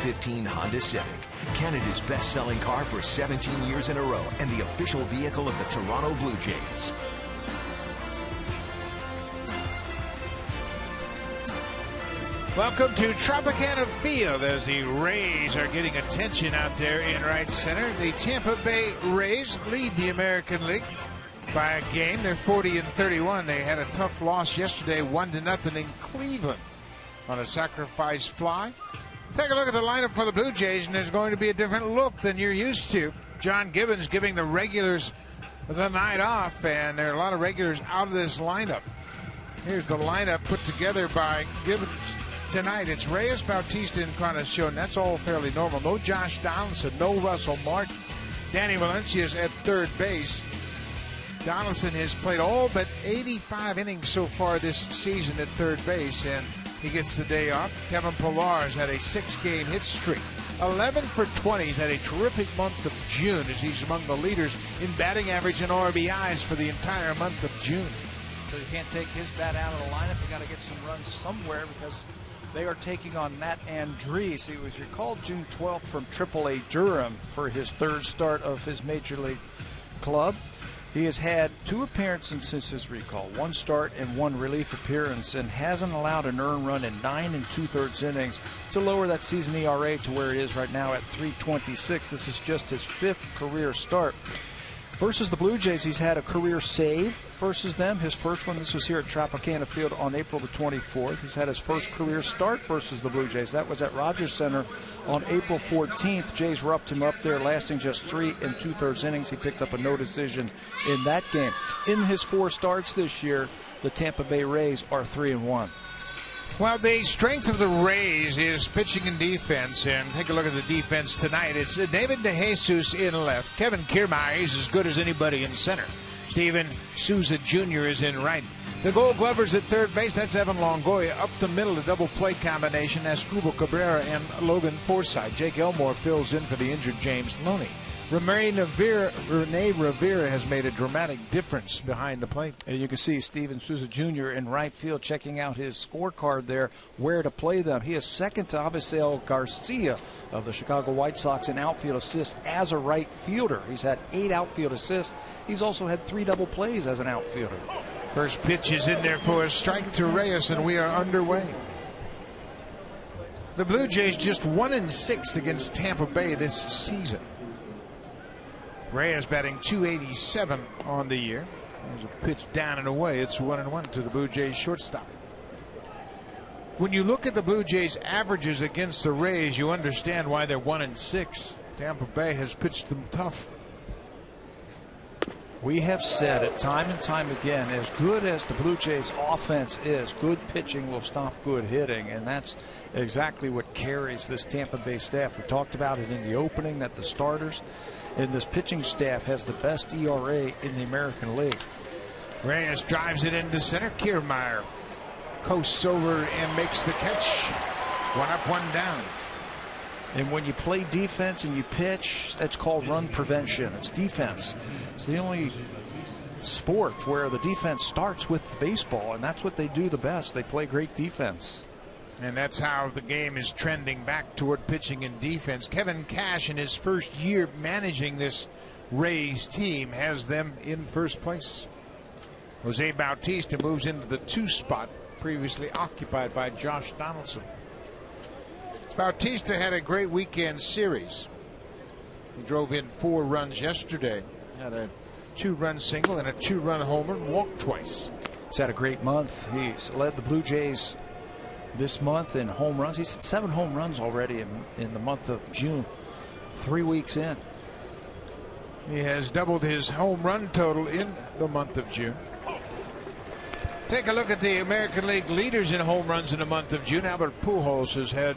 2015 Honda Civic, Canada's best-selling car for 17 years in a row and the official vehicle of the Toronto Blue Jays. Welcome to Tropicana Field as the Rays are getting attention out there in right center. The Tampa Bay Rays lead the American League by a game. They're 40-31. They had a tough loss yesterday, 1-0 in Cleveland on a sacrifice fly. Take a look at the lineup for the Blue Jays, and there's going to be a different look than you're used to. John Gibbons giving the regulars the night off, and there are a lot of regulars out of this lineup. Here's the lineup put together by Gibbons. Tonight, it's Reyes, Bautista, and Encarnacion. That's all fairly normal. No Josh Donaldson, no Russell Martin. Danny Valencia's at third base. Donaldson has played all but 85 innings so far this season at third base, and he gets the day off. Kevin Pillar's had a 6-game hit streak. 11 for 20. He's had a terrific month of June as he's among the leaders in batting average and RBIs for the entire month of June. So you can't take his bat out of the lineup. You got to get some runs somewhere because they are taking on Matt Andriese. He was recalled June 12th from AAA Durham for his third start of his major league club. He has had 2 appearances since his recall, 1 start and 1 relief appearance, and hasn't allowed an earned run in 9 2/3 innings to lower that season ERA to where it is right now at 3.26. This is just his 5th career start. Versus the Blue Jays, he's had a career save versus them. His first one, this was here at Tropicana Field on April the 24th. He's had his first career start versus the Blue Jays. That was at Rogers Center on April 14th. Jays roughed him up there, lasting just 3 2/3 innings. He picked up a no decision in that game. In his 4 starts this year, the Tampa Bay Rays are 3-1. Well, the strength of the Rays is pitching and defense, and take a look at the defense tonight. It's David DeJesus in left. Kevin Kiermaier is as good as anybody in center. Steven Souza Jr. is in right. The Gold Glovers at third base, that's Evan Longoria. Up the middle, a double play combination, Asdrubal Cabrera and Logan Forsythe. Jake Elmore fills in for the injured James Loney. Rene Rivera has made a dramatic difference behind the plate. And you can see Steven Souza Jr. in right field checking out his scorecard there, where to play them. He is second to Avisail Garcia of the Chicago White Sox in outfield assists as a right fielder. He's had 8 outfield assists. He's also had 3 double plays as an outfielder. First pitch is in there for a strike to Reyes, and we are underway. The Blue Jays just 1-6 against Tampa Bay this season. Reyes batting .287 on the year. There's a pitch down and away. It's 1-1 to the Blue Jays shortstop. When you look at the Blue Jays averages against the Rays, you understand why they're 1-6. Tampa Bay has pitched them tough. We have said it time and time again, as good as the Blue Jays offense is, good pitching will stop good hitting, and that's exactly what carries this Tampa Bay staff. We talked about it in the opening, that the starters and this pitching staff has the best ERA in the American League. Reyes drives it into center. Kiermaier coasts over and makes the catch. 1 up, 1 down. And when you play defense and you pitch, that's called run prevention. It's defense. It's the only sport where the defense starts with baseball, and that's what they do the best. They play great defense. And that's how the game is trending back toward pitching and defense. Kevin Cash, in his first year managing this Rays team, has them in first place. Jose Bautista moves into the 2 spot, previously occupied by Josh Donaldson. Bautista had a great weekend series. He drove in 4 runs yesterday. Had a 2-run single and a 2-run homer and walked twice. He's had a great month. He's led the Blue Jays this month in home runs. He's had 7 home runs already in the month of June, 3 weeks in. He has doubled his home run total in the month of June. Take a look at the American League leaders in home runs in the month of June. Albert Pujols has had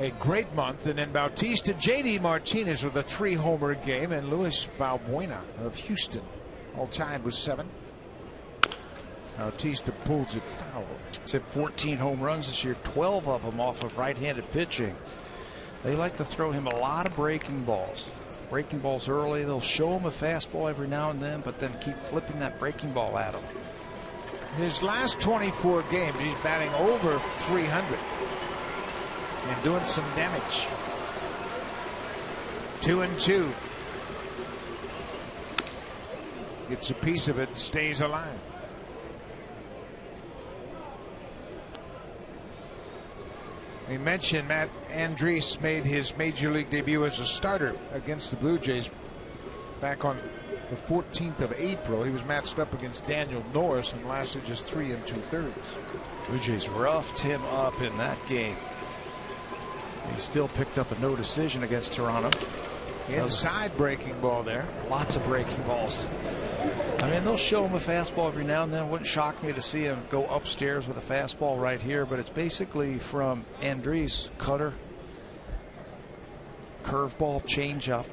a great month, and then Bautista, J.D. Martinez with a 3-homer game, and Luis Valbuena of Houston all tied with 7. Bautista pulls it foul. He's hit 14 home runs this year, 12 of them off of right-handed pitching. They like to throw him a lot of breaking balls. Breaking balls early. They'll show him a fastball every now and then, but then keep flipping that breaking ball at him. His last 24 games, he's batting over 300. and doing some damage. 2-2. Gets a piece of it, stays alive. We mentioned Matt Andriese made his major league debut as a starter against the Blue Jays back on the 14th of April. He was matched up against Daniel Norris and lasted just 3 2/3. Blue Jays roughed him up in that game. He still picked up a no decision against Toronto. Inside breaking ball there. Lots of breaking balls. I mean, they'll show him a fastball every now and then. Wouldn't shock me to see him go upstairs with a fastball right here, but it's basically from Andriese: cutter, curveball, changeup.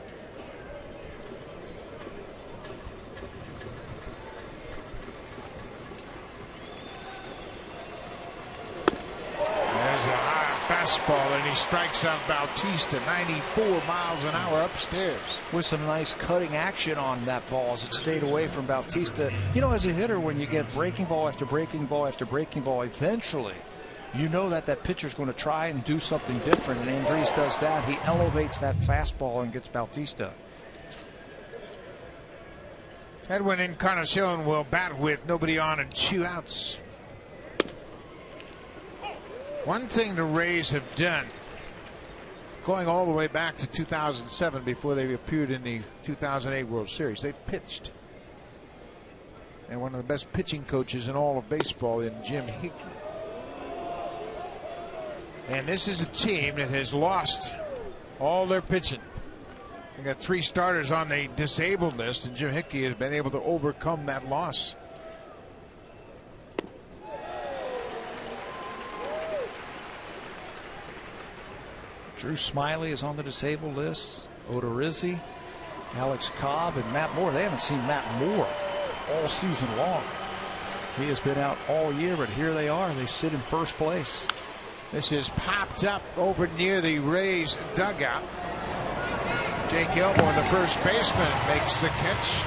Fastball, and he strikes out Bautista 94 miles an hour upstairs. With some nice cutting action on that ball as it stayed away from Bautista. You know, as a hitter, when you get breaking ball after breaking ball after breaking ball, eventually you know that that pitcher's going to try and do something different, and Andriese does that. He elevates that fastball and gets Bautista. Edwin Encarnacion will bat with nobody on and 2 outs. One thing the Rays have done, going all the way back to 2007 before they appeared in the 2008 World Series, they've pitched. And one of the best pitching coaches in all of baseball in Jim Hickey. And this is a team that has lost all their pitching. They got 3 starters on the disabled list, and Jim Hickey has been able to overcome that loss. Drew Smiley is on the disabled list. Odorizzi, Alex Cobb, and Matt Moore. They haven't seen Matt Moore all season long. He has been out all year, but here they are. They sit in first place. This is popped up over near the Rays dugout. Jake Elmore, the first baseman, makes the catch.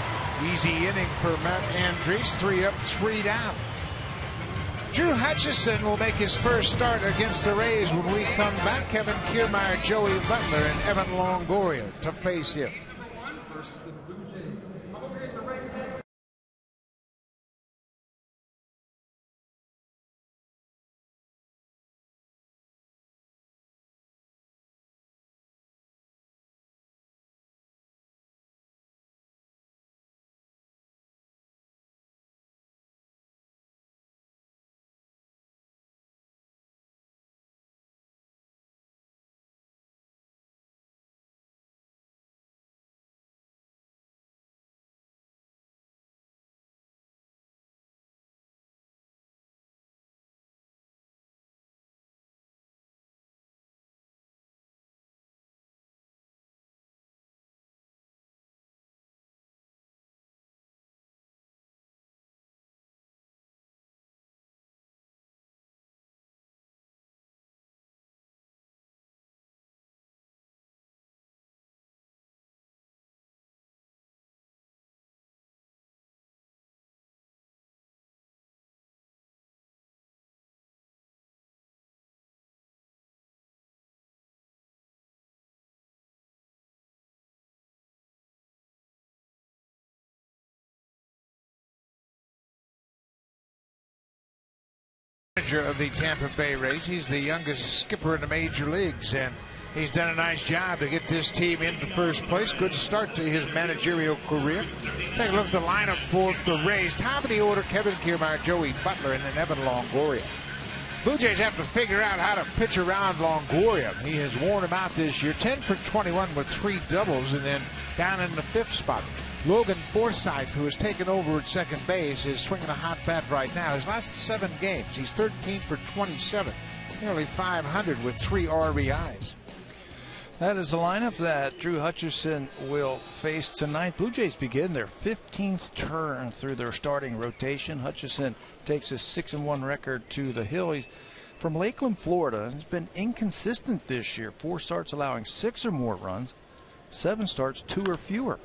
Easy inning for Matt Andriese. 3 up, 3 down. Drew Hutchison will make his first start against the Rays when we come back. Kevin Kiermaier, Joey Butler, and Evan Longoria to face him. Manager of the Tampa Bay Rays. He's the youngest skipper in the major leagues, and he's done a nice job to get this team into first place. Good start to his managerial career. Take a look at the lineup for the Rays. Top of the order: Kevin Kiermaier, Joey Butler, and then Evan Longoria. Blue Jays have to figure out how to pitch around Longoria. He has worn him out this year. 10 for 21 with 3 doubles, and then down in the 5th spot. Logan Forsythe, who has taken over at second base, is swinging a hot bat right now. His last 7 games, he's 13 for 27, nearly 500 with 3 RBIs. That is the lineup that Drew Hutchison will face tonight. Blue Jays begin their 15th turn through their starting rotation. Hutchison takes his 6-1 record to the hill. He's from Lakeland, Florida. He's been inconsistent this year. 4 starts allowing 6 or more runs, 7 starts 2 or fewer.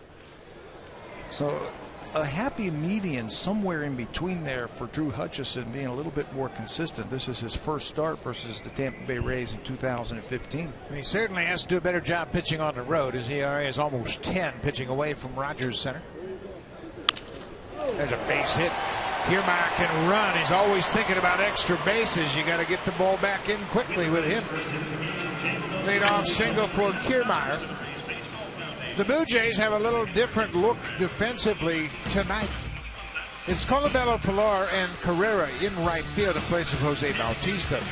So a happy median somewhere in between there for Drew Hutchison, being a little bit more consistent. This is his first start versus the Tampa Bay Rays in 2015. He certainly has to do a better job pitching on the road. His ERA is almost 10 pitching away from Rogers Center. There's a base hit. Kiermaier can run. He's always thinking about extra bases. You got to get the ball back in quickly with him. Leadoff single for Kiermaier. The Blue Jays have a little different look defensively tonight. It's Colabello, Pilar, and Carrera in right field in place of Jose Bautista.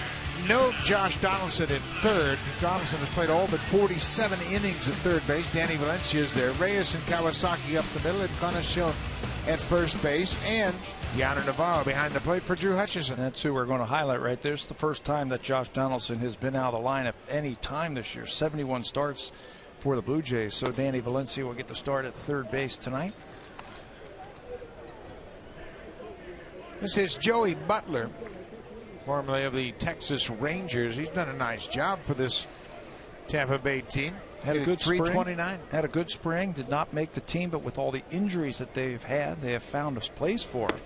No Josh Donaldson in third. Donaldson has played all but 47 innings at third base. Danny Valencia is there. Reyes and Kawasaki up the middle. And Encarnacion at first base. And Yonder Navarro behind the plate for Drew Hutchison. That's who we're going to highlight right there. It's the first time that Josh Donaldson has been out of the lineup any time this year. 71 starts for the Blue Jays. So Danny Valencia will get the start at third base tonight. This is Joey Butler, formerly of the Texas Rangers. He's done a nice job for this Tampa Bay team. Had a good 329. Spring. Had a good spring. Did not make the team, but with all the injuries that they've had, they have found a place for him.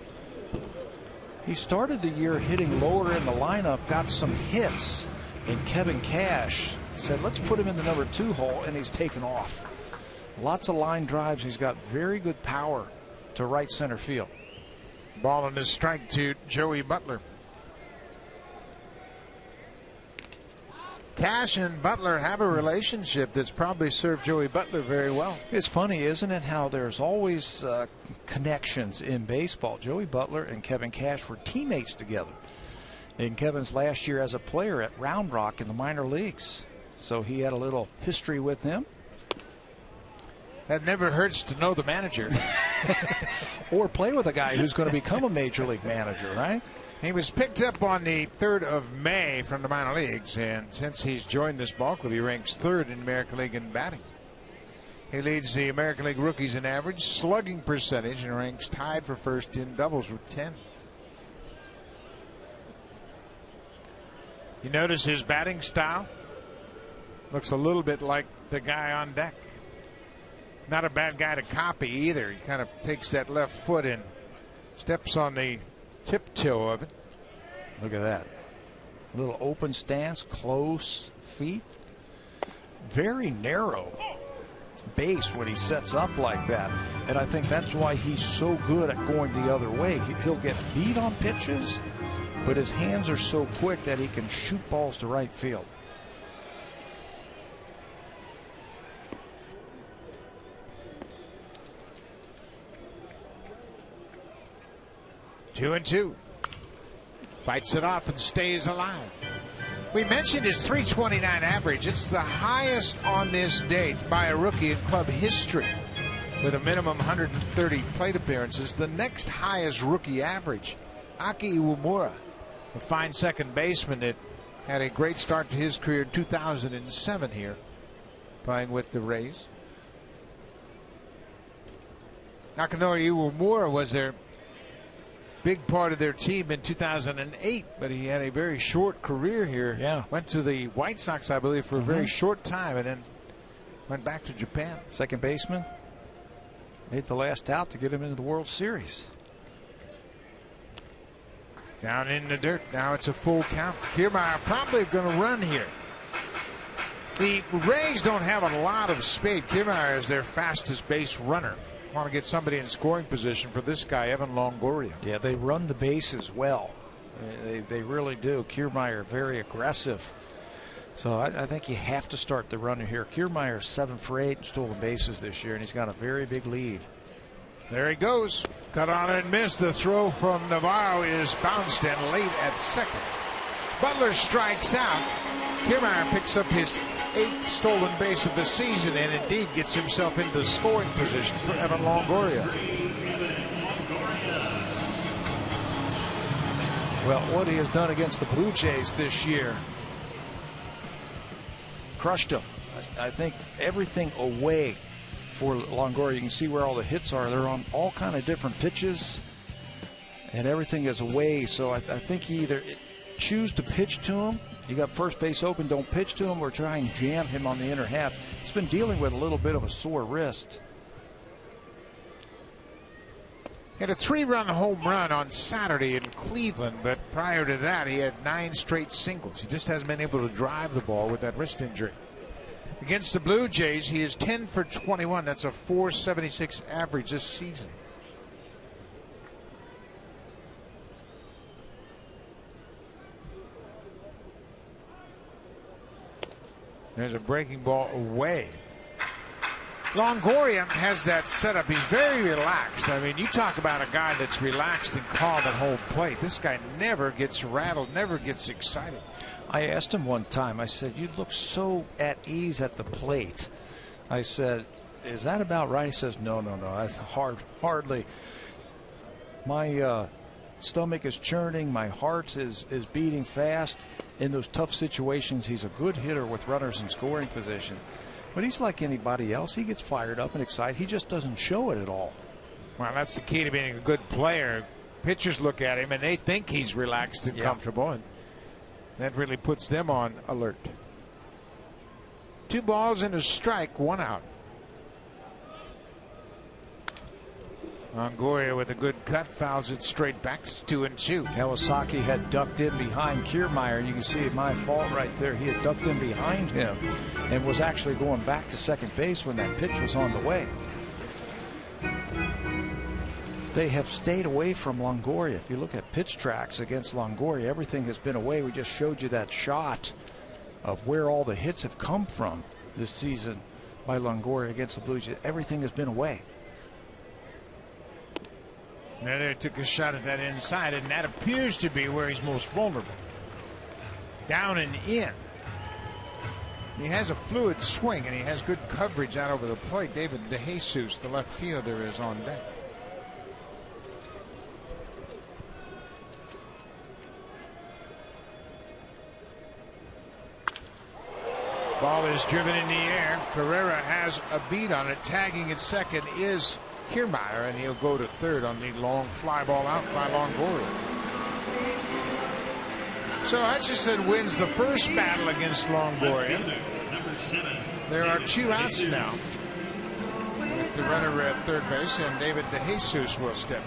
He started the year hitting lower in the lineup, got some hits, and Kevin Cash said, let's put him in the number 2 hole, and he's taken off. Lots of line drives. He's got very good power to right center field. Ball on his strike to Joey Butler. Cash and Butler have a relationship that's probably served Joey Butler very well. It's funny, isn't it, how there's always connections in baseball. Joey Butler and Kevin Cash were teammates together in Kevin's last year as a player at Round Rock in the minor leagues. So he had a little history with him. That never hurts to know the manager. Or play with a guy who's going to become a major league manager, right? He was picked up on the 3rd of May from the minor leagues, and since he's joined this ball club, he ranks 3rd in the American League in batting. He leads the American League rookies in average slugging percentage and ranks tied for first in doubles with 10. You notice his batting style? Looks a little bit like the guy on deck. Not a bad guy to copy either. He kind of takes that left foot and steps on the tiptoe of it. Look at that. A little open stance, close feet. Very narrow base when he sets up like that. And I think that's why he's so good at going the other way. He'll get beat on pitches, but his hands are so quick that he can shoot balls to right field. Two and two. Fights it off and stays alive. We mentioned his .329 average. It's the highest on this date by a rookie in club history with a minimum 130 plate appearances. The next highest rookie average, Aki Iwamura, a fine second baseman that had a great start to his career in 2007 here, playing with the Rays. Nakanori Iwamura was their big part of their team in 2008, but he had a very short career here. Yeah. Went to the White Sox, I believe, for a very short time, and then went back to Japan. Second baseman. Made the last out to get him into the World Series. Down in the dirt. Now it's a full count. Kiermaier probably going to run here. The Rays don't have a lot of speed. Kiermaier is their fastest base runner. Want to get somebody in scoring position for this guy, Evan Longoria. Yeah, they run the bases well. They really do. Kiermaier very aggressive. So I think you have to start the runner here. Kiermaier 7 for 8 in stolen bases this year, and he's got a very big lead. There he goes. Cut on and missed. The throw from Navarro is bounced and late at second. Butler strikes out. Kiermaier picks up his 8th stolen base of the season and indeed gets himself into scoring position for Evan Longoria. Well, what he has done against the Blue Jays this year, crushed him. I think everything away for Longoria. You can see where all the hits are. They're on all kind of different pitches, and everything is away. So I think you either choose to pitch to him. You got first base open, don't pitch to him, or try and jam him on the inner half. He's been dealing with a little bit of a sore wrist. Had a 3-run home run on Saturday in Cleveland, but prior to that, he had 9 straight singles. He just hasn't been able to drive the ball with that wrist injury. Against the Blue Jays, he is 10 for 21. That's a .476 average this season. There's a breaking ball away. Longoria has that setup. He's very relaxed. I mean, you talk about a guy that's relaxed and calm at home plate. This guy never gets rattled, never gets excited. I asked him one time, I said, you look so at ease at the plate. I said, is that about right? He says, no, that's hardly. My stomach is churning. My heart is beating fast. In those tough situations, he's a good hitter with runners in scoring position. But he's like anybody else. He gets fired up and excited. He just doesn't show it at all. Well, that's the key to being a good player. Pitchers look at him and they think he's relaxed and comfortable, and that really puts them on alert. 2 balls and a strike, 1 out. Longoria with a good cut, fouls it straight back. 2-2. Kawasaki had ducked in behind Kiermaier. You can see my fault right there. He had ducked in behind him and was actually going back to second base when that pitch was on the way. They have stayed away from Longoria. If you look at pitch tracks against Longoria, everything has been away. We just showed you that shot of where all the hits have come from this season by Longoria against the Blue Jays. Everything has been away. Now they took a shot at that inside, and that appears to be where he's most vulnerable. Down and in. He has a fluid swing, and he has good coverage out over the plate. David DeJesus, the left fielder, is on deck. Ball is driven in the air. Carrera has a beat on it. Tagging at second is Kiermaier, and he'll go to third on the long fly ball out by Longoria. So Hutchison wins the first battle against Longoria. There are 2 outs now. With the runner at third base, and David DeJesus will step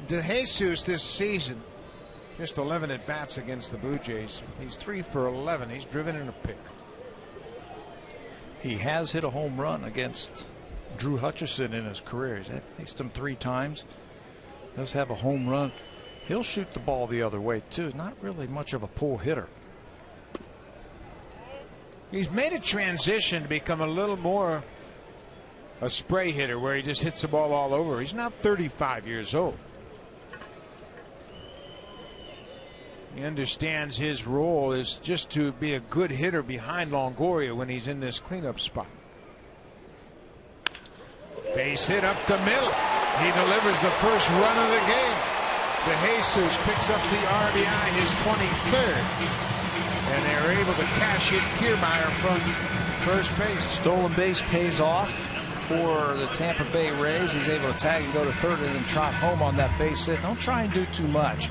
in. DeJesus this season, just 11 at bats against the Blue Jays. He's 3 for 11. He's driven in a pick. He has hit a home run against Drew Hutchison in his career. He's faced him 3 times. Does have a home run. He'll shoot the ball the other way too. Not really much of a pull hitter. He's made a transition to become a little more a spray hitter, where he just hits the ball all over. He's now 35 years old. He understands his role is just to be a good hitter behind Longoria when he's in this cleanup spot. Base hit up the middle. He delivers the first run of the game. DeJesus picks up the RBI, his 23rd. And they're able to cash in Kiermaier from first base. Stolen base pays off for the Tampa Bay Rays. He's able to tag and go to third and then trot home on that base hit. Don't try and do too much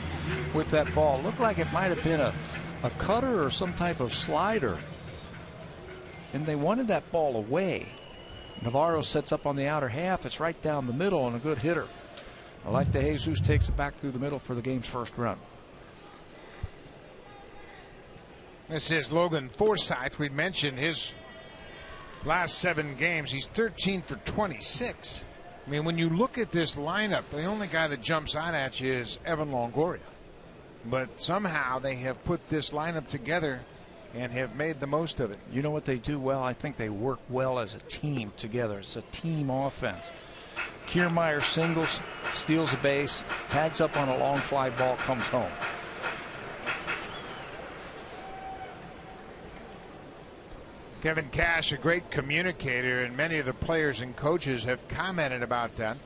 with that ball. Looked like it might have been a cutter or some type of slider. And they wanted that ball away. Navarro sets up on the outer half. It's right down the middle and a good hitter. I like DeJesus takes it back through the middle for the game's first run. This is Logan Forsythe. We mentioned his last 7 games. He's 13 for 26. I mean, when you look at this lineup, the only guy that jumps out at you is Evan Longoria. But somehow they have put this lineup together and have made the most of it. You know what they do well? I think they work well as a team together. It's a team offense. Kiermaier singles, steals a base, tags up on a long fly ball, comes home. Kevin Cash, a great communicator, and many of the players and coaches have commented about that.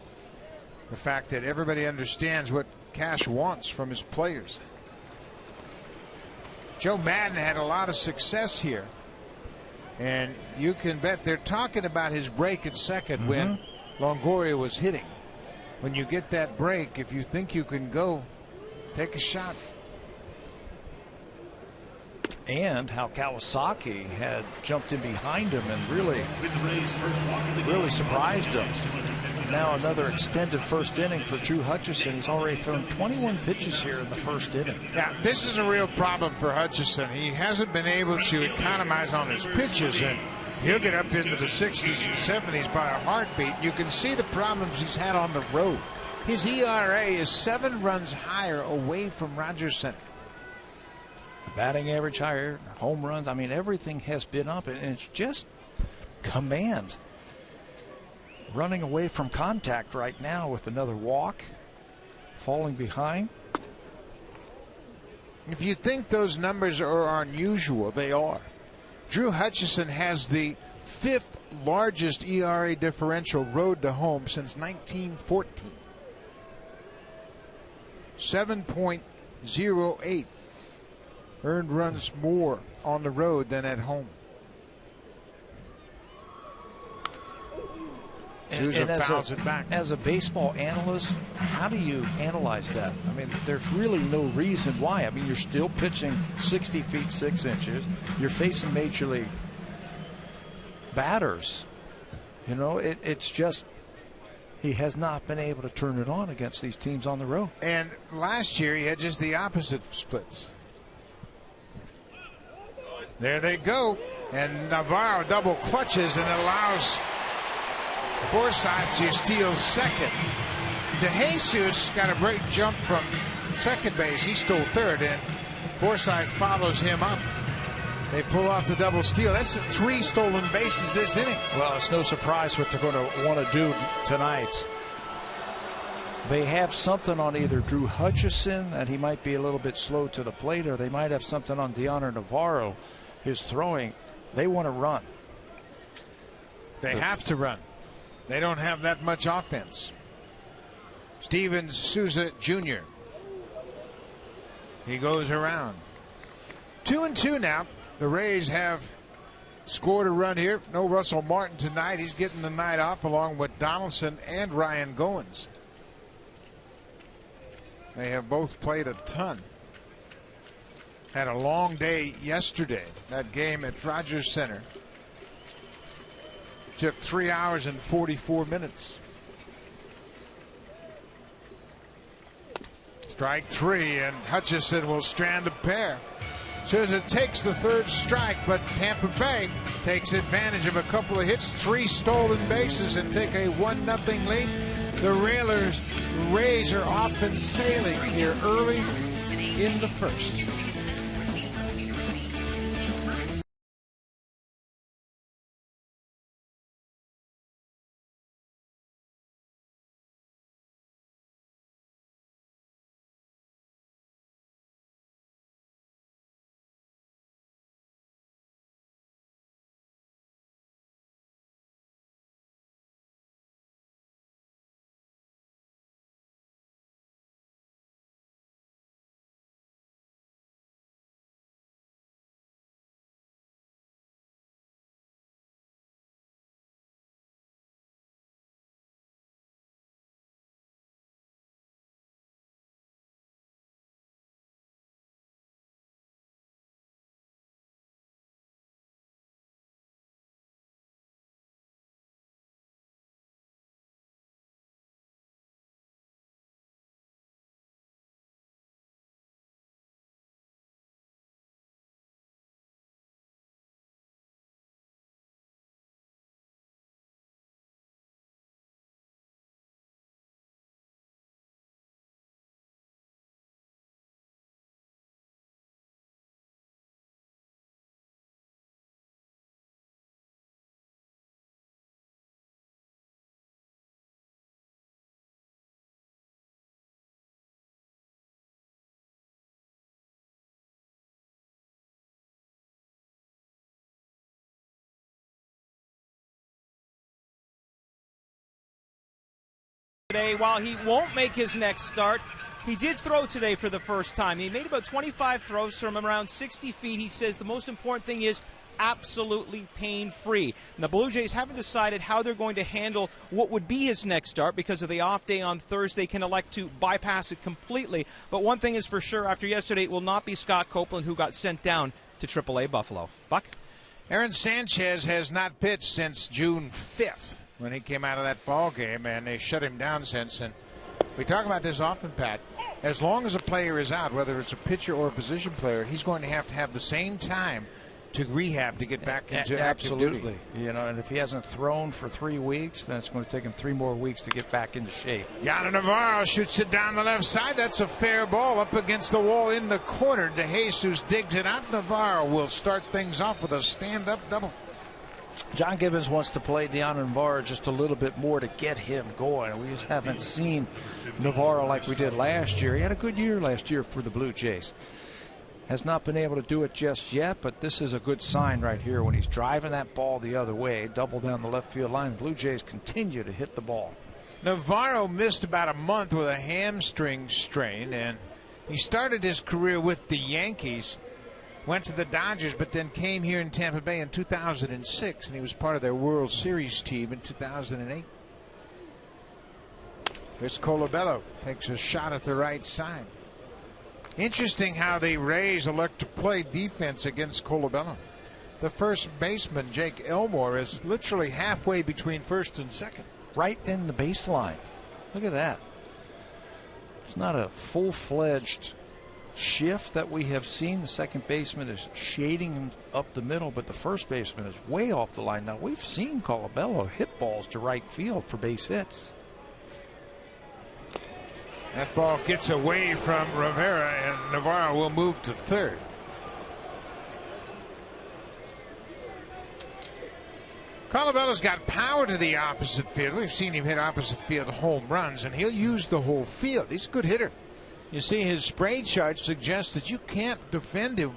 The fact that everybody understands what Cash wants from his players. Joe Madden had a lot of success here, and you can bet they're talking about his break at second when Longoria was hitting. When you get that break, if you think you can go, take a shot. and how Kawasaki had jumped in behind him and really surprised him. Now another extended first inning for Drew Hutchison. He's already thrown 21 pitches here in the first inning. Yeah, this is a real problem for Hutchison. He hasn't been able to economize on his pitches, and he'll get up into the 60s and 70s by a heartbeat. You can see the problems he's had on the road. His ERA is 7 runs higher away from Rogers Center. Batting average higher, home runs. I mean, everything has been up, and it's just command. Running away from contact right now with another walk, falling behind. If you think those numbers are unusual, they are. Drew Hutchison has the 5th largest ERA differential road to home since 1914. 7.08 earned runs more on the road than at home. And as a baseball analyst, how do you analyze that? I mean, there's really no reason why. I mean, you're still pitching 60 feet 6 inches. You're facing major league batters. You know, it's just he has not been able to turn it on against these teams on the road. And last year he had just the opposite splits. There they go. And Navarro double clutches and allows Forsythe to steal second. DeJesus got a great jump from second base. He stole third, and Forsythe follows him up. They pull off the double steal. That's 3 stolen bases this inning. Well, it's no surprise what they're going to want to do tonight. They have something on either Drew Hutchison, that he might be a little bit slow to the plate, or they might have something on Deoner Navarro, his throwing. They want to run. They have to run. They don't have that much offense. Stevens Souza Jr. He goes around. 2-2 now. The Rays have scored a run here. No Russell Martin tonight. He's getting the night off along with Donaldson and Ryan Goins. They have both played a ton. Had a long day yesterday. That game at Rogers Center took 3 hours and 44 minutes. Strike 3, and Hutchison will strand a pair. Souza takes the 3rd strike, but Tampa Bay takes advantage of a couple of hits, 3 stolen bases, and take a 1-0 lead. The Rays are off and sailing here early in the first. Today, while he won't make his next start, he did throw today for the first time. He made about 25 throws from around 60 feet. He says the most important thing is absolutely pain-free. And the Blue Jays haven't decided how they're going to handle what would be his next start because of the off day on Thursday. Can elect to bypass it completely. But one thing is for sure, after yesterday, it will not be Scott Copeland who got sent down to AAA Buffalo. Buck? Aaron Sanchez has not pitched since June 5th when he came out of that ball game, and they shut him down since. And we talk about this often, Pat. As long as a player is out, whether it's a pitcher or a position player, he's going to have the same time to rehab to get back into active duty. Absolutely. You know, and if he hasn't thrown for 3 weeks, then it's going to take him 3 more weeks to get back into shape. Yonder Navarro shoots it down the left side. That's a fair ball up against the wall in the corner. DeJesus digs it out. Navarro will start things off with a stand-up double. John Gibbons wants to play Diamondbacks Navarro just a little bit more to get him going. We just haven't seen Navarro like we did last year. He had a good year last year for the Blue Jays. Has not been able to do it just yet, but this is a good sign right here when he's driving that ball the other way, double down the left field line. Blue Jays continue to hit the ball. Navarro missed about a month with a hamstring strain, and he started his career with the Yankees. Went to the Dodgers, but then came here in Tampa Bay in 2006, and he was part of their World Series team in 2008. Here's Colabello, takes a shot at the right side. Interesting how the Rays elect to play defense against Colabello. The first baseman, Jake Elmore, is literally halfway between first and second. Right in the baseline. Look at that. It's not a full-fledged shift that we have seen. The second baseman is shading up the middle, but the first baseman is way off the line. Now, we've seen Colabello hit balls to right field for base hits. That ball gets away from Rivera, and Navarro will move to third. Colabello's got power to the opposite field. We've seen him hit opposite field home runs, and he'll use the whole field. He's a good hitter. You see, his spray chart suggests that you can't defend him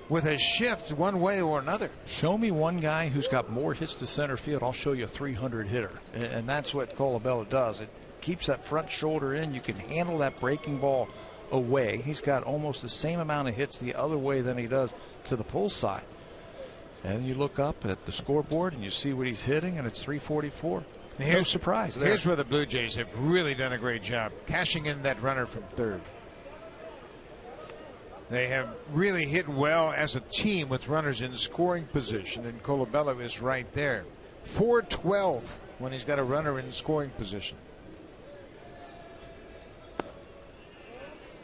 with a shift one way or another. Show me one guy who's got more hits to center field. I'll show you a 300 hitter, and that's what Colabello does. It keeps that front shoulder in. You can handle that breaking ball away. He's got almost the same amount of hits the other way than he does to the pull side. And you look up at the scoreboard and you see what he's hitting, and it's 344. No surprise there. Here's where the Blue Jays have really done a great job cashing in that runner from third. They have really hit well as a team with runners in scoring position, and Colabello is right there. 412 when he's got a runner in scoring position.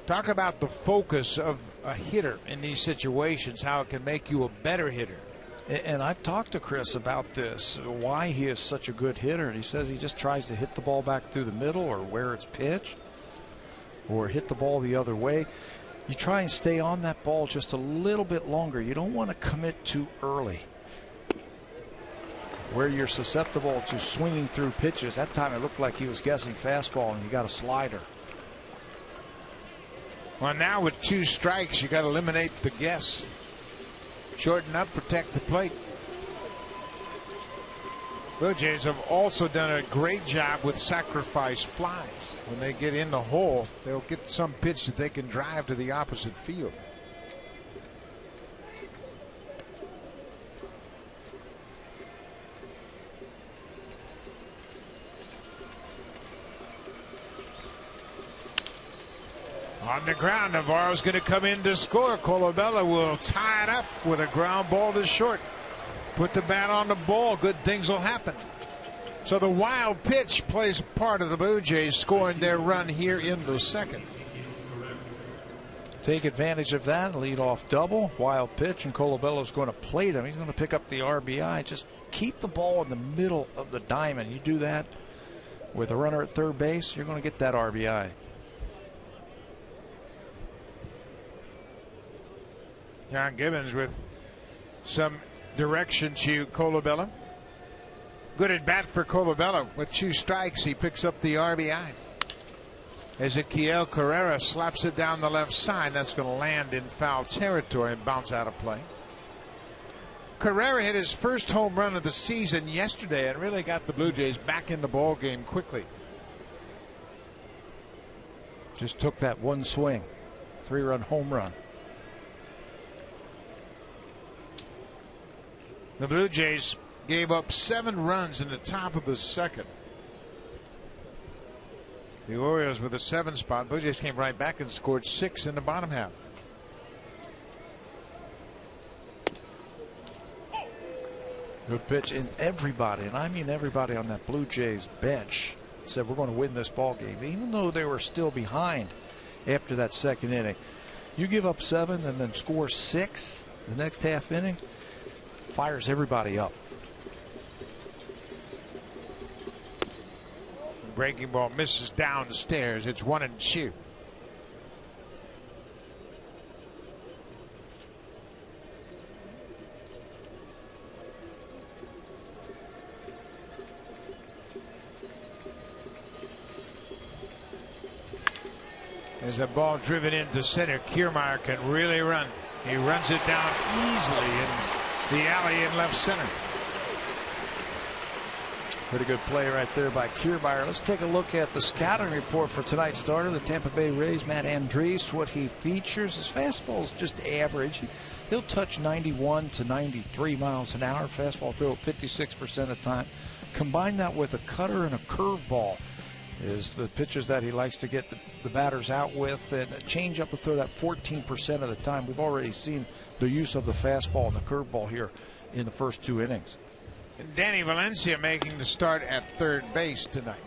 Talk about the focus of a hitter in these situations, how it can make you a better hitter. And I've talked to Chris about this, why he is such a good hitter. And he says he just tries to hit the ball back through the middle or where it's pitched, or hit the ball the other way. You try and stay on that ball just a little bit longer. You don't want to commit too early, where you're susceptible to swinging through pitches. That time it looked like he was guessing fastball, and he got a slider. Well, now with 2 strikes, you got to eliminate the guess. Shorten up, protect the plate. Blue Jays have also done a great job with sacrifice flies. When they get in the hole, they'll get some pitch that they can drive to the opposite field. On the ground, Navarro's going to come in to score. Colabello will tie it up with a ground ball to short. Put the bat on the ball. Good things will happen. So the wild pitch plays a part of the Blue Jays scoring their run here in the second. Take advantage of that. Lead off double. Wild pitch, and Colabello's going to plate him. He's going to pick up the RBI. Just keep the ball in the middle of the diamond. You do that with a runner at third base, you're going to get that RBI. John Gibbons with some direction to Colabello. Good at bat for Colabello. With 2 strikes, he picks up the RBI. Ezequiel Carrera slaps it down the left side. That's going to land in foul territory and bounce out of play. Carrera hit his first home run of the season yesterday and really got the Blue Jays back in the ball game quickly. Just took that one swing. 3-run home run. The Blue Jays gave up 7 runs in the top of the second. The Orioles with a 7 spot. Blue Jays came right back and scored 6 in the bottom half. Good pitch, and everybody, and I mean everybody on that Blue Jays bench, said we're going to win this ball game, even though they were still behind after that second inning. You give up 7 and then score 6 the next half inning, fires everybody up. Breaking ball misses down the stairs. It's 1-2. There's a ball driven into center. Kiermaier can really run. He runs it down easily in the alley in left center. Pretty good play right there by Kiermaier. Let's take a look at the scouting report for tonight's starter, the Tampa Bay Rays, Matt Andriese. What he features, his fastball is just average. He'll touch 91 to 93 miles an hour. Fastball throw 56% of the time. Combine that with a cutter and a curveball is the pitches that he likes to get the batters out with, and a changeup will throw that 14% of the time. We've already seen the use of the fastball and the curveball here in the first 2 innings. And Danny Valencia making the start at third base tonight.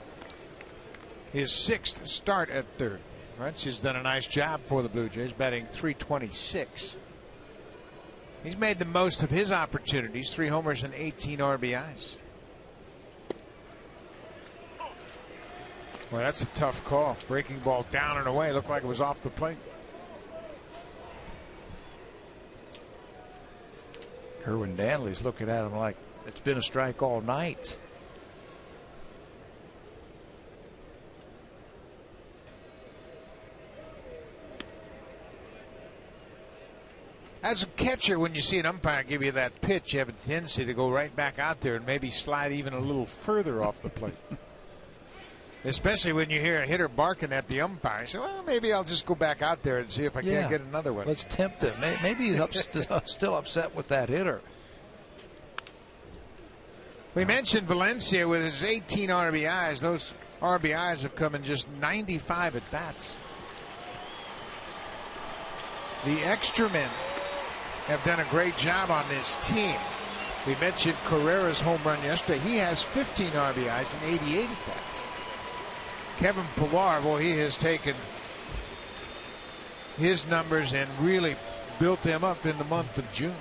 His 6th start at third. Valencia's done a nice job for the Blue Jays, batting .326. He's made the most of his opportunities, 3 homers and 18 RBIs. Well, that's a tough call. Breaking ball down and away. Looked like it was off the plate. Kerwin Danley's looking at him like it's been a strike all night. As a catcher, when you see an umpire give you that pitch, you have a tendency to go right back out there and maybe slide even a little further off the plate. Especially when you hear a hitter barking at the umpire. You say, well, maybe I'll just go back out there and see if I can't get another one. Let's tempt him. Maybe he's still upset with that hitter. We mentioned Valencia with his 18 RBIs. Those RBIs have come in just 95 at bats. The extra men have done a great job on this team. We mentioned Carrera's home run yesterday. He has 15 RBIs and 88 at bats. Kevin Pillar, well, he has taken his numbers and really built them up in the month of June.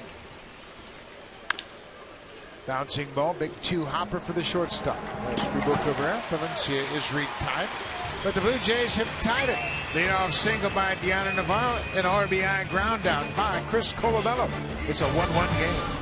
Bouncing ball, big 2-hopper for the shortstop. Asdrubal Cabrera. Valencia is retired, but the Blue Jays have tied it. Leadoff single by Deanna Navarro, an RBI ground out by Chris Colabello. It's a 1-1 game.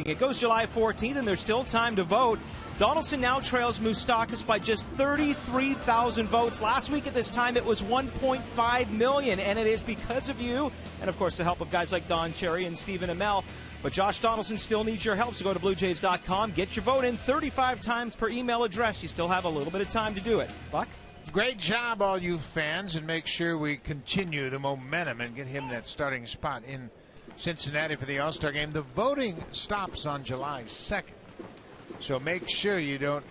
It goes July 14th, and there's still time to vote. Donaldson now trails Moustakas by just 33,000 votes. Last week at this time, it was 1.5 million, and it is because of you and, of course, the help of guys like Don Cherry and Stephen Amell. But Josh Donaldson still needs your help, so go to BlueJays.com. Get your vote in 35 times per email address. You still have a little bit of time to do it. Buck? Great job, all you fans, and make sure we continue the momentum and get him that starting spot in Cincinnati for the All-Star game. The voting stops on July 2nd, so make sure you don't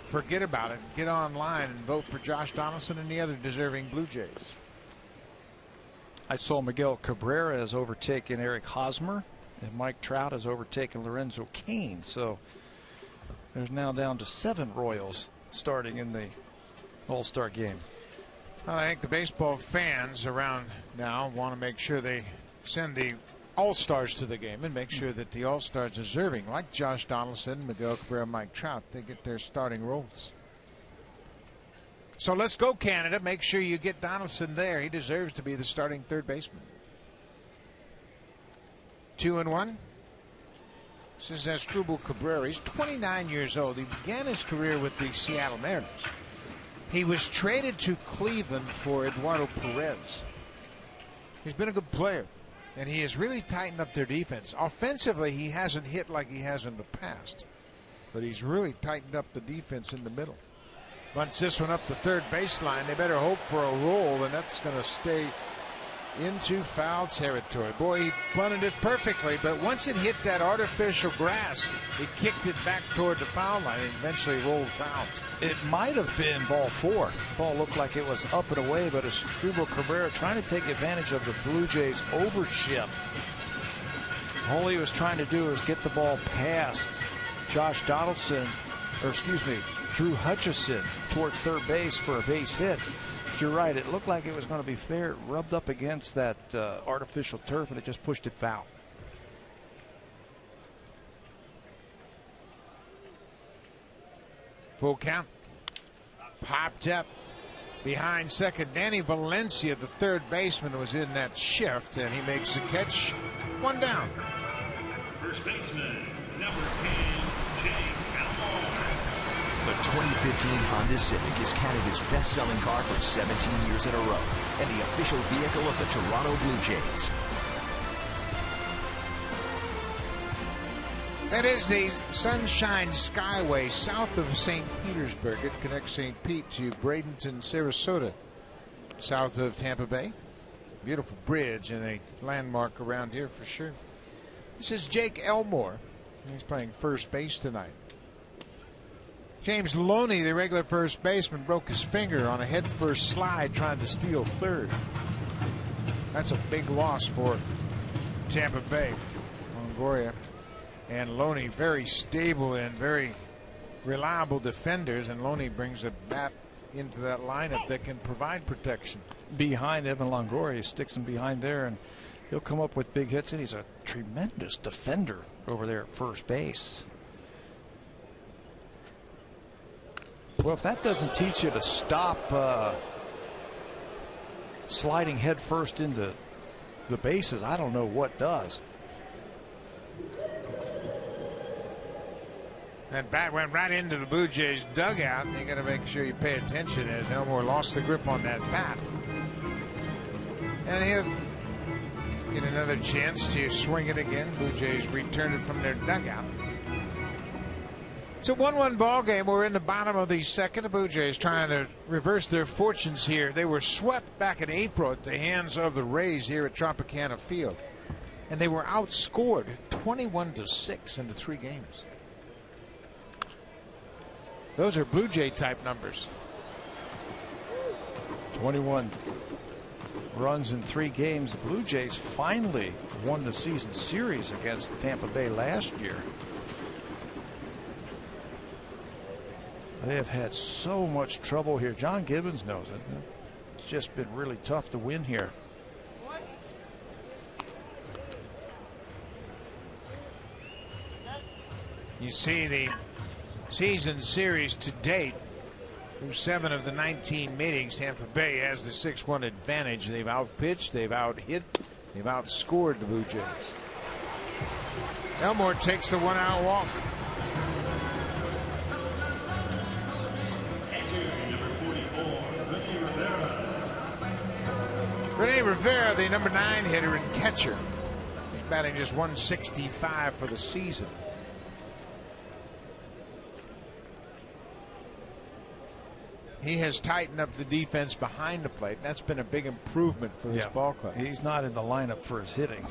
forget about it. Get online and vote for Josh Donaldson and the other deserving Blue Jays. I saw Miguel Cabrera has overtaken Eric Hosmer, and Mike Trout has overtaken Lorenzo Cain. So there's now down to 7 Royals starting in the All-Star game. Well, I think the baseball fans around now want to make sure they send the All-Stars to the game and make sure that the All-Stars deserving, like Josh Donaldson, Miguel Cabrera, Mike Trout, they get their starting roles. So let's go, Canada. Make sure you get Donaldson there. He deserves to be the starting third baseman. 2-1. This is Asdrubal Cabrera. He's 29 years old. He began his career with the Seattle Mariners. He was traded to Cleveland for Eduardo Perez. He's been a good player, and he has really tightened up their defense. Offensively, he hasn't hit like he has in the past, but he's really tightened up the defense in the middle. Bunts this one up the third baseline. They better hope for a roll, and that's going to stay into foul territory. Boy, he bunted it perfectly, but once it hit that artificial grass, he kicked it back toward the foul line and eventually rolled foul. It might have been ball 4. Ball looked like it was up and away, but Asdrubal Cabrera trying to take advantage of the Blue Jays overshift. All he was trying to do was get the ball past Josh Donaldson, or excuse me, Drew Hutchison toward third base for a base hit. You're right, it looked like it was going to be fair. It rubbed up against that artificial turf, and it just pushed it foul. Full count. Popped up behind second. Danny Valencia, the third baseman, was in that shift, and he makes the catch. 1 down. First baseman, number 10, Jake Elmore. The 2015 Honda Civic is Canada's best-selling car for 17 years in a row and the official vehicle of the Toronto Blue Jays. That is the Sunshine Skyway south of St. Petersburg. It connects St. Pete to Bradenton, Sarasota, south of Tampa Bay. Beautiful bridge and a landmark around here for sure. This is Jake Elmore. He's playing first base tonight. James Loney, the regular first baseman, broke his finger on a head-first slide trying to steal third. That's a big loss for Tampa Bay. Longoria and Loney, very stable and very reliable defenders, and Loney brings a bat into that lineup that can provide protection. Behind Evan Longoria, sticks him behind there, and he'll come up with big hits, and he's a tremendous defender over there at first base. Well, if that doesn't teach you to stop sliding head first into the bases, I don't know what does. That bat went right into the Blue Jays dugout, and you got to make sure you pay attention as Elmore lost the grip on that bat. And he'll get another chance to swing it again. Blue Jays return it from their dugout. It's a 1-1 ball game. We're in the bottom of the second. The Blue Jays trying to reverse their fortunes here. They were swept back in April at the hands of the Rays here at Tropicana Field, and they were outscored 21-6 into 3 games. Those are Blue Jay type numbers. 21 runs in 3 games. The Blue Jays finally won the season series against Tampa Bay last year. They have had so much trouble here. John Gibbons knows it. It's just been really tough to win here. You see the season series to date. Through 7 of the 19 meetings, Tampa Bay has the 6-1 advantage. They've outpitched, they've outhit, they've outscored the Blue Jays. Elmore takes the 1-out walk. Rene Rivera, the number 9 hitter and catcher. He's batting just 165 for the season. He has tightened up the defense behind the plate. And that's been a big improvement for this ball club. He's not in the lineup for his hitting.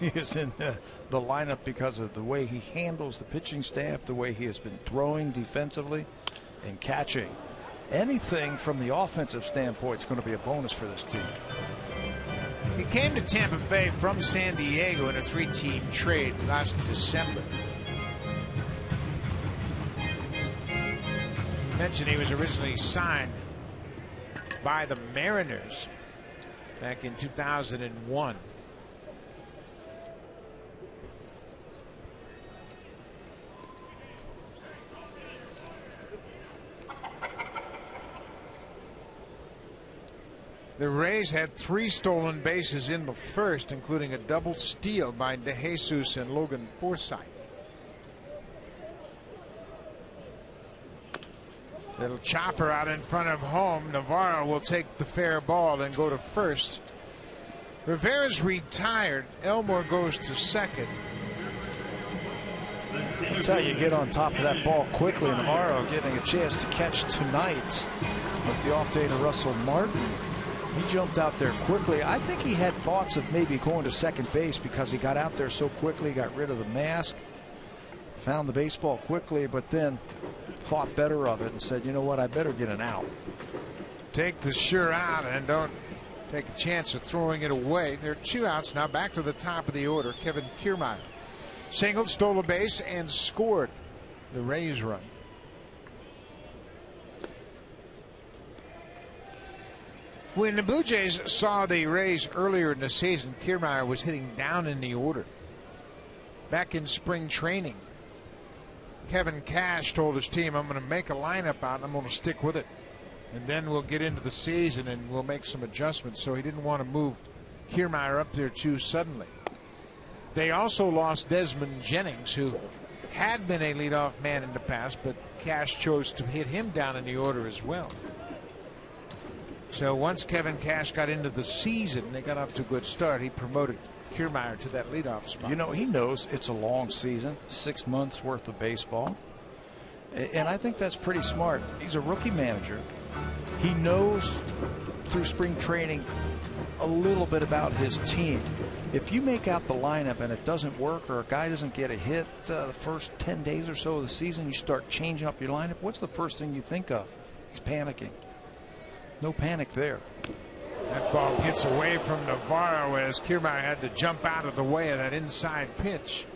He is in the lineup because of the way he handles the pitching staff, the way he has been throwing defensively and catching. Anything from the offensive standpoint is going to be a bonus for this team. He came to Tampa Bay from San Diego in a 3-team trade last December. I mentioned he was originally signed by the Mariners back in 2001. The Rays had 3 stolen bases in the first, including a double steal by DeJesus and Logan Forsythe. Little chopper out in front of home. Navarro will take the fair ball and go to first. Rivera's retired. Elmore goes to second. That's how you get on top of that ball quickly. Navarro getting a chance to catch tonight with the off day to Russell Martin. He jumped out there quickly. I think he had thoughts of maybe going to second base because he got out there so quickly, got rid of the mask, found the baseball quickly, but then thought better of it and said, you know what, I better get an out. Take the sure out and don't take a chance of throwing it away. There are 2 outs now. Back to the top of the order. Kevin Kiermaier singled, stole a base, and scored the Rays run. When the Blue Jays saw the Rays earlier in the season, Kiermaier was hitting down in the order. Back in spring training, Kevin Cash told his team, I'm going to make a lineup out and I'm going to stick with it. And then we'll get into the season and we'll make some adjustments. So he didn't want to move Kiermaier up there too suddenly. They also lost Desmond Jennings, who had been a leadoff man in the past, but Cash chose to hit him down in the order as well. So once Kevin Cash got into the season, they got off to a good start. He promoted Kiermaier to that leadoff spot. You know, he knows it's a long season, 6 months worth of baseball. And I think that's pretty smart. He's a rookie manager. He knows through spring training a little bit about his team. If you make out the lineup and it doesn't work, or a guy doesn't get a hit the first 10 days or so of the season, you start changing up your lineup. What's the first thing you think of? He's panicking. No panic there. That ball gets away from Navarro as Kiermaier had to jump out of the way of that inside pitch.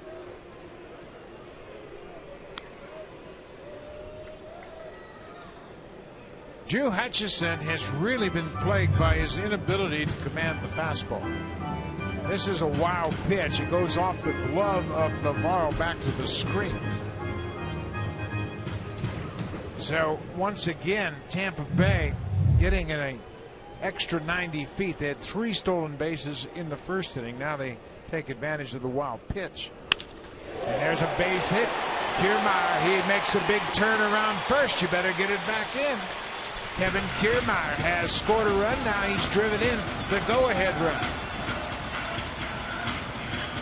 Drew Hutchison has really been plagued by his inability to command the fastball. This is a wild pitch. It goes off the glove of Navarro back to the screen. So once again, Tampa Bay getting in an extra 90 feet. They had 3 stolen bases in the first inning. Now they take advantage of the wild pitch. And there's a base hit. Kiermaier, he makes a big turn around first. You better get it back in. Kevin Kiermaier has scored a run. Now he's driven in the go-ahead run.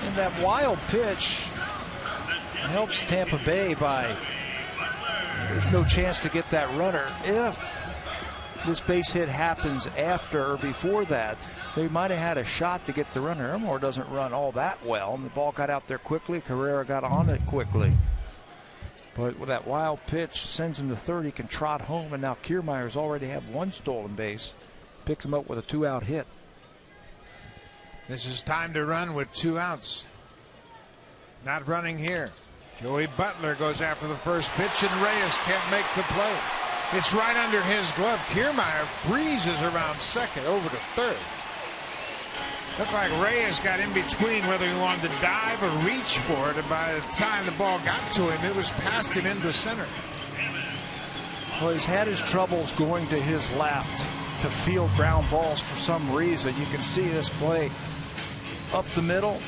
And that wild pitch helps Tampa Bay by there's no chance to get that runner. If this base hit happens after or before that, they might have had a shot to get the runner. Elmore doesn't run all that well, and the ball got out there quickly. Carrera got on it quickly. But with that wild pitch, sends him to third. He can trot home, and now Kiermaier's already had 1 stolen base. Picks him up with a 2-out hit. This is time to run with 2 outs. Not running here. Joey Butler goes after the first pitch, and Reyes can't make the play. It's right under his glove. Kiermaier breezes around second over to third. Looked like Reyes got in between whether he wanted to dive or reach for it, and by the time the ball got to him, it was past him into center. Well, he's had his troubles going to his left to field ground balls for some reason. You can see this play up the middle,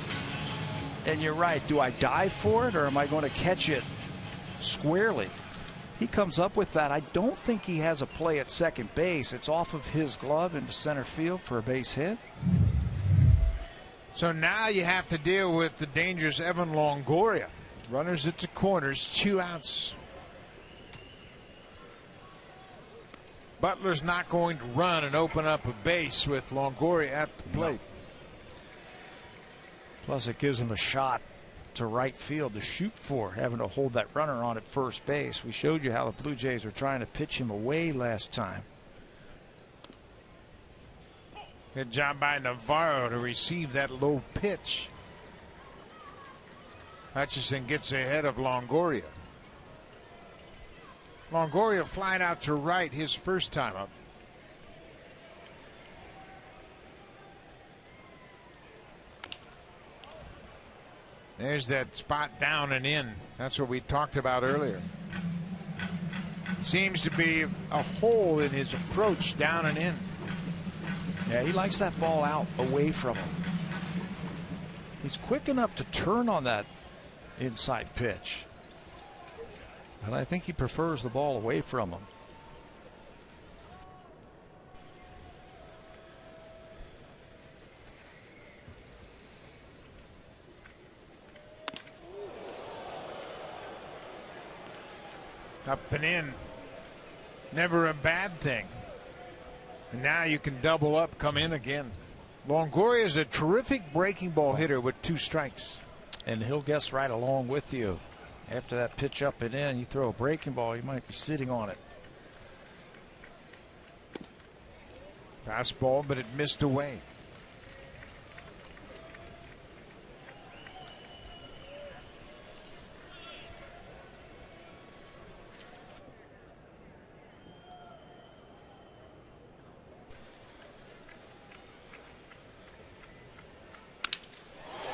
and you're right. Do I dive for it, or am I going to catch it squarely? He comes up with that. I don't think he has a play at second base. It's off of his glove into center field for a base hit. So now you have to deal with the dangerous Evan Longoria. Runners at the corners, 2 outs. Butler's not going to run and open up a base with Longoria at the plate. Plus, it gives him a shot to right field to shoot for, having to hold that runner on at first base. We showed you how the Blue Jays were trying to pitch him away last time. Good job by Navarro to receive that low pitch. Hutchison gets ahead of Longoria. Longoria flied out to right his first time up. There's that spot down and in. That's what we talked about earlier. Seems to be a hole in his approach down and in. Yeah, he likes that ball out away from him. He's quick enough to turn on that inside pitch. But I think he prefers the ball away from him. Up and in. Never a bad thing. And now you can double up, come in again. Longoria is a terrific breaking ball hitter with 2 strikes. And he'll guess right along with you. After that pitch up and in, you throw a breaking ball, you might be sitting on it. Fastball, but it missed away.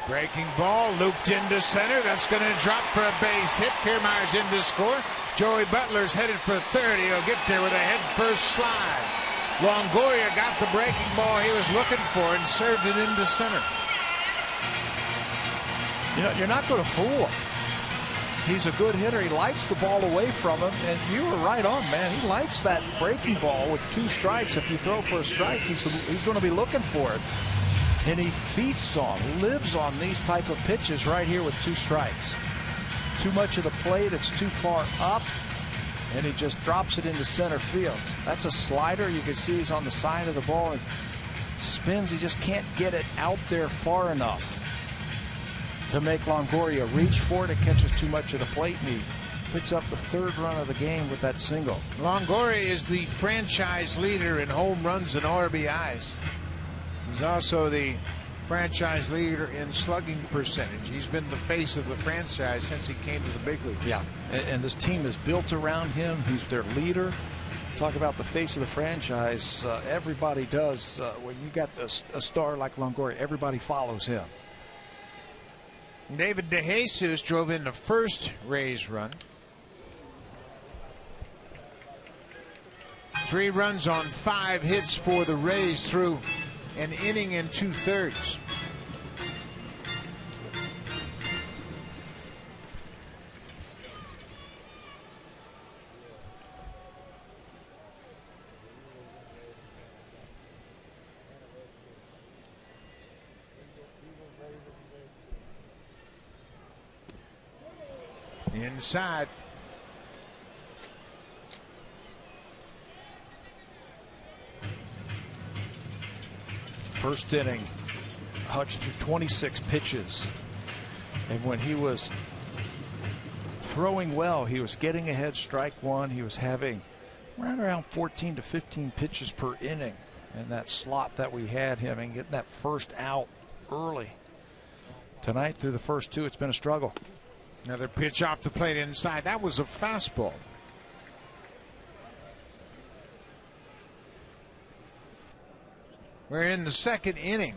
Breaking ball looped into center. That's going to drop for a base hit. Kiermaier's in to score. Joey Butler's headed for third. He'll get there with a head first slide. Longoria got the breaking ball he was looking for and served it into center. You know, you're not going to fool him. He's a good hitter. He likes the ball away from him, and you were right on, man. He likes that breaking ball with 2 strikes. If you throw for a strike, he's going to be looking for it. And he feasts on, lives on these type of pitches right here with 2 strikes. Too much of the plate, it's too far up, and he just drops it into center field. That's a slider. You can see he's on the side of the ball and spins. He just can't get it out there far enough to make Longoria reach for it. It catches too much of the plate, and he picks up the 3rd run of the game with that single. Longoria is the franchise leader in home runs and RBIs. He's also the franchise leader in slugging percentage. He's been the face of the franchise since he came to the big leagues. Yeah, and this team is built around him. He's their leader. Talk about the face of the franchise. Everybody does. When you got a star like Longoria, everybody follows him. David DeJesus drove in the first Rays run. 3 runs on 5 hits for the Rays through an inning and 2/3. Inside. First inning, Hutch threw 26 pitches. And when he was throwing well, he was getting ahead strike 1. He was having right around 14 to 15 pitches per inning in that slot that we had him, and getting that first out early. Tonight, through the first 2, it's been a struggle. Another pitch off the plate inside. That was a fastball. We're in the 2nd inning.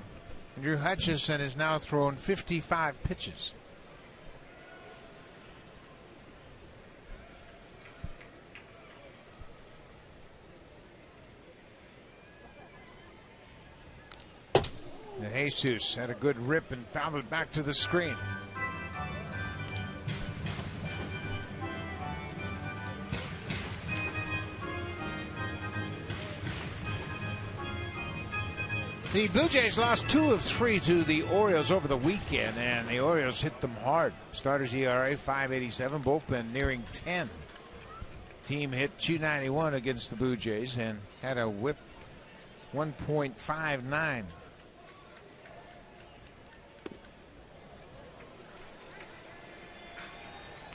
Drew Hutchison has now thrown 55 pitches. Jesus had a good rip and fouled it back to the screen. The Blue Jays lost 2 of 3 to the Orioles over the weekend, and the Orioles hit them hard. Starters ERA 5.87, bullpen nearing 10. Team hit .291 against the Blue Jays and had a whip 1.59.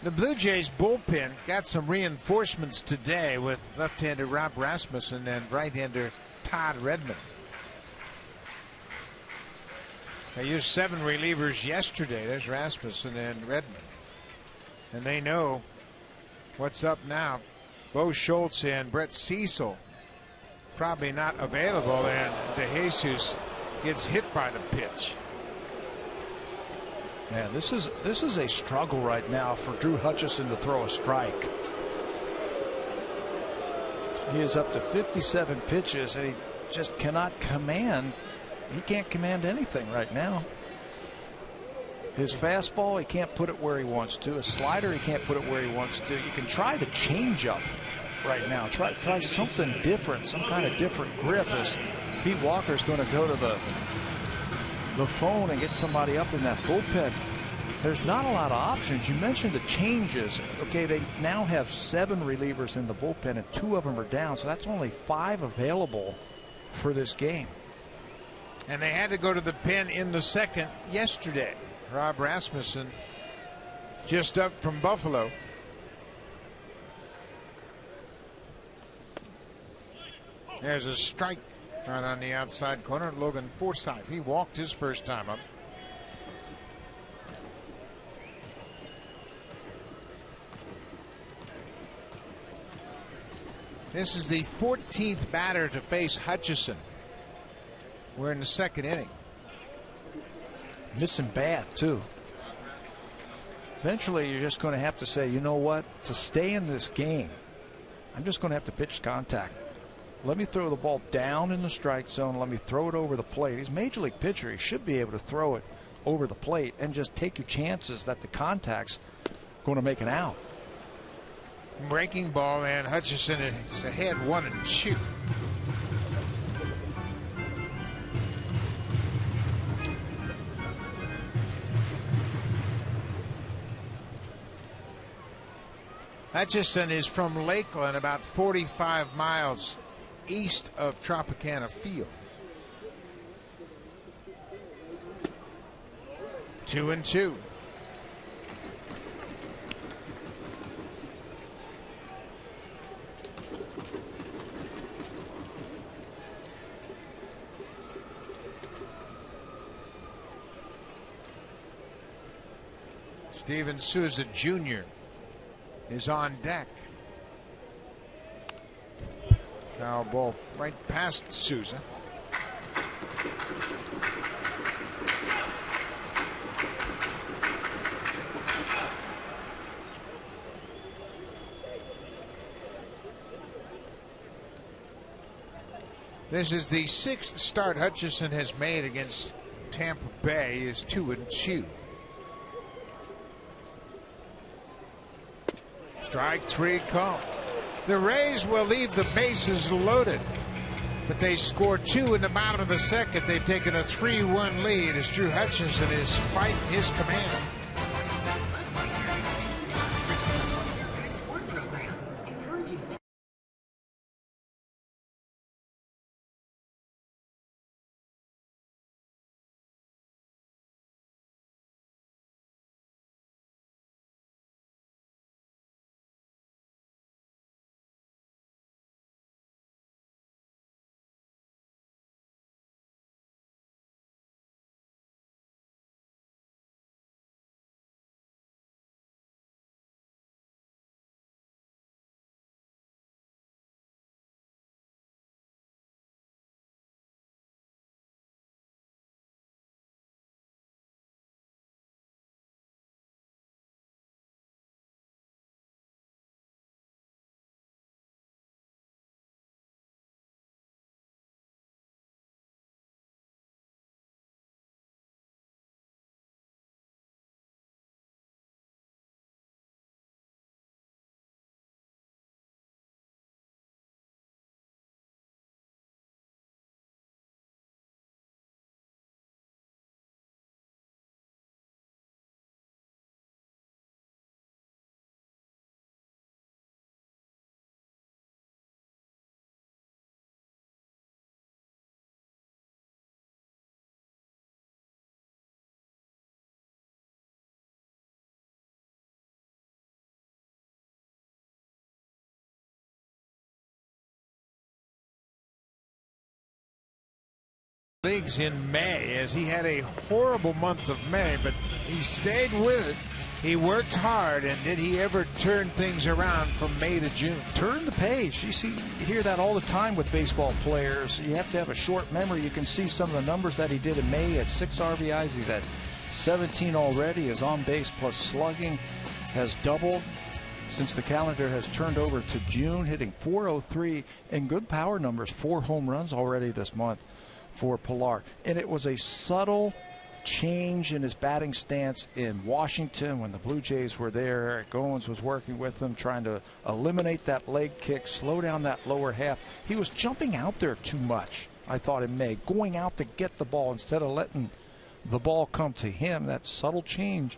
The Blue Jays bullpen got some reinforcements today with left-hander Rob Rasmussen and right-hander Todd Redmond. They used 7 relievers yesterday. There's Rasmussen and Redmond. And they know what's up now. Bo Schultz and Brett Cecil probably not available, and DeJesus gets hit by the pitch. Man, this is a struggle right now for Drew Hutchison to throw a strike. He is up to 57 pitches, and he just cannot command. He can't command anything right now. His fastball, he can't put it where he wants to. His slider, he can't put it where he wants to. You can try the changeup right now. Try something different, some kind of different grip, as Pete Walker's going to go to the phone and get somebody up in that bullpen. There's not a lot of options. You mentioned the changes. Okay, they now have 7 relievers in the bullpen, and 2 of them are down, so that's only 5 available for this game. And they had to go to the pen in the second yesterday. Rob Rasmussen, just up from Buffalo. There's a strike right on the outside corner. Logan Forsythe, he walked his first time up. This is the 14th batter to face Hutchison. We're in the second inning. Missing bad too. Eventually you're just going to have to say, you know what, to stay in this game, I'm just going to have to pitch contact. Let me throw the ball down in the strike zone. Let me throw it over the plate. He's a major league pitcher. He should be able to throw it over the plate and just take your chances that the contact's going to make an out. Breaking ball, and Hutchison is ahead 1-2. Hutchison is from Lakeland, about 45 miles east of Tropicana Field. 2-2. Steven Souza Jr. is on deck. Now ball right past Souza. This is the 6th start Hutchison has made against Tampa Bay. Is 2-2. Strike 3 call. The Rays will leave the bases loaded, but they score 2 in the bottom of the second. They've taken a 3-1 lead as Drew Hutchison is fighting his command. leagues in May, as he had a horrible month of May, but he stayed with it. He worked hard, and did he ever turn things around from May to June? Turn the page. You hear that all the time with baseball players. You have to have a short memory. You can see some of the numbers that he did in May. He had 6 RBIs. He's at 17 already. His on-base plus slugging has doubled since the calendar has turned over to June, hitting .403 and good power numbers. 4 home runs already this month for Pilar. And it was a subtle change in his batting stance in Washington when the Blue Jays were there. Eric Owens was working with them, trying to eliminate that leg kick, slow down that lower half. He was jumping out there too much, I thought, in May, going out to get the ball instead of letting the ball come to him. That subtle change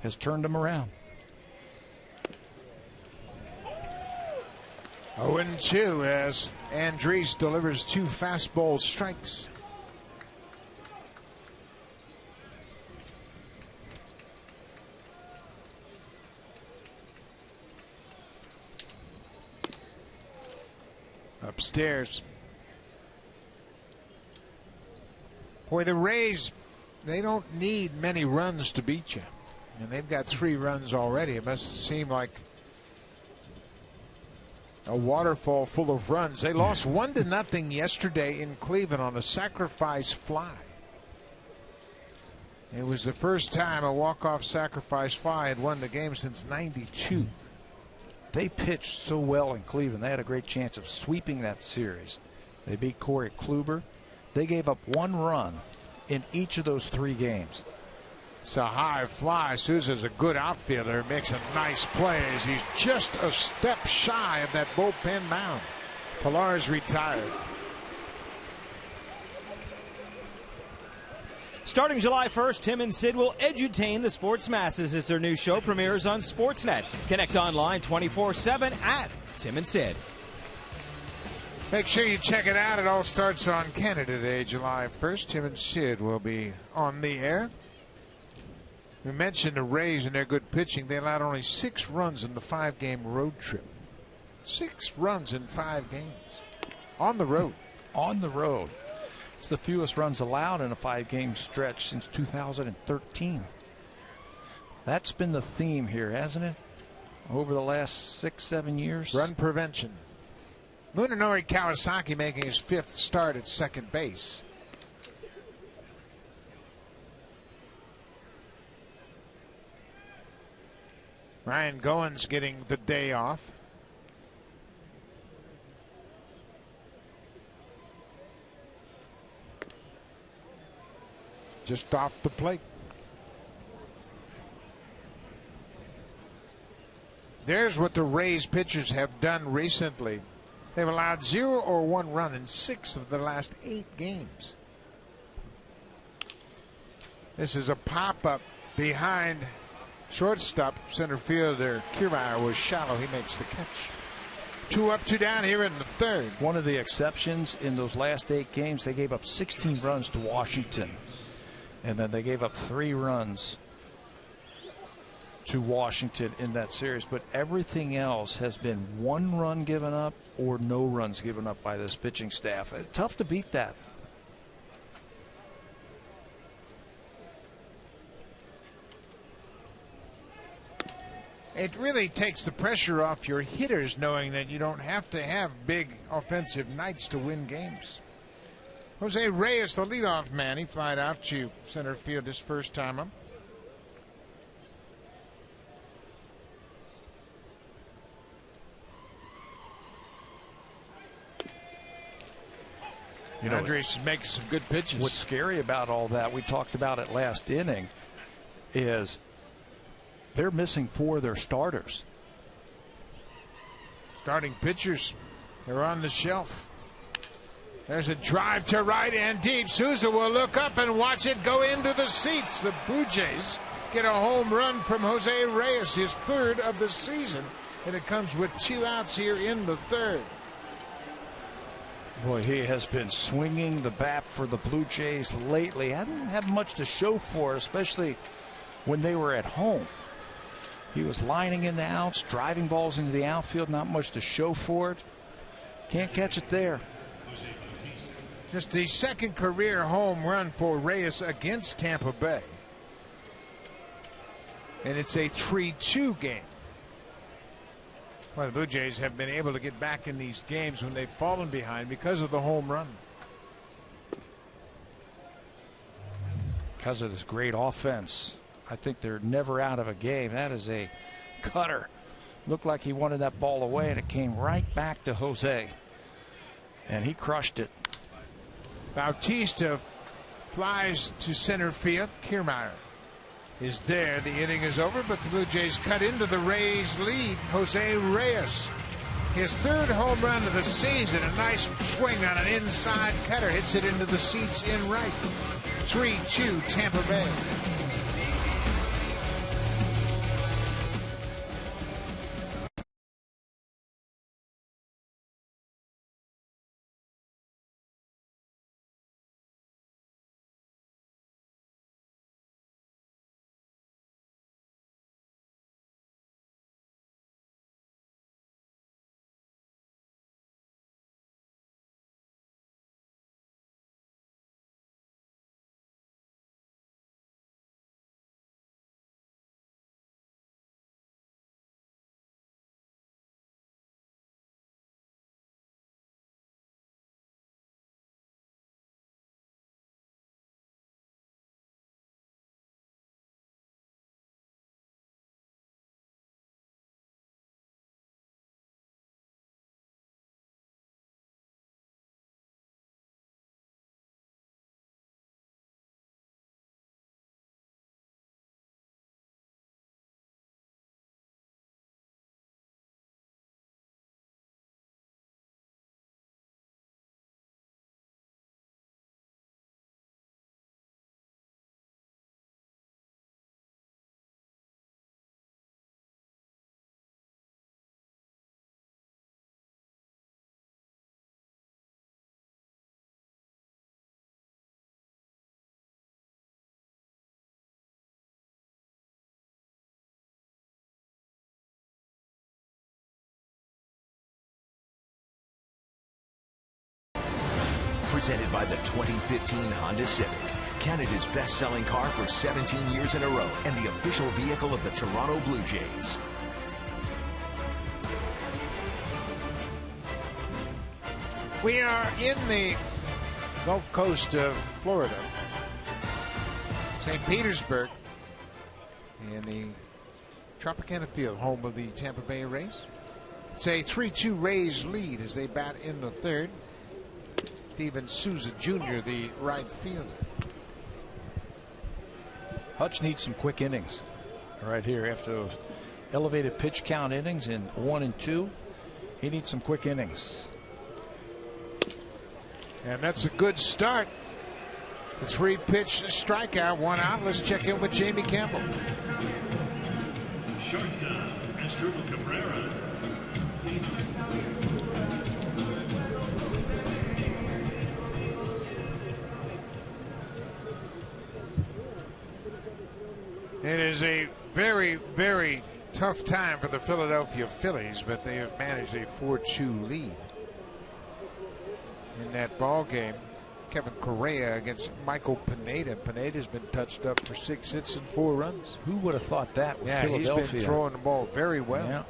has turned him around. 0-2 as Andres delivers 2 fastball strikes. Upstairs. Boy, the Rays, they don't need many runs to beat you. And they've got 3 runs already. It must seem like a waterfall full of runs. They lost 1-0 yesterday in Cleveland on a sacrifice fly. It was the first time a walk-off sacrifice fly had won the game since '92. They pitched so well in Cleveland. They had a great chance of sweeping that series. They beat Corey Kluber. They gave up 1 run in each of those 3 games. It's a high fly. Souza's a good outfielder. Makes a nice play as he's just a step shy of that bullpen mound. Pilar's retired. Starting July 1st, Tim and Sid will edutain the sports masses as their new show premieres on Sportsnet. Connect online 24/7 at Tim and Sid. Make sure you check it out. It all starts on Canada Day, July 1st. Tim and Sid will be on the air. We mentioned the Rays and their good pitching. They allowed only 6 runs in the 5-game road trip. 6 runs in 5 games. On the road. On the road. It's the fewest runs allowed in a 5-game stretch since 2013. That's been the theme here, hasn't it? Over the last 6-7 years. Run prevention. Munenori Kawasaki making his 5th start at second base. Ryan Goins getting the day off. Just off the plate. There's what the Rays pitchers have done recently. They've allowed 0 or 1 run in 6 of the last 8 games. This is a pop-up behind shortstop. Center fielder Kiermaier was shallow. He makes the catch. 2 up, 2 down here in the 3rd. One of the exceptions in those last 8 games, they gave up 16 runs to Washington. And then they gave up 3 runs to Washington in that series. But everything else has been 1 run given up or no runs given up by this pitching staff. Tough to beat that. It really takes the pressure off your hitters knowing that you don't have to have big offensive nights to win games. Jose Reyes, the leadoff man, he flied out to center field his first time up. Andres makes some good pitches. What's scary about all that, we talked about it last inning, is they're missing 4 of their starters. Starting pitchers, they're on the shelf. There's a drive to right and deep. Souza will look up and watch it go into the seats. The Blue Jays get a home run from Jose Reyes, his 3rd of the season, and it comes with 2 outs here in the 3rd. Boy, he has been swinging the bat for the Blue Jays lately. Hadn't had much to show for it, especially when they were at home. He was lining in the outs, driving balls into the outfield, not much to show for it. Can't catch it there. Just the second career home run for Reyes against Tampa Bay. And it's a 3-2 game. Well, the Blue Jays have been able to get back in these games when they've fallen behind because of the home run. Because of this great offense, I think they're never out of a game. That is a cutter. Looked like he wanted that ball away, and it came right back to Jose. And he crushed it. Bautista flies to center field. Kiermaier is there. The inning is over, but the Blue Jays cut into the Rays' lead. Jose Reyes, his third home run of the season. A nice swing on an inside cutter. Hits it into the seats in right. 3-2 Tampa Bay. Presented by the 2015 Honda Civic, Canada's best-selling car for 17 years in a row and the official vehicle of the Toronto Blue Jays. We are in the Gulf Coast of Florida, St. Petersburg, in the Tropicana Field, home of the Tampa Bay Rays. It's a 3-2 Rays lead as they bat in the third. Steven Souza Jr., the right fielder. Hutch needs some quick innings right here after those elevated pitch count innings in 1 and 2. He needs some quick innings. And that's a good start. The 3-pitch strikeout, 1 out. Let's check in with Jamie Campbell. Shortstop, Asdrubal Cabrera. It is a very, very tough time for the Philadelphia Phillies, but they have managed a 4-2 lead in that ball game. Kevin Correa against Michael Pineda. Pineda's been touched up for 6 hits and 4 runs. Who would have thought that with Philadelphia? He's been throwing the ball very well. Yeah.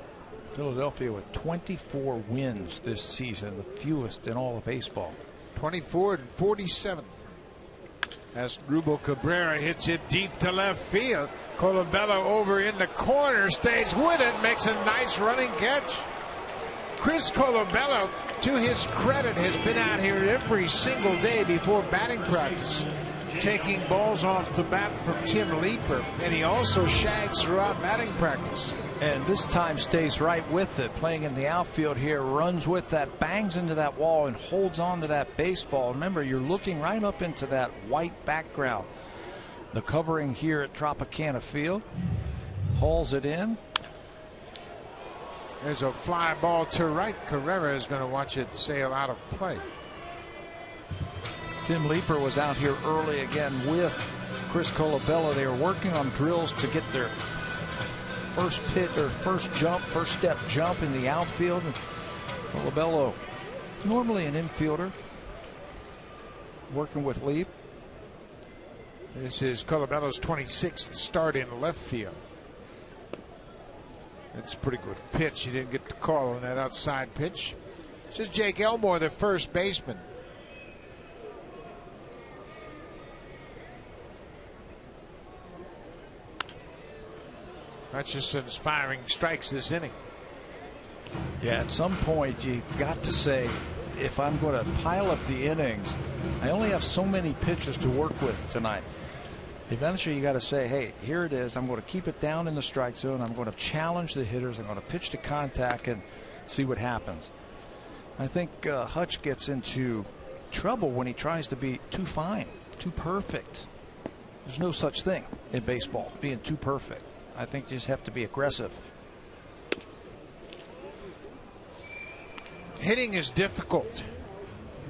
Philadelphia with 24 wins this season, the fewest in all of baseball. 24 and 47. Asdrubal Cabrera hits it deep to left field. Colabello over in the corner, stays with it, makes a nice running catch. Chris Colabello, to his credit, has been out here every single day before batting practice, taking balls off the bat from Tim Leeper, and he also shags throughout batting practice. And this time stays right with it, playing in the outfield here, runs with that, bangs into that wall, and holds on to that baseball. Remember, you're looking right up into that white background. The covering here at Tropicana Field. Hauls it in. There's a fly ball to right. Carrera is going to watch it sail out of play. Tim Leeper was out here early again with Chris Colabello. They were working on drills to get their first pitch or first step jump in the outfield. And Colabello, normally an infielder, working with Lee. This is Colorado's 26th start in left field. That's a pretty good pitch. He didn't get the call on that outside pitch. This is Jake Elmore, the first baseman. Hutchison's firing strikes this inning. Yeah, at some point you've got to say, if I'm going to pile up the innings, I only have so many pitches to work with tonight. Eventually you got to say, hey, here it is. I'm going to keep it down in the strike zone. I'm going to challenge the hitters. I'm going to pitch to contact and see what happens. I think Hutch gets into trouble when he tries to be too fine, too perfect. There's no such thing in baseball, being too perfect. I think you just have to be aggressive. Hitting is difficult,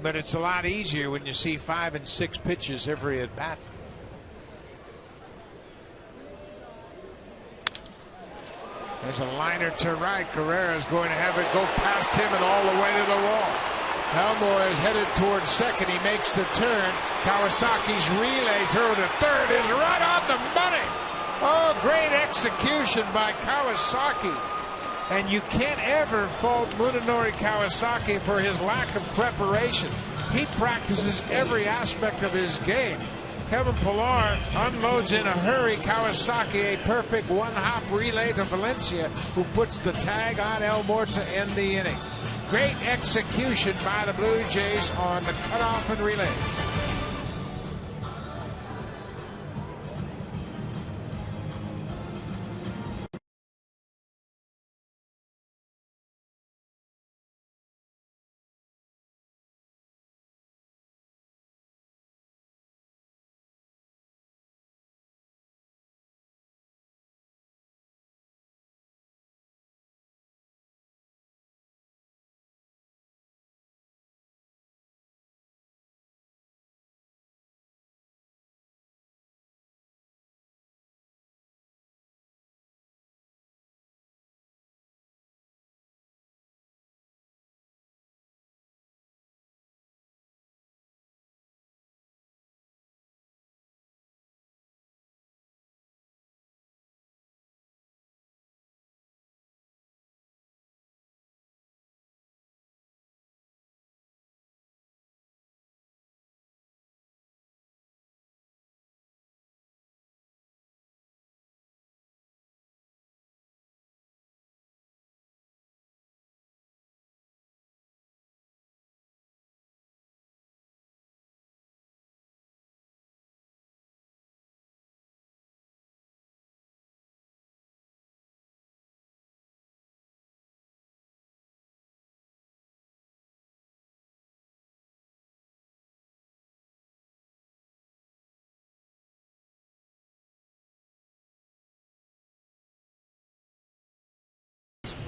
but it's a lot easier when you see 5 and 6 pitches every at bat. There's a liner to right. Carrera's going to have it go past him and all the way to the wall. Elmore is headed towards second. He makes the turn. Kawasaki's relay throw to third is right on the money. Oh, great execution by Kawasaki. And you can't ever fault Munenori Kawasaki for his lack of preparation. He practices every aspect of his game. Kevin Pillar unloads in a hurry. Kawasaki, a perfect one-hop relay to Valencia, who puts the tag on Elmore to end the inning. Great execution by the Blue Jays on the cutoff and relay.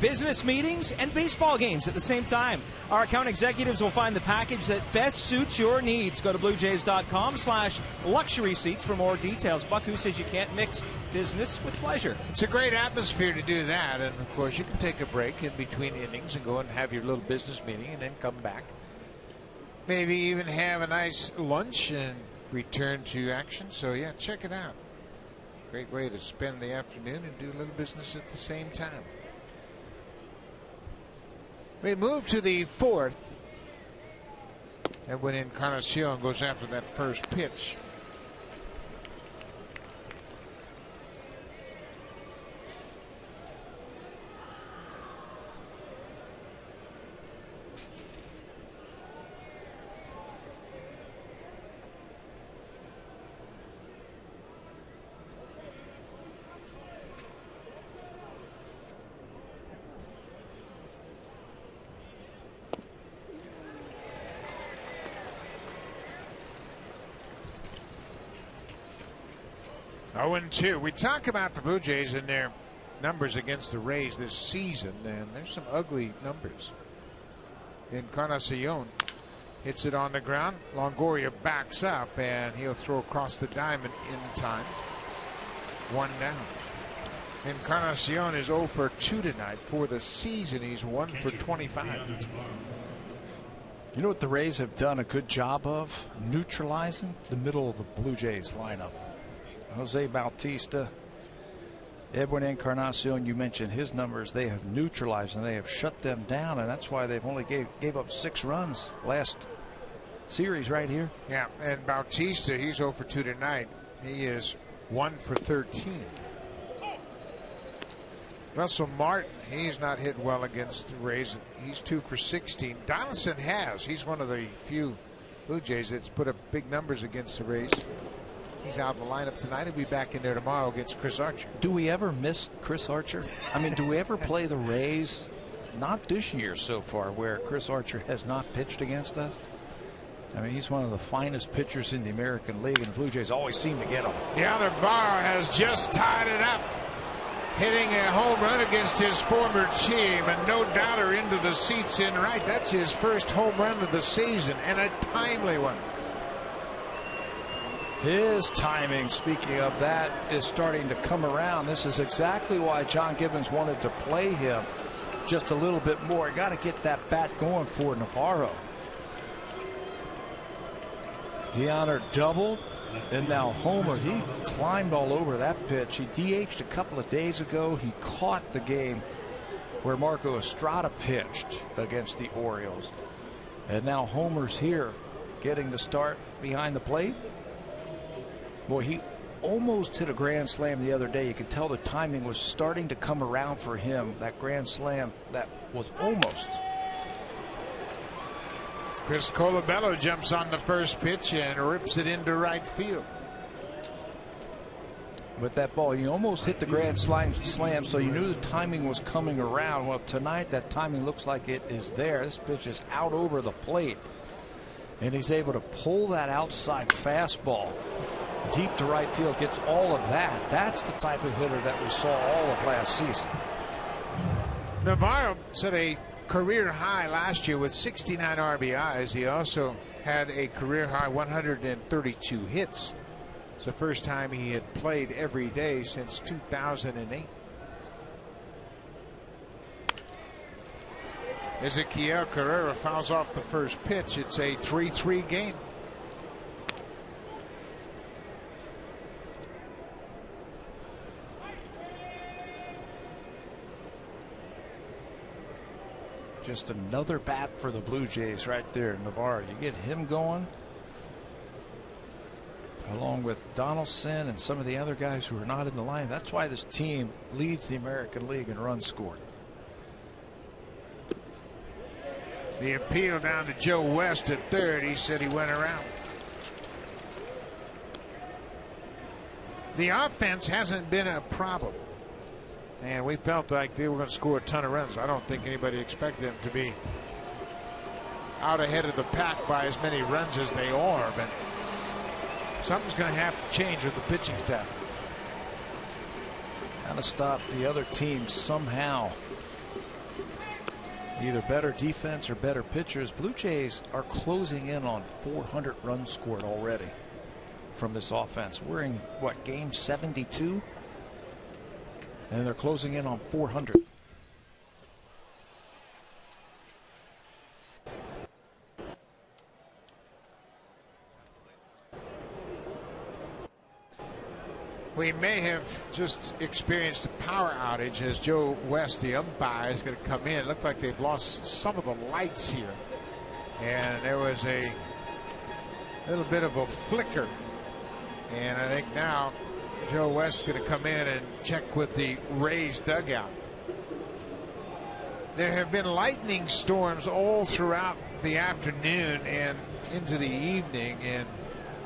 Business meetings and baseball games at the same time. Our account executives will find the package that best suits your needs. Go to bluejays.com/luxury seats for more details. Bucku says you can't mix business with pleasure. It's a great atmosphere to do that, and of course you can take a break in between innings and go and have your little business meeting and then come back. Maybe even have a nice lunch and return to action. So yeah, check it out. Great way to spend the afternoon and do a little business at the same time. We move to the fourth, and when Encarnacion goes after that first pitch. Oh, 0-2. We talk about the Blue Jays and their numbers against the Rays this season, and there's some ugly numbers. Encarnacion hits it on the ground. Longoria backs up, and he'll throw across the diamond in time. 1 down. Encarnacion is 0 for 2 tonight. For the season, he's 1 for 25. You know what the Rays have done a good job of? Neutralizing the middle of the Blue Jays lineup. Jose Bautista, Edwin Encarnacion, you mentioned his numbers. They have neutralized and they have shut them down, and that's why they've only gave up 6 runs last series right here. Yeah, and Bautista, he's 0 for 2 tonight. He is 1 for 13. Russell Martin, he's not hit well against the Rays. He's 2 for 16. Donaldson has. He's one of the few Blue Jays that's put up big numbers against the Rays. He's out of the lineup tonight. He'll be back in there tomorrow against Chris Archer. Do we ever miss Chris Archer? I mean, do we ever play the Rays? Not this year so far, where Chris Archer has not pitched against us. I mean, he's one of the finest pitchers in the American League, and the Blue Jays always seem to get him. Yeah, Navarro has just tied it up, hitting a home run against his former team, and no doubter into the seats in right. That's his first home run of the season, and a timely one. His timing, speaking of that, is starting to come around. This is exactly why John Gibbons wanted to play him just a little bit more. Got to get that bat going for Navarro. DeHonor doubled, and now Homer, he climbed all over that pitch. He DH'd a couple of days ago. He caught the game where Marco Estrada pitched against the Orioles. And now Homer's here, getting the start behind the plate. Boy, he almost hit a grand slam the other day. You could tell the timing was starting to come around for him. That grand slam that was almost. Chris Colabello jumps on the first pitch and rips it into right field. With that ball, you almost hit the grand slam, so you knew the timing was coming around. Well, tonight that timing looks like it is there. This pitch is out over the plate, and he's able to pull that outside fastball deep to right field, gets all of that. That's the type of hitter that we saw all of last season. Navarro set a career high last year with 69 RBIs. He also had a career high 132 hits. It's the first time he had played every day since 2008. Ezequiel Carrera fouls off the first pitch. It's a 3-3 game. Just another bat for the Blue Jays right there, Navarro. You get him going, along with Donaldson and some of the other guys who are not in the line. That's why this team leads the American League in runs scored. The appeal down to Joe West at third. He said he went around. The offense hasn't been a problem, and we felt like they were going to score a ton of runs. I don't think anybody expected them to be out ahead of the pack by as many runs as they are, but something's going to have to change with the pitching staff. Got to stop the other team somehow. Either better defense or better pitchers. Blue Jays are closing in on 400 runs scored already from this offense. We're in, what, game 72? And they're closing in on 400. We may have just experienced a power outage as Joe West, the umpire, is going to come in. It looked like they've lost some of the lights here, and there was a little bit of a flicker, and I think now Joe West is going to come in and check with the Rays dugout. There have been lightning storms all throughout the afternoon and into the evening, and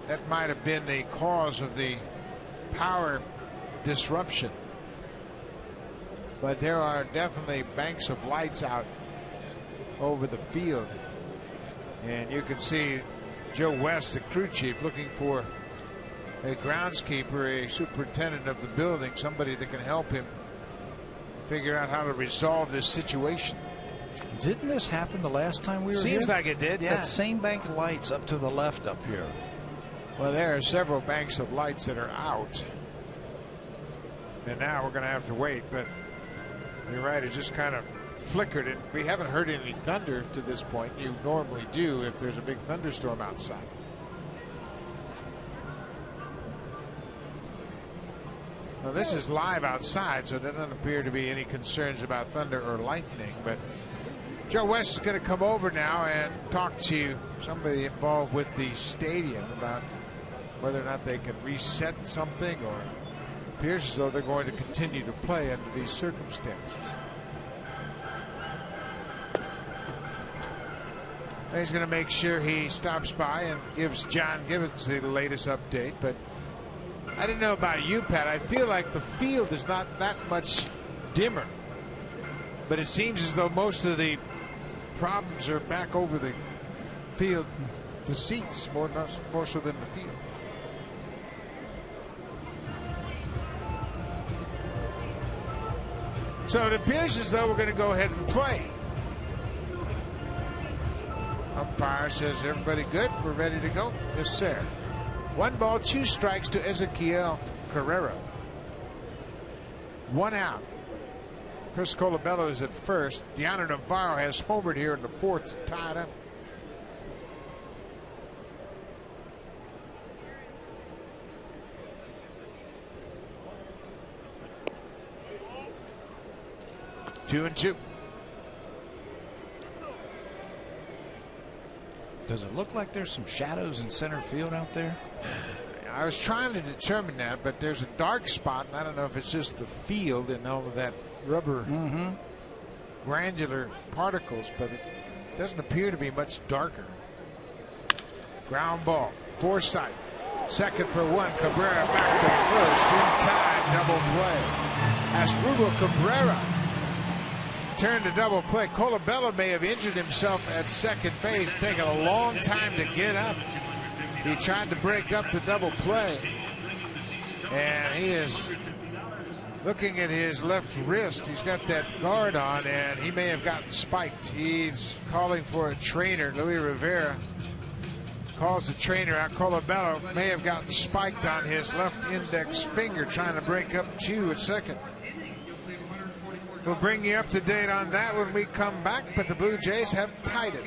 that might have been the cause of the power disruption. But there are definitely banks of lights out over the field, and you can see Joe West, the crew chief, looking for a groundskeeper, a superintendent of the building, somebody that can help him figure out how to resolve this situation. Didn't this happen the last time we were here? Seems like it did, yeah. That same bank of lights up to the left up here. Well, there are several banks of lights that are out, and now we're going to have to wait. But you're right, it just kind of flickered, and we haven't heard any thunder to this point. You normally do if there's a big thunderstorm outside. Well, this is live outside, so there doesn't appear to be any concerns about thunder or lightning. But Joe West is going to come over now and talk to somebody involved with the stadium about whether or not they can reset something, or it appears as though they're going to continue to play under these circumstances. He's going to make sure he stops by and gives John Gibbons the latest update. But I didn't know about you, Pat. I feel like the field is not that much dimmer, but it seems as though most of the problems are back over the field, the seats, more so than the field. So it appears as though we're going to go ahead and play. Umpire says, everybody good? We're ready to go? Yes, sir. 1 ball, 2 strikes to Ezequiel Carrera. 1 out. Chris Colabello is at first. Deanna Navarro has homered here in the 4th, tied up. 2-2. Does it look like there's some shadows in center field out there? I was trying to determine that, but there's a dark spot, and I don't know if it's just the field and all of that rubber granular particles, but it doesn't appear to be much darker. Ground ball. Forsythe. Second for 1. Cabrera back to first. In time. Double play. Asdrubal Cabrera turned to double play. Colabello may have injured himself at second base, taking a long time to get up. He tried to break up the double play, and he is looking at his left wrist. He's got that guard on, and he may have gotten spiked. He's calling for a trainer. Luis Rivera calls the trainer out. Colabello may have gotten spiked on his left index finger, trying to break up Chu at second. We'll bring you up to date on that when we come back, but the Blue Jays have tied it.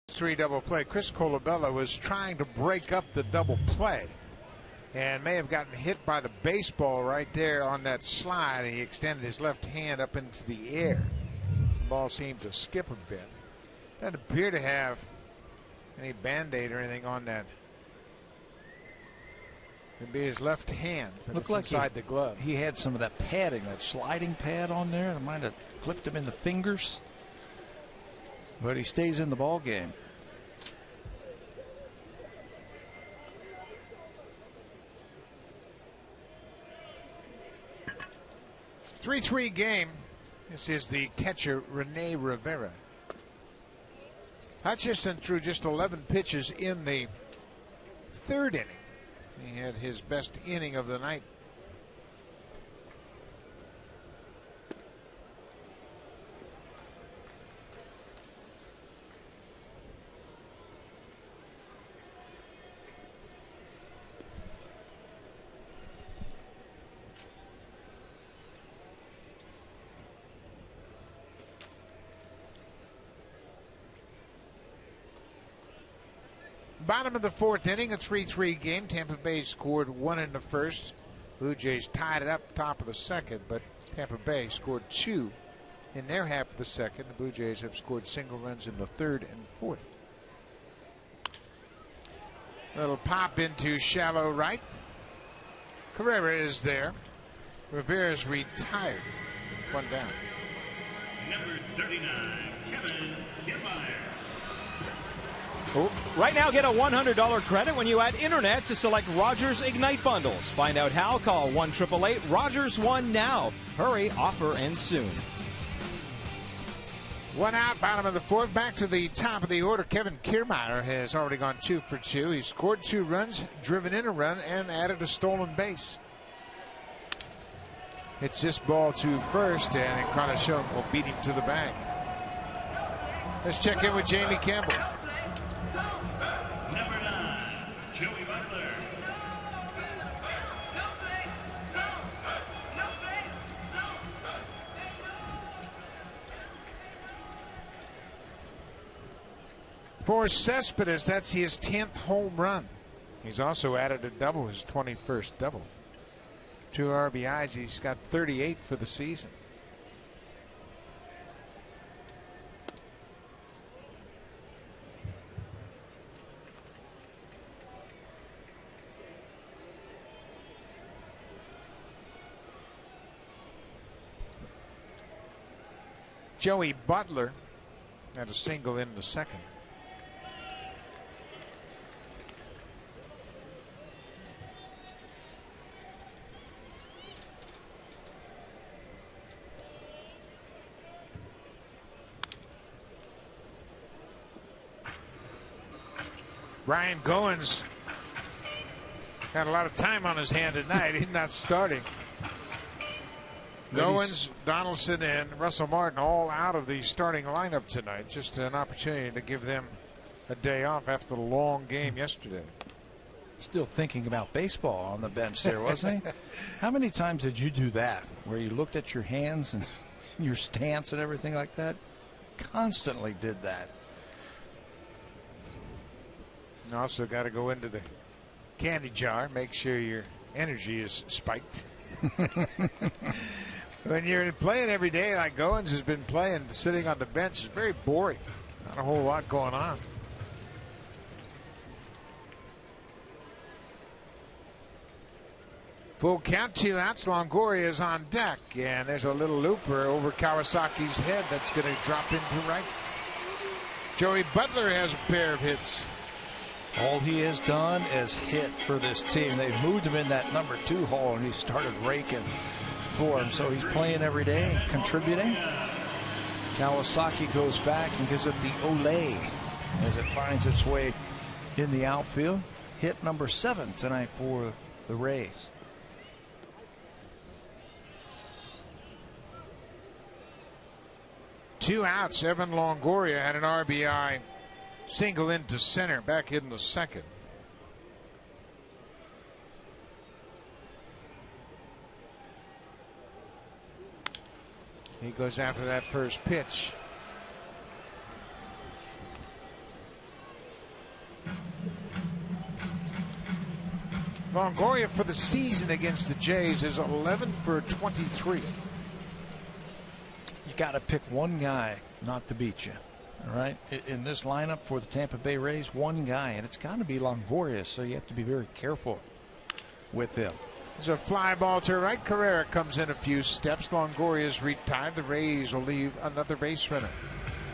Three double play. Chris Colabello was trying to break up the double play and may have gotten hit by the baseball right there on that slide. He extended his left hand up into the air. The ball seemed to skip a bit. Doesn't appear to have any band-aid or anything on that. It'd be his left hand, but looked it's like inside the glove. He had some of that padding, that sliding pad on there. It might have clipped him in the fingers, but he stays in the ball game. 3-3 game. This is the catcher, Rene Rivera. Hutchison threw just 11 pitches in the 3rd inning. He had his best inning of the night. Bottom of the fourth inning, a 3-3 game. Tampa Bay scored 1 in the first. Blue Jays tied it up top of the second, but Tampa Bay scored 2 in their half of the second. The Blue Jays have scored single runs in the third and fourth. Little pop into shallow right. Carrera is there. Rivera's retired. 1 down. Number 39, Kevin Kiermaier. Right now, get a $100 credit when you add internet to select Rogers Ignite bundles. Find out how. Call 1-888-ROGERS-1 now. Hurry, offer ends soon. 1 out, bottom of the fourth. Back to the top of the order. Kevin Kiermaier has already gone 2 for 2. He scored 2 runs, driven in a run, and added a stolen base. Hits this ball to first, and Encarnacion will beat him to the bag. Let's check in with Jamie Campbell. Number 9, Joey Butler. For Cespedes, that's his 10th home run. He's also added a double, his 21st double. 2 RBIs. He's got 38 for the season. Joey Butler had a single in the second. Ryan Goins had a lot of time on his hand tonight. He's not starting. Goins, Donaldson, and Russell Martin all out of the starting lineup tonight. Just an opportunity to give them a day off after the long game yesterday. Still thinking about baseball on the bench there, wasn't he? How many times did you do that, where you looked at your hands and your stance and everything like that? Constantly did that. You also got to go into the candy jar, make sure your energy is spiked. When you're playing every day like Goins has been playing, sitting on the bench is very boring. Not a whole lot going on. Full count, 2 outs. Longoria is on deck, and there's a little looper over Kawasaki's head that's going to drop into right. Joey Butler has a pair of hits. All he has done is hit for this team. They've moved him in that number 2 hole, and he started raking for him. So he's playing every day, contributing. Kawasaki goes back and gives it the Olay as it finds its way in the outfield. Hit number 7 tonight for the Rays. Two outs. Evan Longoria had an RBI single into center back in the second. He goes after that first pitch. Longoria for the season against the Jays is 11 for 23. You got to pick one guy not to beat you. All right, in this lineup for the Tampa Bay Rays, one guy, and it's got to be Longoria, so you have to be very careful with him. There's a fly ball to right. Carrera comes in a few steps. Longoria's retired. The Rays will leave another base runner.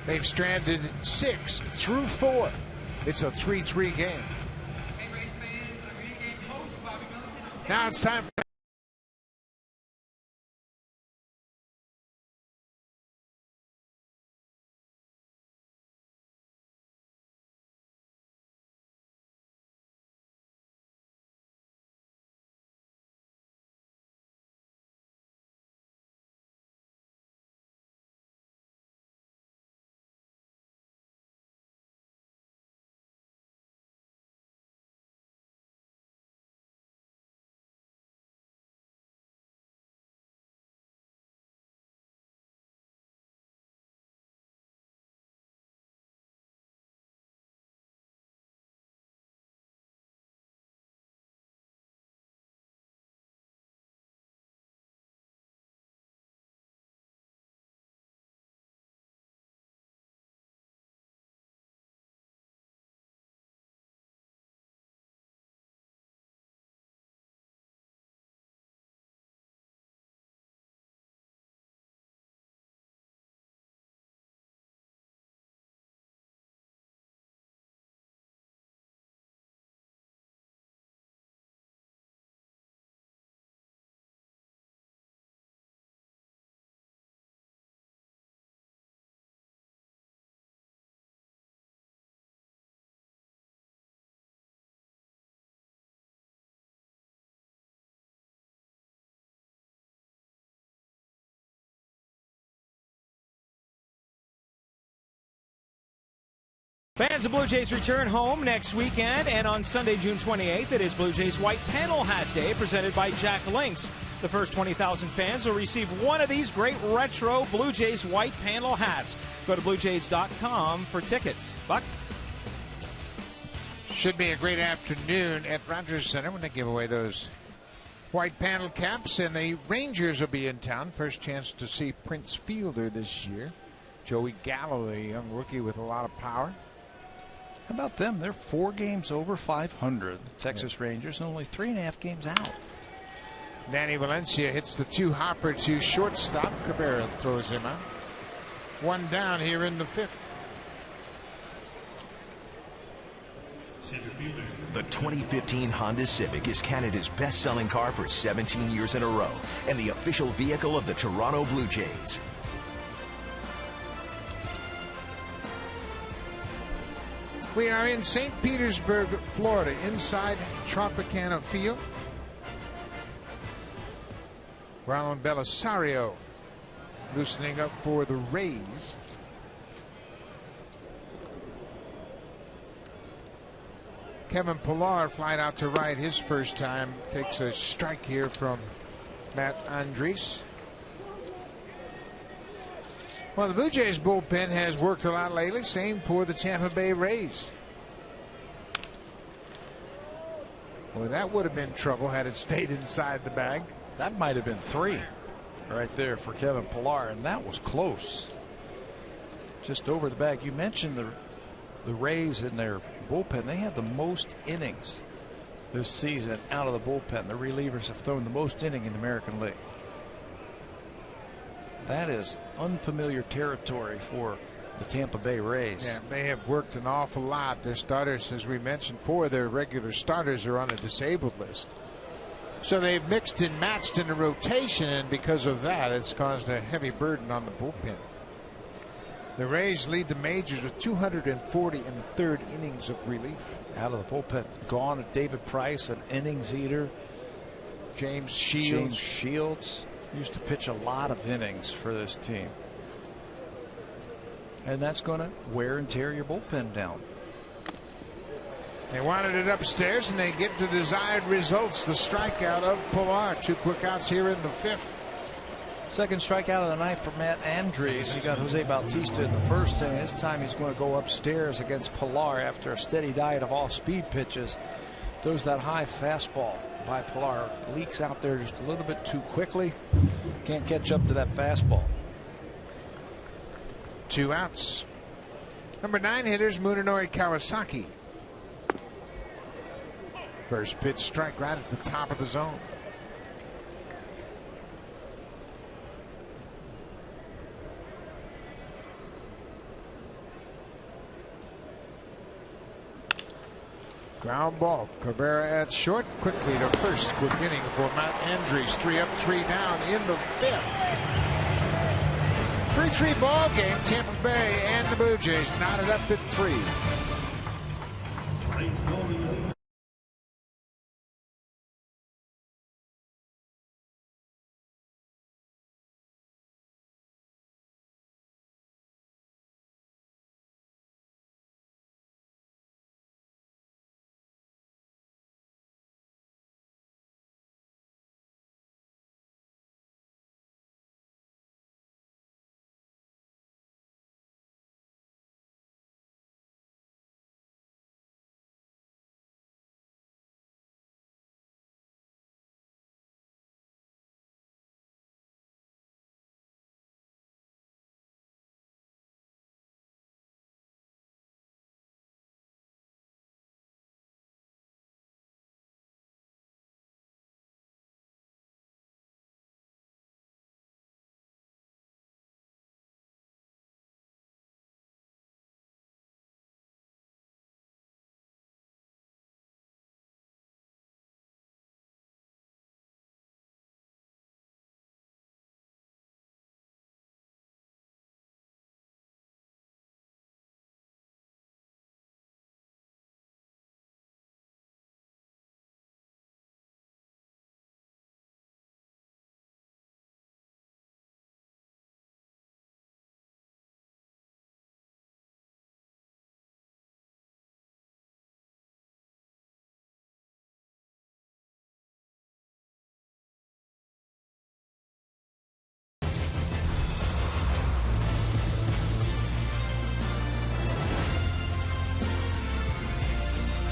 They've stranded 6 through 4. It's a 3-3 game. Now it's time for Fans of Blue Jays return home next weekend, and on Sunday, June 28th, it is Blue Jays White Panel Hat Day, presented by Jack Links. The first 20,000 fans will receive one of these great retro Blue Jays White Panel hats. Go to BlueJays.com for tickets. Buck? Should be a great afternoon at Rogers Center when they give away those white panel caps, and the Rangers will be in town. First chance to see Prince Fielder this year. Joey Gallo, a young rookie with a lot of power. How about them? They're 4 games over 500, the Texas Rangers, and only 3.5 games out. Danny Valencia hits the 2-hopper to shortstop. Cabrera throws him out. 1 down here in the 5th. The 2015 Honda Civic is Canada's best-selling car for 17 years in a row and the official vehicle of the Toronto Blue Jays. We are in St. Petersburg, Florida, inside Tropicana Field. Ronald Belisario loosening up for the Rays. Kevin Pillar flied out to right his first time. Takes a strike here from Matt Andres. Well, the Blue Jays bullpen has worked a lot lately. Same for the Tampa Bay Rays. Well, that would have been trouble had it stayed inside the bag. That might have been 3 right there for Kevin Pillar, and that was close. Just over the bag. You mentioned the Rays in their bullpen. They have the most innings this season out of the bullpen. The relievers have thrown the most inning in the American League. That is unfamiliar territory for the Tampa Bay Rays. Yeah, they have worked an awful lot. Their starters, as we mentioned, 4 of their regular starters are on a disabled list. So they've mixed and matched in the rotation, and because of that, it's caused a heavy burden on the bullpen. The Rays lead the majors with 240 in the 3rd innings of relief. Out of the bullpen, gone David Price, an innings eater. James Shields. Used to pitch a lot of innings for this team. And that's going to wear and tear your bullpen down. They wanted it upstairs, and they get the desired results. The strikeout of Pillar. 2 quick outs here in the 5th. Second strikeout of the night for Matt Andres. He got Jose Bautista in the first inning. This time he's going to go upstairs against Pillar after a steady diet of off-speed pitches. Throws that high fastball by Pillar. Leaks out there just a little bit too quickly. Can't catch up to that fastball. 2 outs. Number 9 hitters Munenori Kawasaki. First pitch strike right at the top of the zone. Ground ball. Cabrera at short. Quickly to first. Quick inning for Matt Andres. 3 up, 3 down in the 5th. 3-3 ball game. Tampa Bay and the Blue Jays knotted up at 3.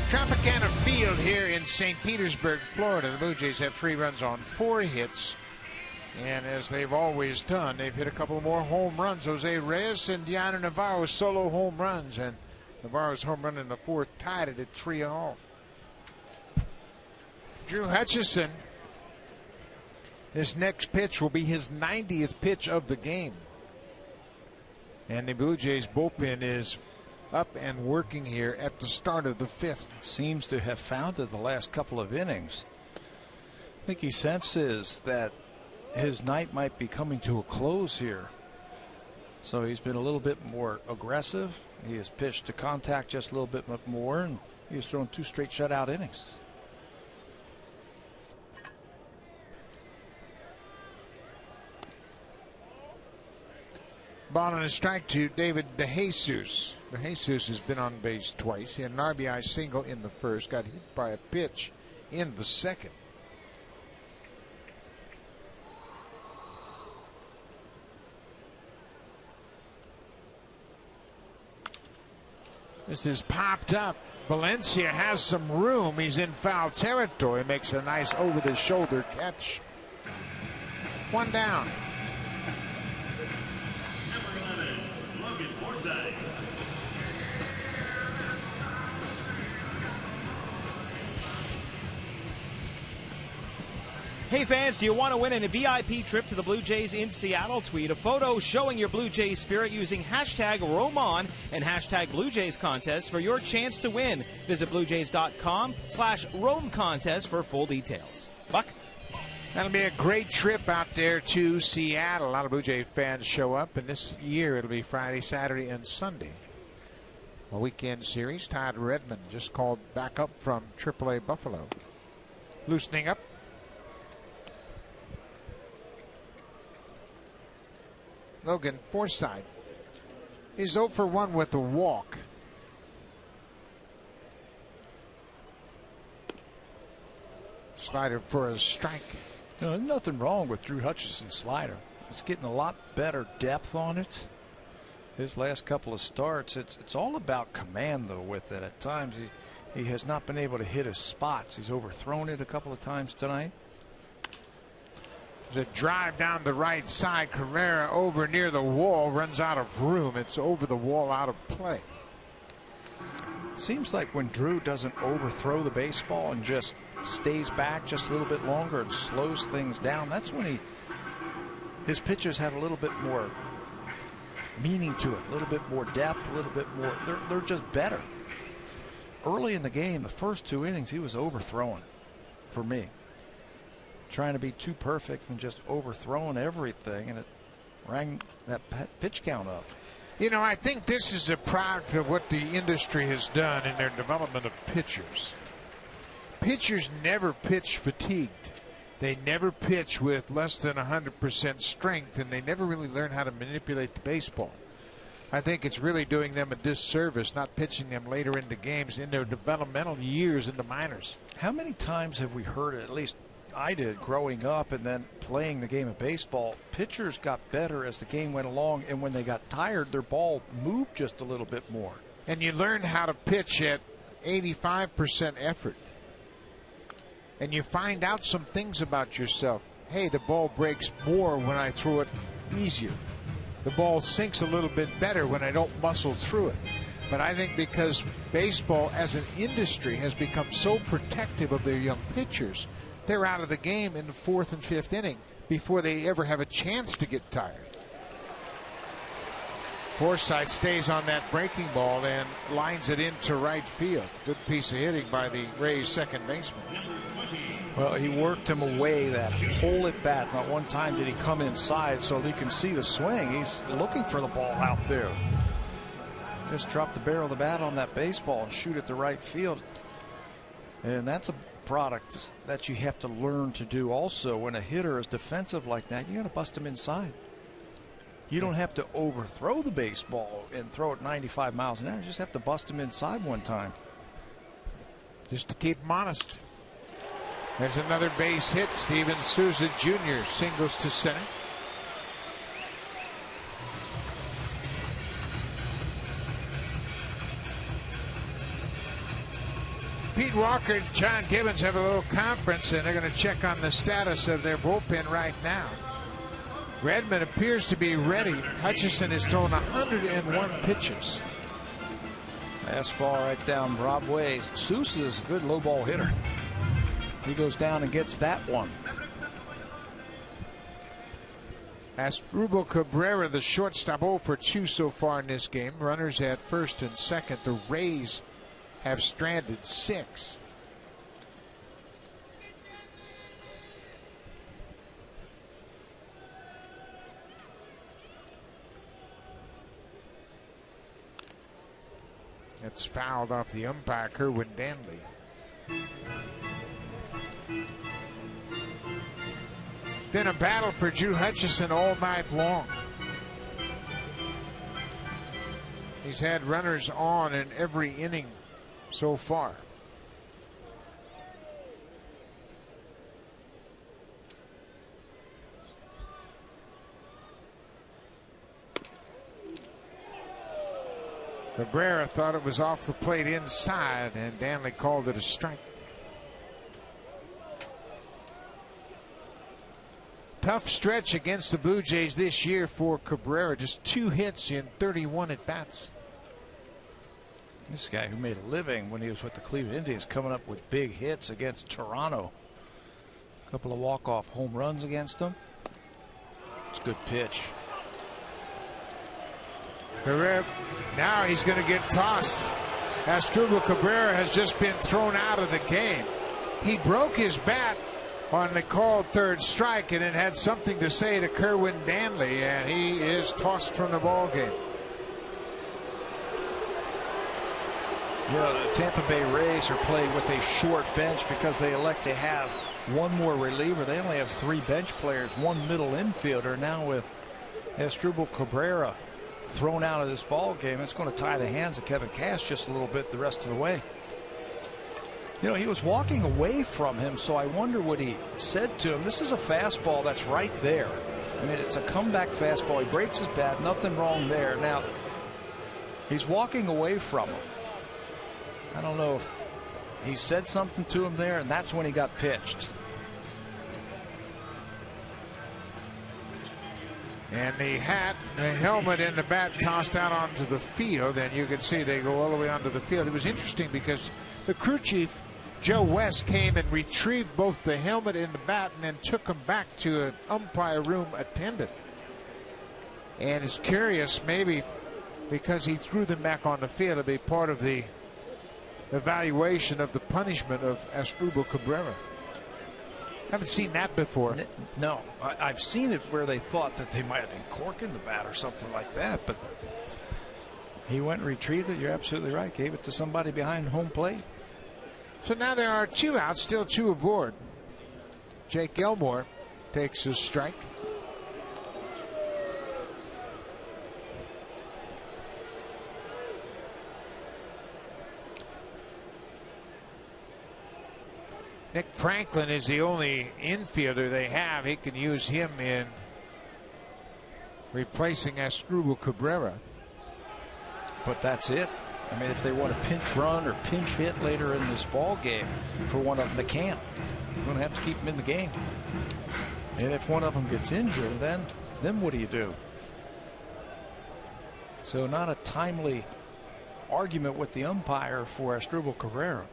Tropicana Field here in St. Petersburg, Florida. The Blue Jays have 3 runs on 4 hits. And as they've always done, they've hit a couple more home runs. Jose Reyes and Diana Navarro solo home runs. And Navarro's home run in the 4th tied it at 3-all. Drew Hutchison, his next pitch will be his 90th pitch of the game. And the Blue Jays bullpen is up and working here at the start of the 5th. Seems to have found it the last couple of innings. I think he senses that his night might be coming to a close here. So he's been a little bit more aggressive. He has pitched to contact just a little bit more, and he's thrown 2 straight shutout innings. Ball and a strike to David DeJesus. DeJesus has been on base twice. He had an RBI single in the 1st, got hit by a pitch in the 2nd. This is popped up. Valencia has some room. He's in foul territory. Makes a nice over-the-shoulder catch. 1 down. Hey fans, do you want to win a VIP trip to the Blue Jays in Seattle? Tweet a photo showing your Blue Jays spirit using hashtag #RoamOn and hashtag Blue Jays Contest for your chance to win. Visit BlueJays.com/RoamContest for full details. Buck? That'll be a great trip out there to Seattle. A lot of Blue Jay fans show up, and this year it'll be Friday, Saturday, and Sunday. A weekend series. Todd Redmond just called back up from AAA Buffalo. Loosening up. Logan Forsythe. He's 0 for 1 with a walk. Slider for a strike. You know, there's nothing wrong with Drew Hutchison's slider. It's getting a lot better depth on it. His last couple of starts, it's all about command though with it. At times he has not been able to hit his spots. He's overthrown it a couple of times tonight. There's a drive down the right side. Carrera over near the wall, runs out of room. It's over the wall, out of play. Seems like when Drew doesn't overthrow the baseball and just stays back just a little bit longer and slows things down, that's when his pitches have a little bit more meaning to it, a little bit more depth, a little bit more. They're just better. Early in the game, the first 2 innings, he was overthrowing for me. Trying to be too perfect and just overthrowing everything, and it rang that pitch count up. You know, I think this is a product of what the industry has done in their development of pitchers. Pitchers never pitch fatigued. They never pitch with less than 100% strength, and they never really learn how to manipulate the baseball. I think it's really doing them a disservice not pitching them later into games in their developmental years in the minors. How many times have we heard it, at least I did growing up and then playing the game of baseball, pitchers got better as the game went along, and when they got tired, their ball moved just a little bit more. And you learn how to pitch at 85% effort. And you find out some things about yourself. Hey, the ball breaks more when I throw it easier. The ball sinks a little bit better when I don't muscle through it. But I think because baseball as an industry has become so protective of their young pitchers, they're out of the game in the 4th and 5th inning before they ever have a chance to get tired. Forsythe stays on that breaking ball and lines it into right field. Good piece of hitting by the Rays' second baseman. Well, he worked him away that whole at bat. Not one time did he come inside so he can see the swing. He's looking for the ball out there. Just drop the barrel of the bat on that baseball and shoot it to right field. And that's a product that you have to learn to do also. When a hitter is defensive like that, you got to bust him inside. You don't have to overthrow the baseball and throw it 95 miles an hour. You just have to bust him inside one time. Just to keep him honest. There's another base hit. Steven Souza Jr. singles to center. Pete Walker and John Gibbons have a little conference, and they're going to check on the status of their bullpen right now. Redmond appears to be ready. Hutchison has thrown 101 pitches. Fastball right down Rob Way's. Sousa is a good low ball hitter. He goes down and gets that one. Asdrubal Cabrera, the shortstop, 0 for 2 so far in this game. Runners at first and second. The Rays have stranded 6. That's fouled off the umpire, Kerwin Danley. Been a battle for Drew Hutchison all night long. He's had runners on in every inning so far. Cabrera thought it was off the plate inside, and Danley called it a strike. Tough stretch against the Blue Jays this year for Cabrera. Just 2 hits in 31 at-bats. This guy who made a living when he was with the Cleveland Indians, coming up with big hits against Toronto. A couple of walk-off home runs against them. It's a good pitch. Cabrera, now he's going to get tossed. Asdrubal Cabrera has just been thrown out of the game. He broke his bat on the called third strike and then had something to say to Kerwin Danley, and he is tossed from the ball game. You know, the Tampa Bay Rays are playing with a short bench because they elect to have one more reliever. They only have 3 bench players, 1 middle infielder. Now with Asdrubal Cabrera thrown out of this ball game, it's going to tie the hands of Kevin Cash just a little bit the rest of the way. You know, he was walking away from him, so I wonder what he said to him. This is a fastball that's right there. I mean, it's a comeback fastball. He breaks his bat, nothing wrong there. Now, he's walking away from him. I don't know if he said something to him there, and that's when he got pitched. And the hat, the helmet, and the bat tossed out onto the field, and you can see they go all the way onto the field. It was interesting because the crew chief, Joe West, came and retrieved both the helmet and the bat and then took them back to an umpire room attendant. And it's curious, maybe because he threw them back on the field, to be part of the evaluation of the punishment of Asdrubal Cabrera. Haven't seen that before. No, I've seen it where they thought that they might have been corking the bat or something like that, but he went and retrieved it. You're absolutely right. Gave it to somebody behind home plate. So now there are 2 out, still 2 aboard. Jake Elmore takes his strike. Nick Franklin is the only infielder they have. He can use him in replacing Asdrubal Cabrera. But that's it. I mean, if they want to pinch run or pinch hit later in this ball game for one of them, they can't. You're going to have to keep them in the game. And if one of them gets injured, then what do you do? So not a timely argument with the umpire for Asdrubal Cabrera.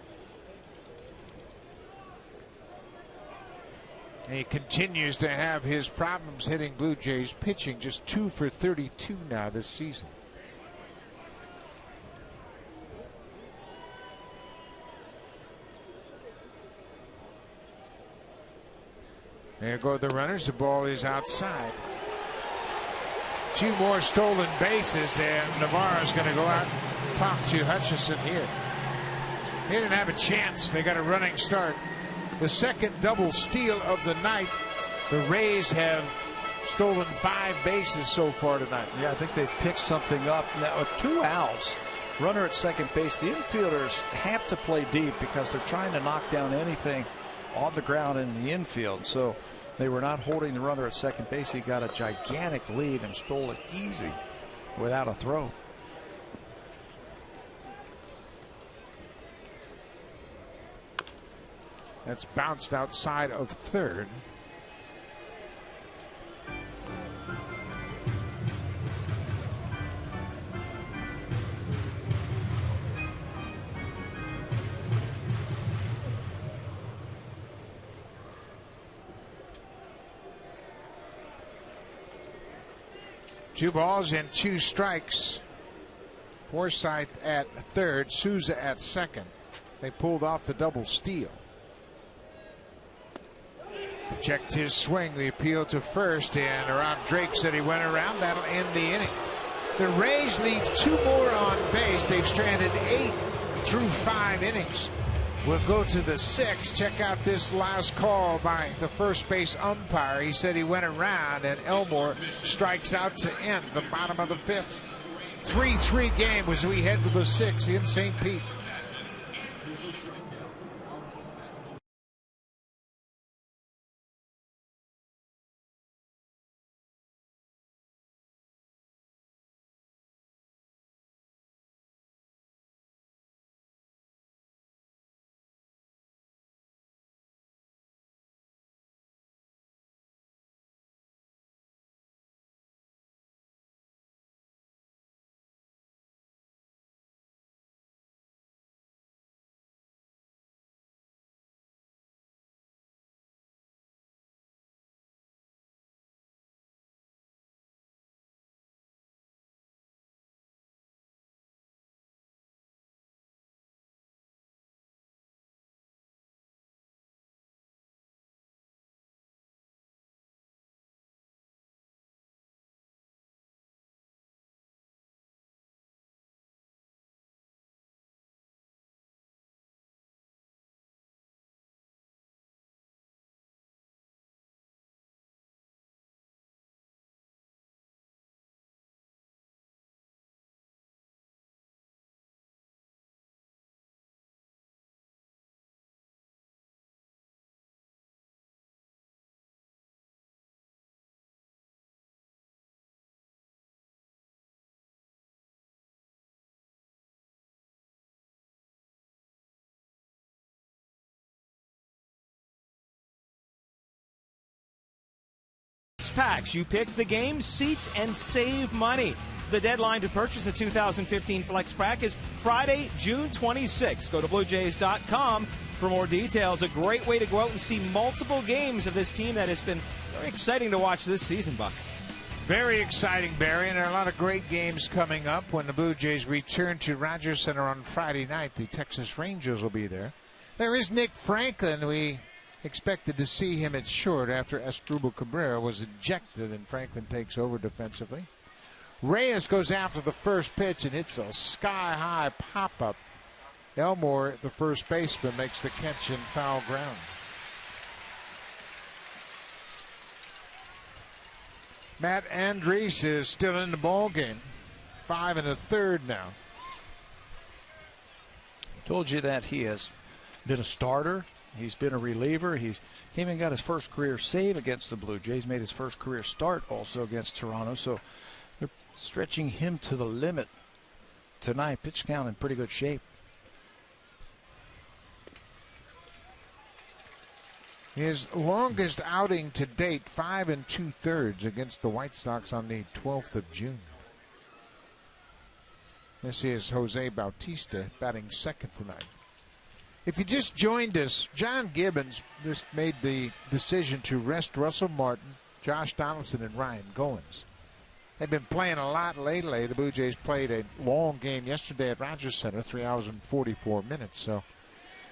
He continues to have his problems hitting Blue Jays pitching, just 2 for 32 now this season. There go the runners. The ball is outside. 2 more stolen bases, and Navarro's going to go out and talk to Hutchison here. He didn't have a chance. They got a running start. The second double steal of the night. The Rays have stolen 5 bases so far tonight. Yeah, I think they've picked something up. Now, with 2 outs, runner at second base, the infielders have to play deep because they're trying to knock down anything on the ground in the infield. So they were not holding the runner at second base. He got a gigantic lead and stole it easy without a throw. That's bounced outside of third. Two balls and two strikes. Forsythe at third, Souza at second. They pulled off the double steal. Checked his swing, the appeal to first, and Rob Drake said he went around. That'll end the inning. The Rays leave two more on base. They've stranded 8 through 5 innings. We'll go to the 6th. Check out this last call by the first base umpire. He said he went around, and Elmore strikes out to end the bottom of the 5th. 3-3 game as we head to the 6th in St. Pete. Packs. You pick the game, seats, and save money. The deadline to purchase the 2015 Flex Pack is Friday, June 26. Go to BlueJays.com for more details. A great way to go out and see multiple games of this team that has been very exciting to watch this season, Buck. Very exciting, Barry, and there are a lot of great games coming up when the Blue Jays return to Rogers Center on Friday night. The Texas Rangers will be there. There is Nick Franklin. We expected to see him at short after Asdrubal Cabrera was ejected, and Franklin takes over defensively. Reyes goes after the first pitch, and it's a sky-high pop-up. Elmore, the first baseman, makes the catch in foul ground. Matt Andriese is still in the ball game. 5 1/3 now. Told you that he has been a starter. He's been a reliever. He's even got his first career save against the Blue Jays. Made his first career start also against Toronto. So they're stretching him to the limit tonight. Pitch count in pretty good shape. His longest outing to date, 5 2/3 against the White Sox on the 12th of June. This is Jose Bautista batting second tonight. If you just joined us, John Gibbons just made the decision to rest Russell Martin, Josh Donaldson, and Ryan Goins. They've been playing a lot lately. The Blue Jays played a long game yesterday at Rogers Center, 3 hours and 44 minutes. So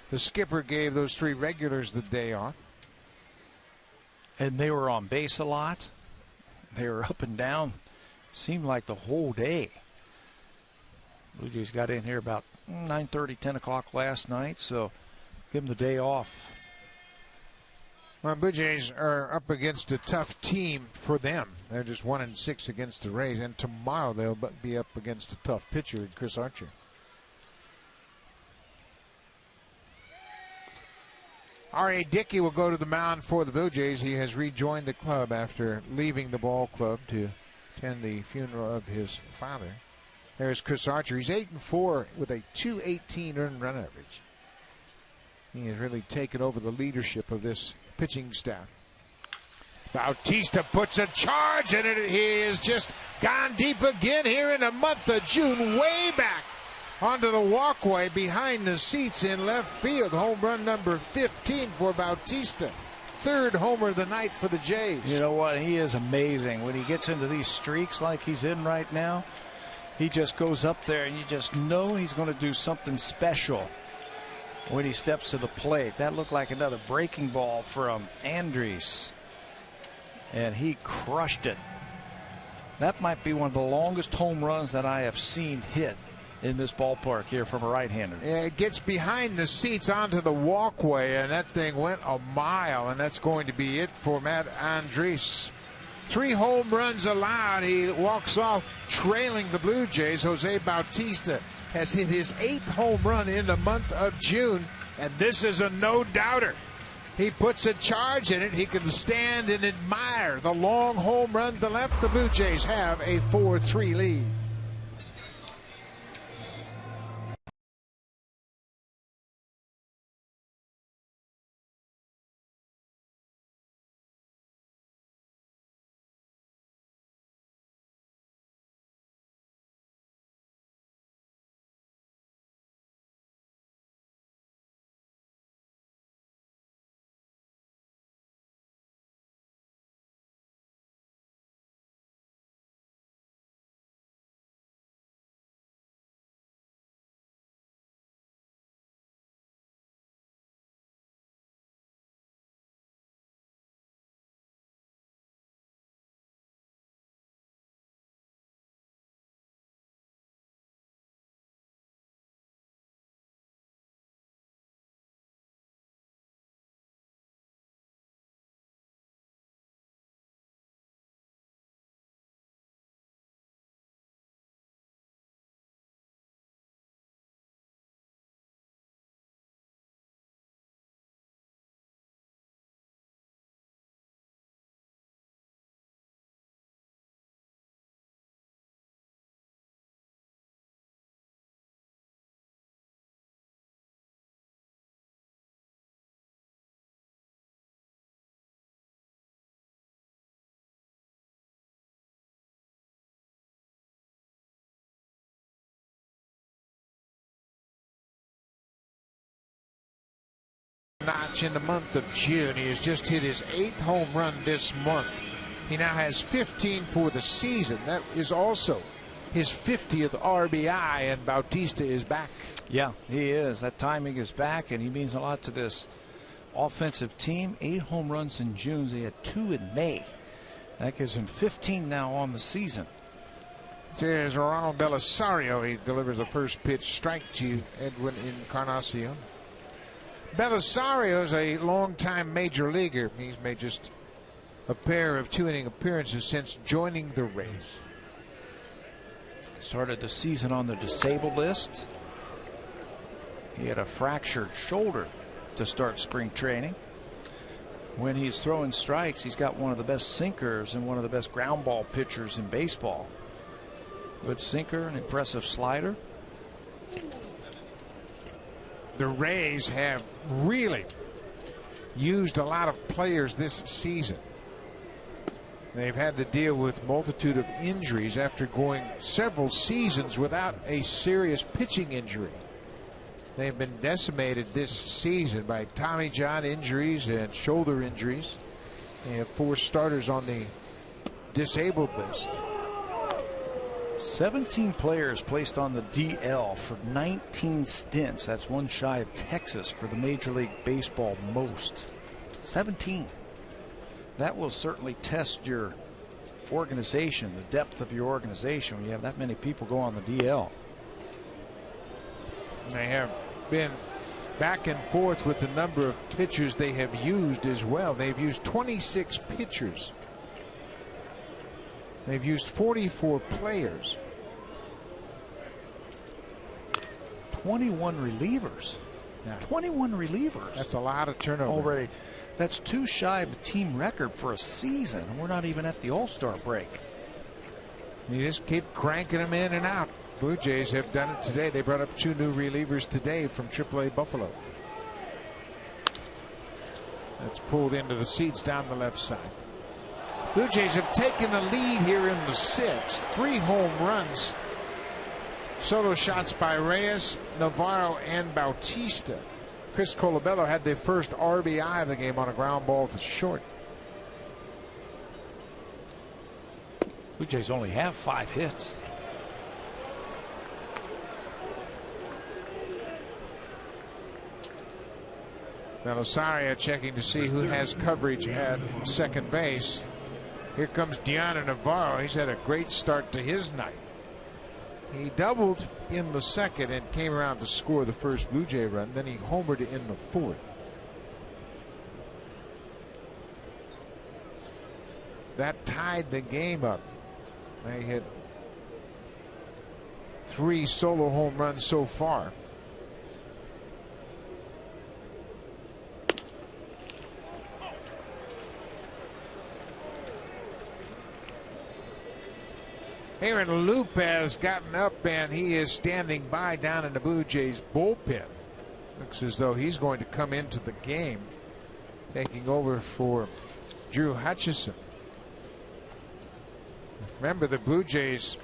the skipper gave those 3 regulars the day off. And they were on base a lot. They were up and down. Seemed like the whole day. Blue Jays got in here about 9:30, 10 o'clock last night, so give them the day off. Well, Blue Jays are up against a tough team for them. They're just 1-6 against the Rays, and tomorrow they'll be up against a tough pitcher, Chris Archer. R.A. Dickey will go to the mound for the Blue Jays. He has rejoined the club after leaving the ball club to attend the funeral of his father. There's Chris Archer. He's 8-4 with a .218 earned run average. He has really taken over the leadership of this pitching staff. Bautista puts a charge in it. He has just gone deep again here in the month of June, way back onto the walkway behind the seats in left field. Home run number 15 for Bautista. Third homer of the night for the Jays. You know what? He is amazing. When he gets into these streaks like he's in right now, he just goes up there and you just know he's going to do something special when he steps to the plate. That looked like another breaking ball from Andres, and he crushed it. That might be one of the longest home runs that I have seen hit in this ballpark here from a right-hander. Yeah, it gets behind the seats onto the walkway, and that thing went a mile, and that's going to be it for Matt Andres. 3 home runs allowed. He walks off trailing the Blue Jays. Jose Bautista has hit his 8th home run in the month of June, and this is a no-doubter. He puts a charge in it. He can stand and admire the long home run to left. The Blue Jays have a 4-3 lead. Notch in the month of June. He has just hit his 8th home run this month. He now has 15 for the season. That is also his 50th RBI, and Bautista is back. Yeah, he is. That timing is back, and he means a lot to this offensive team. 8 home runs in June. He had 2 in May. That gives him 15 now on the season. There's Ronald Belisario. He delivers the first pitch strike to Edwin Encarnacion. Belisario is a longtime major leaguer. He's made just a pair of 2-inning appearances since joining the Rays. Started the season on the disabled list. He had a fractured shoulder to start spring training. When he's throwing strikes, he's got one of the best sinkers and one of the best ground ball pitchers in baseball. Good sinker, an impressive slider. The Rays have really used a lot of players this season. They've had to deal with a multitude of injuries after going several seasons without a serious pitching injury. They've been decimated this season by Tommy John injuries and shoulder injuries. They have 4 starters on the disabled list. 17 players placed on the DL for 19 stints. That's one shy of Texas for the Major League Baseball most. 17. That will certainly test your organization, the depth of your organization, when you have that many people go on the DL. They have been back and forth with the number of pitchers they have used as well. They've used 26 pitchers. They've used 44 players. 21 relievers. Yeah. 21 relievers. That's a lot of turnover. Already. That's 2 shy of a team record for a season. We're not even at the All-Star break. You just keep cranking them in and out. Blue Jays have done it today. They brought up 2 new relievers today from AAA Buffalo. That's pulled into the seats down the left side. Blue Jays have taken the lead here in the 6th. 3 home runs. Solo shots by Reyes, Navarro, and Bautista. Chris Colabello had the first RBI of the game on a ground ball to short. Blue Jays only have 5 hits. Belisario checking to see who has coverage at second base. Here comes Diana Navarro. He's had a great start to his night. He doubled in the 2nd and came around to score the first Blue Jay run. Then he homered in the 4th. That tied the game up. They hit 3 solo home runs so far. Aaron Loop has gotten up and he is standing by down in the Blue Jays bullpen. Looks as though he's going to come into the game, taking over for Drew Hutchison. Remember, the Blue Jays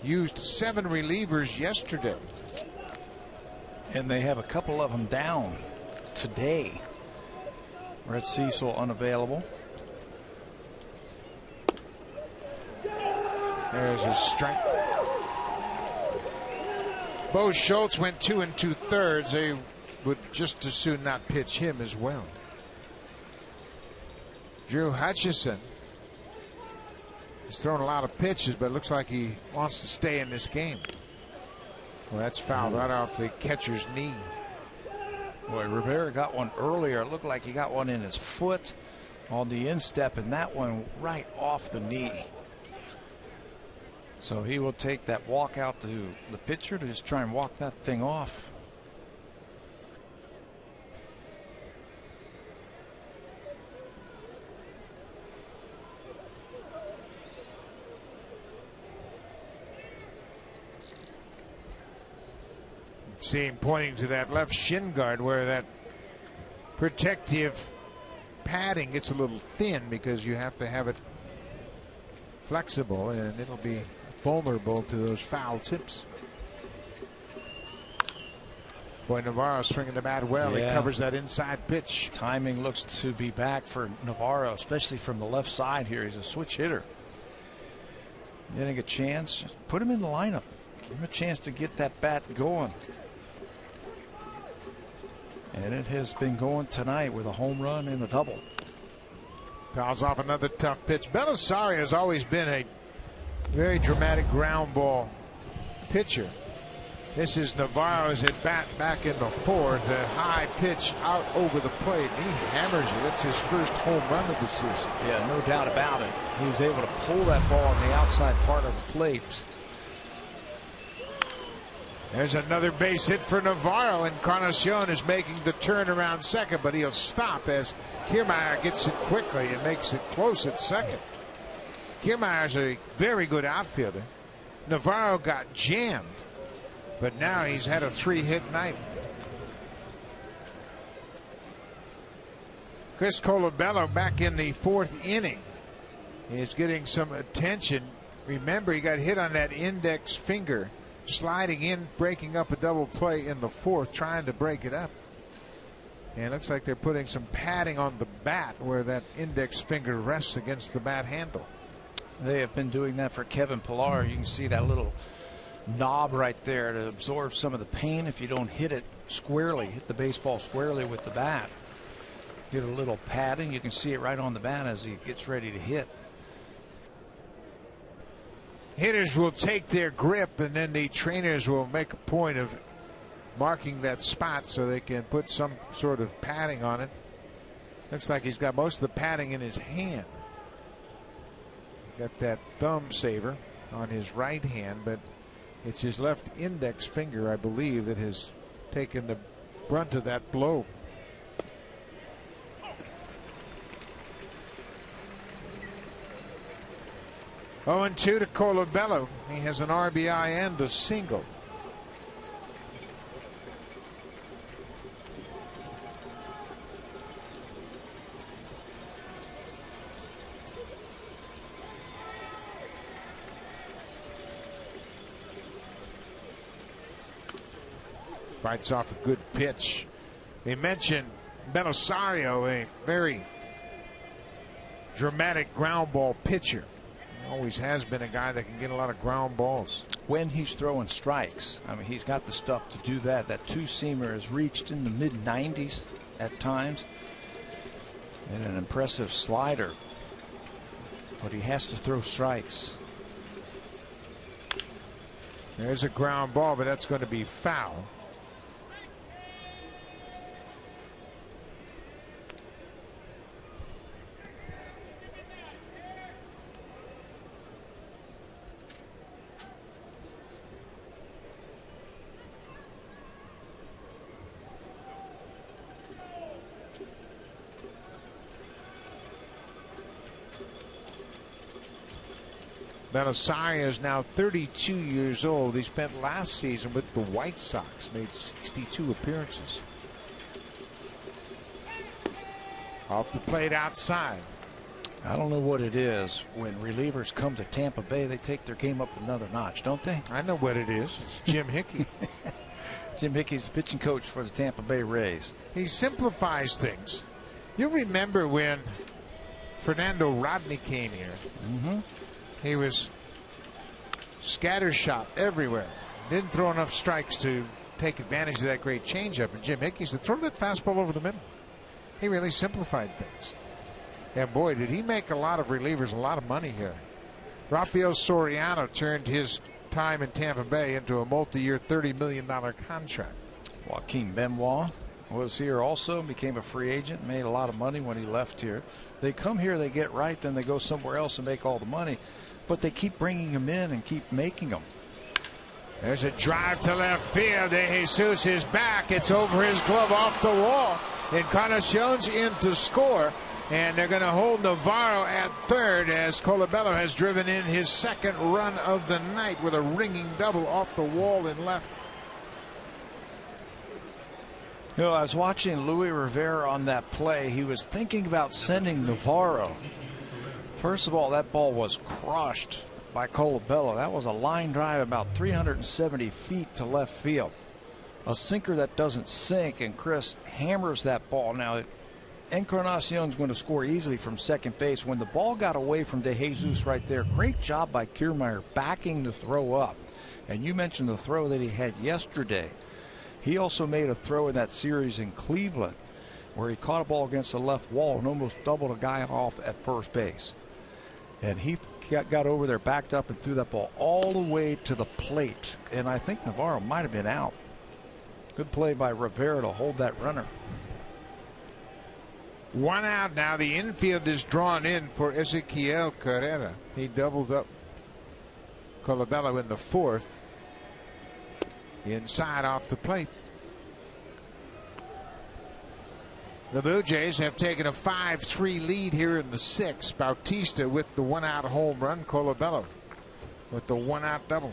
used 7 relievers yesterday. And they have a couple of them down today. Red Cecil unavailable. There's a strike. Bo Schultz went 2 2/3. They would just as soon not pitch him as well. Drew Hutchison. He's thrown a lot of pitches, but it looks like he wants to stay in this game. Well, that's fouled right off the catcher's knee. Boy, Rivera got one earlier. It looked like he got one in his foot on the instep, and that one right off the knee. So he will take that walk out to the pitcher to just try and walk that thing off. See him pointing to that left shin guard where that protective padding gets a little thin because you have to have it flexible, and it'll be vulnerable to those foul tips. Boy, Navarro swinging the bat well. Yeah. He covers that inside pitch. Timing looks to be back for Navarro, especially from the left side here. He's a switch hitter. Getting a chance, put him in the lineup. Give him a chance to get that bat going. And it has been going tonight with a home run and a double. Fouls off another tough pitch. Belisario has always been a very dramatic ground ball pitcher. This is Navarro's at bat back in the 4th. A high pitch out over the plate. He hammers it. It's his first home run of the season. Yeah, no doubt about it. He was able to pull that ball on the outside part of the plate. There's another base hit for Navarro. Encarnacion is making the turn around second, but he'll stop as Kiermaier gets it quickly and makes it close at second. Kiermaier's a very good outfielder. Navarro got jammed, but now he's had a 3-hit night. Chris Colabello back in the 4th inning is getting some attention. Remember, he got hit on that index finger, sliding in, breaking up a double play in the 4th, trying to break it up. And it looks like they're putting some padding on the bat where that index finger rests against the bat handle. They have been doing that for Kevin Pillar. You can see that little knob right there to absorb some of the pain if you don't hit it squarely, hit the baseball squarely with the bat. Get a little padding. You can see it right on the bat as he gets ready to hit. Hitters will take their grip, and then the trainers will make a point of marking that spot so they can put some sort of padding on it. Looks like he's got most of the padding in his hand. Got that thumb saver on his right hand, but it's his left index finger, I believe, that has taken the brunt of that blow. Oh, 0-2 to Colabello. He has an RBI and a single. Fights off a good pitch. They mentioned Belisario, a very dramatic ground ball pitcher. Always has been a guy that can get a lot of ground balls. When he's throwing strikes, I mean, he's got the stuff to do that. That two-seamer has reached in the mid-90s at times. And an impressive slider. But he has to throw strikes. There's a ground ball, but that's going to be foul. Belisario is now 32 years old. He spent last season with the White Sox, made 62 appearances. Off the plate outside. I don't know what it is. When relievers come to Tampa Bay, they take their game up another notch, don't they? I know what it is. It's Jim Hickey. Jim Hickey's the pitching coach for the Tampa Bay Rays. He simplifies things. You remember when Fernando Rodney came here? Mm-hmm. He was scattershot everywhere. Didn't throw enough strikes to take advantage of that great changeup. And Jim Hickey said, throw that fastball over the middle. He really simplified things. And boy, did he make a lot of relievers a lot of money here. Rafael Soriano turned his time in Tampa Bay into a multi-year $30 million contract. Joaquin Benoit was here also, became a free agent, made a lot of money when he left here. They come here, they get right, then they go somewhere else and make all the money. But they keep bringing him in and keep making them. There's a drive to left field. De Jesus is back. It's over his glove off the wall. Encarnacion's in to score. And they're going to hold Navarro at third as Colabello has driven in his second run of the night with a ringing double off the wall in left. You know, I was watching Luis Rivera on that play. He was thinking about sending Navarro. First of all, that ball was crushed by Colabello. That was a line drive about 370 feet to left field. A sinker that doesn't sink, and Chris hammers that ball. Now, Encarnacion's going to score easily from second base. When the ball got away from De Jesus right there, great job by Kiermaier backing the throw up. And you mentioned the throw that he had yesterday. He also made a throw in that series in Cleveland where he caught a ball against the left wall and almost doubled a guy off at first base. And he got over there, backed up, and threw that ball all the way to the plate. And I think Navarro might have been out. Good play by Rivera to hold that runner. One out now. The infield is drawn in for Ezequiel Carrera. He doubled up Colabello in the fourth. Inside off the plate. The Blue Jays have taken a 5-3 lead here in the sixth. Bautista with the one-out home run. Colabello with the one-out double.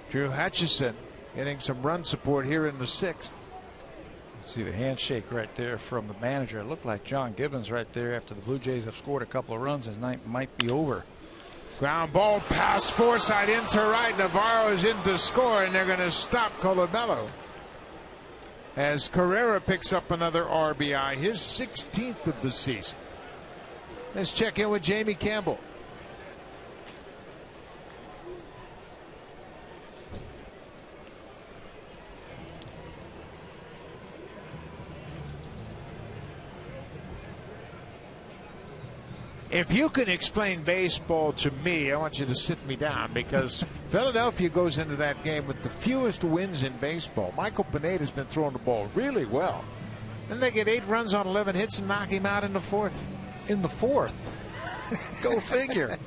Drew Hutchison getting some run support here in the sixth. See the handshake right there from the manager. It looked like John Gibbons right there after the Blue Jays have scored a couple of runs. His night might be over. Ground ball past Forsythe into right. Navarro is in to score, and they're going to stop Colabello as Carrera picks up another RBI, his 16th of the season. Let's check in with Jamie Campbell. If you can explain baseball to me, I want you to sit me down, because Philadelphia goes into that game with the fewest wins in baseball. Michael Pineda's been throwing the ball really well. Then they get 8 runs on 11 hits and knock him out in the fourth. In the fourth? Go figure.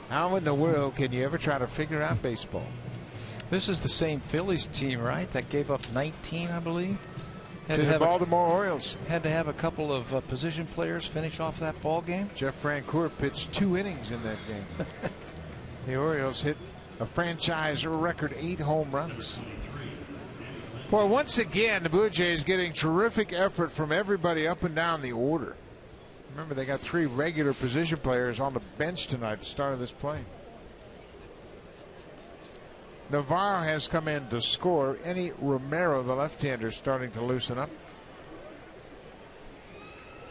How in the world can you ever try to figure out baseball? This is the same Phillies team, right? That gave up 19, I believe. To the Baltimore Orioles. Had to have a couple of position players finish off that ball game. Jeff Francoeur pitched 2 innings in that game. The Orioles hit a franchise record 8 home runs. Boy, once again, the Blue Jays getting terrific effort from everybody up and down the order. Remember, they got 3 regular position players on the bench tonight at the start of this play. Navarro has come in to score. Any Romero, the left-hander, starting to loosen up.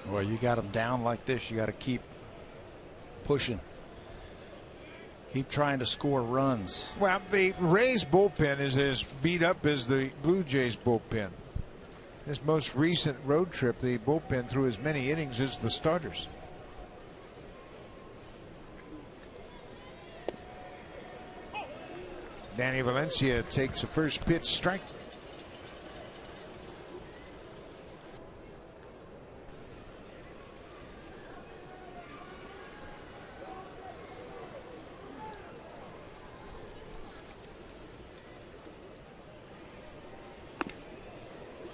Well, you got him down like this. You got to keep pushing. Keep trying to score runs. Well, the Rays bullpen is as beat up as the Blue Jays bullpen. This most recent road trip, the bullpen threw as many innings as the starters. Danny Valencia takes a first pitch strike.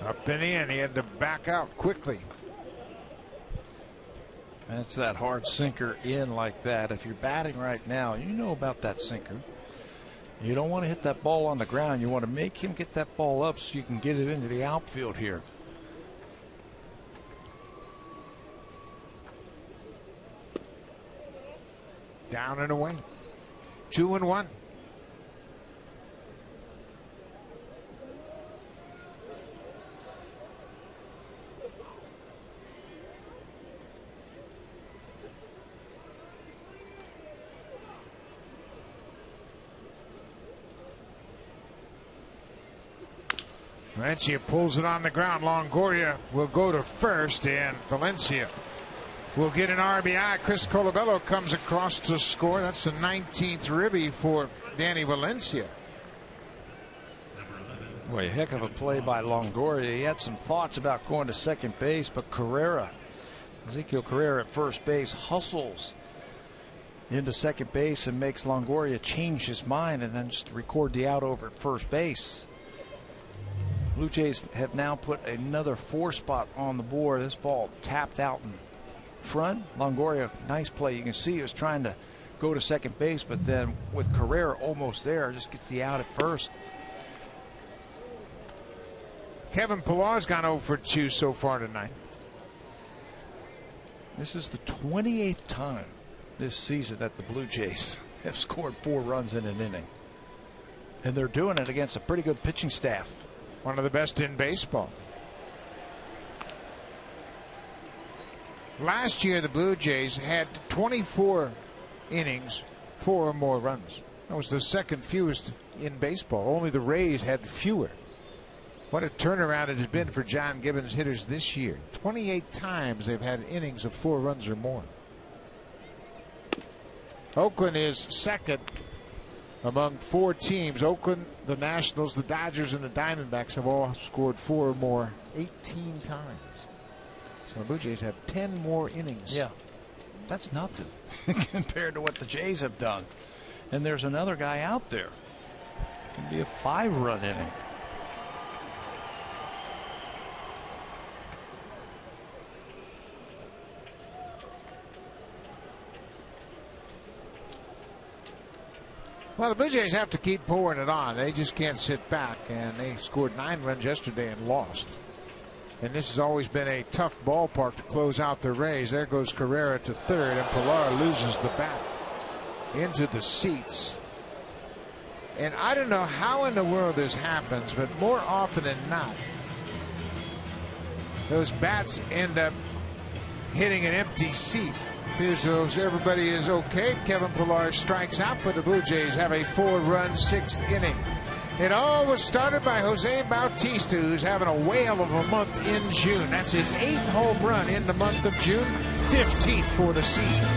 Up and in. He had to back out quickly. That's that hard sinker in like that. If you're batting right now, you know about that sinker. You don't want to hit that ball on the ground. You want to make him get that ball up so you can get it into the outfield here. Down and away. 2-1. Valencia pulls it on the ground. Longoria will go to first, and Valencia will get an RBI. Chris Colabello comes across to score. That's the 19th ribby for Danny Valencia. Boy, a heck of a play by Longoria. He had some thoughts about going to second base, but Ezekiel Carrera at first base, hustles into second base and makes Longoria change his mind and then just record the out over at first base. Blue Jays have now put another 4 spot on the board. This ball tapped out in front. Longoria, nice play. You can see he was trying to go to second base, but then with Carrera almost there, just gets the out at first. Kevin Pillar's gone 0 for 2 so far tonight. This is the 28th time this season that the Blue Jays have scored 4 runs in an inning. And they're doing it against a pretty good pitching staff. One of the best in baseball. Last year, the Blue Jays had 24 innings, 4 or more runs. That was the second fewest in baseball. Only the Rays had fewer. What a turnaround it has been for John Gibbons hitters this year. 28 times they've had innings of 4 runs or more. Oakland is second among 4 teams. Oakland, the Nationals, the Dodgers, and the Diamondbacks have all scored 4 or more 18 times. So the Blue Jays have 10 more innings. Yeah, that's nothing compared to what the Jays have done. And there's another guy out there. It can be a 5-run inning. Well, the Blue Jays have to keep pouring it on. They just can't sit back, and they scored 9 runs yesterday and lost. And this has always been a tough ballpark to close out the Rays. There goes Carrera to third, and Pillar loses the bat into the seats. And I don't know how in the world this happens, but more often than not, those bats end up hitting an empty seat. Appears as though everybody is okay. Kevin Pillar strikes out, but the Blue Jays have a 4-run 6th inning. It all was started by Jose Bautista, who's having a whale of a month in June. That's his 8th home run in the month of June, 15th for the season.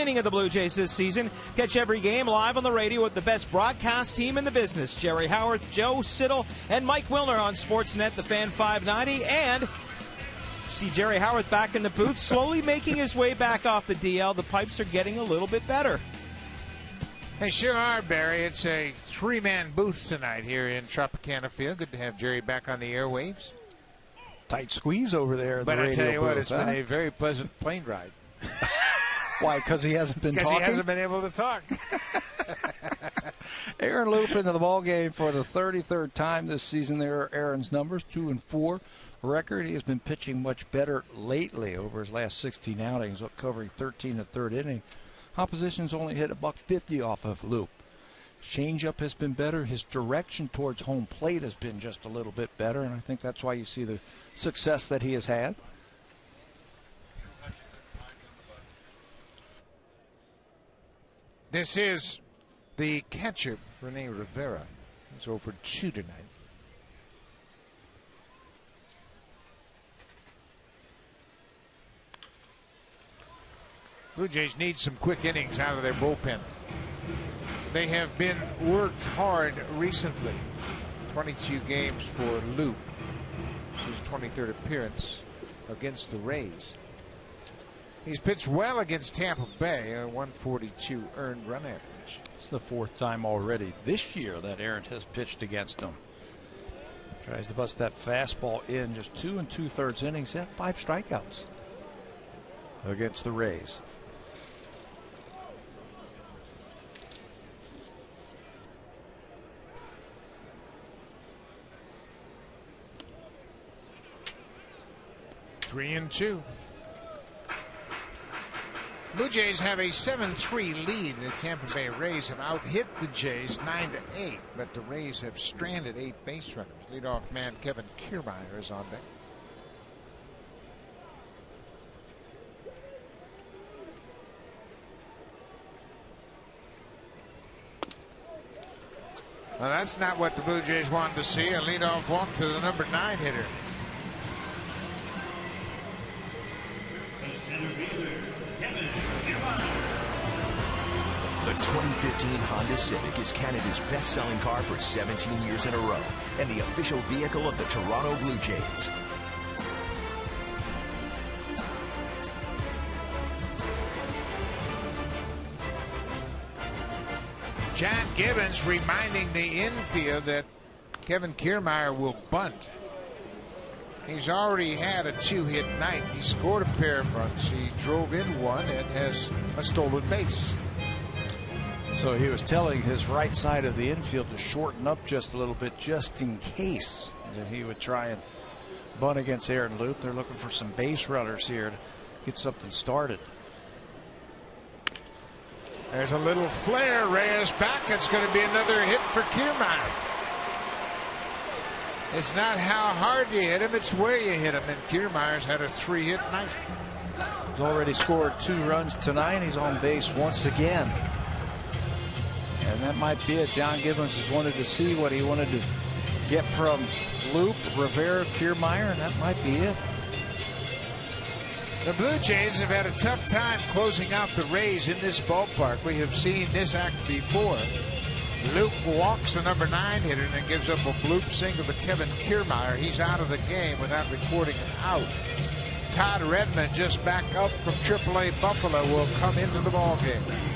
Inning of the Blue Jays this season. Catch every game live on the radio with the best broadcast team in the business. Jerry Howard, Joe Siddle, and Mike Wilner on Sportsnet, the Fan 590. And see Jerry Howard back in the booth, slowly making his way back off the DL. The pipes are getting a little bit better. They sure are, Barry. It's a three-man booth tonight here in Tropicana Field. Good to have Jerry back on the airwaves. Tight squeeze over there. But I tell you what, it's been a very pleasant plane ride. Why? Because he hasn't been talking? Because he hasn't been able to talk. Aaron Loup into the ballgame for the 33rd time this season. There are Aaron's numbers, 2-4 record. He has been pitching much better lately over his last 16 outings, covering 13 the third inning. Opposition's only hit $150 off of Loup. Changeup has been better. His direction towards home plate has been just a little bit better, and I think that's why you see the success that he has had. This is the catcher, Rene Rivera. He's over 2 tonight. Blue Jays need some quick innings out of their bullpen. They have been worked hard recently. 22 games for Loup. This is his 23rd appearance against the Rays. He's pitched well against Tampa Bay, a 142 earned run average. It's the 4th time already this year that Aaron has pitched against him. Tries to bust that fastball in, just 2 2/3 innings. He had 5 strikeouts against the Rays. Three and 2. Blue Jays have a 7-3 lead. The Tampa Bay Rays have out-hit the Jays 9-8, but the Rays have stranded 8 base runners. Leadoff man Kevin Kiermaier is on deck. Well, that's not what the Blue Jays wanted to see. A leadoff walk to the number 9 hitter. The 2015 Honda Civic is Canada's best-selling car for 17 years in a row and the official vehicle of the Toronto Blue Jays. John Gibbons reminding the infield that Kevin Kiermaier will bunt. He's already had a 2-hit night. He scored a pair of runs. He drove in one and has a stolen base. So he was telling his right side of the infield to shorten up just a little bit, just in case that he would try and bunt against Aaron Loup. They're looking for some base runners here to get something started. There's a little flare. Reyes back. It's going to be another hit for Kiermaier. It's not how hard you hit him, it's where you hit him. And Kiermaier's had a 3-hit night. He's already scored 2 runs tonight. He's on base once again. And that might be it. John Gibbons just wanted to see what he wanted to get from Loup, Rivera, Kiermaier, and that might be it. The Blue Jays have had a tough time closing out the Rays in this ballpark. We have seen this act before. Loup walks the number 9 hitter and then gives up a bloop single to Kevin Kiermaier. He's out of the game without recording an out. Todd Redmond, just back up from AAA Buffalo, will come into the ballgame.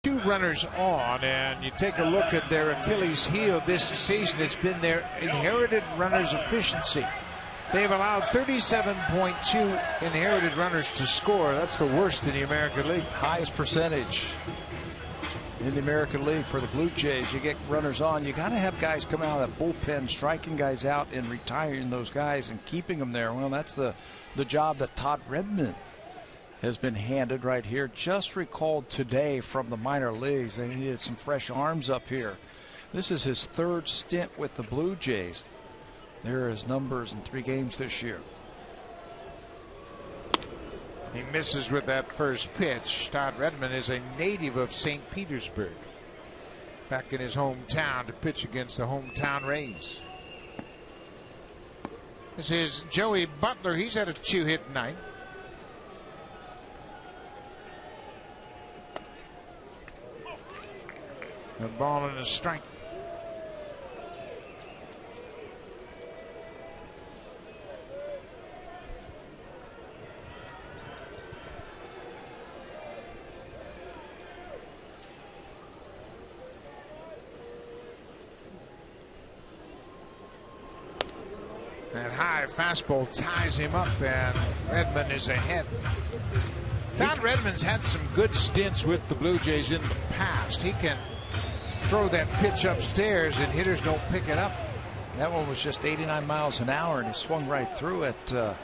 2 runners on, and you take a look at their Achilles heel this season, it's been their inherited runners efficiency. They've allowed 37.2 inherited runners to score. That's the worst in the American League. Highest percentage in the American League for the Blue Jays. You get runners on, you got to have guys come out of that bullpen, striking guys out and retiring those guys and keeping them there. Well, that's the job that Todd Redmond has been handed right here. Just recalled today from the minor leagues. They needed some fresh arms up here. This is his 3rd stint with the Blue Jays. There are his numbers in 3 games this year. He misses with that first pitch. Todd Redmond is a native of St. Petersburg, back in his hometown to pitch against the hometown Rays. This is Joey Butler. He's had a 2-hit night. A ball and a strike. That high fastball ties him up, and Redmond is ahead. Todd Redmond's had some good stints with the Blue Jays in the past. He can throw that pitch upstairs and hitters don't pick it up. That one was just 89 miles an hour, and he swung right through it.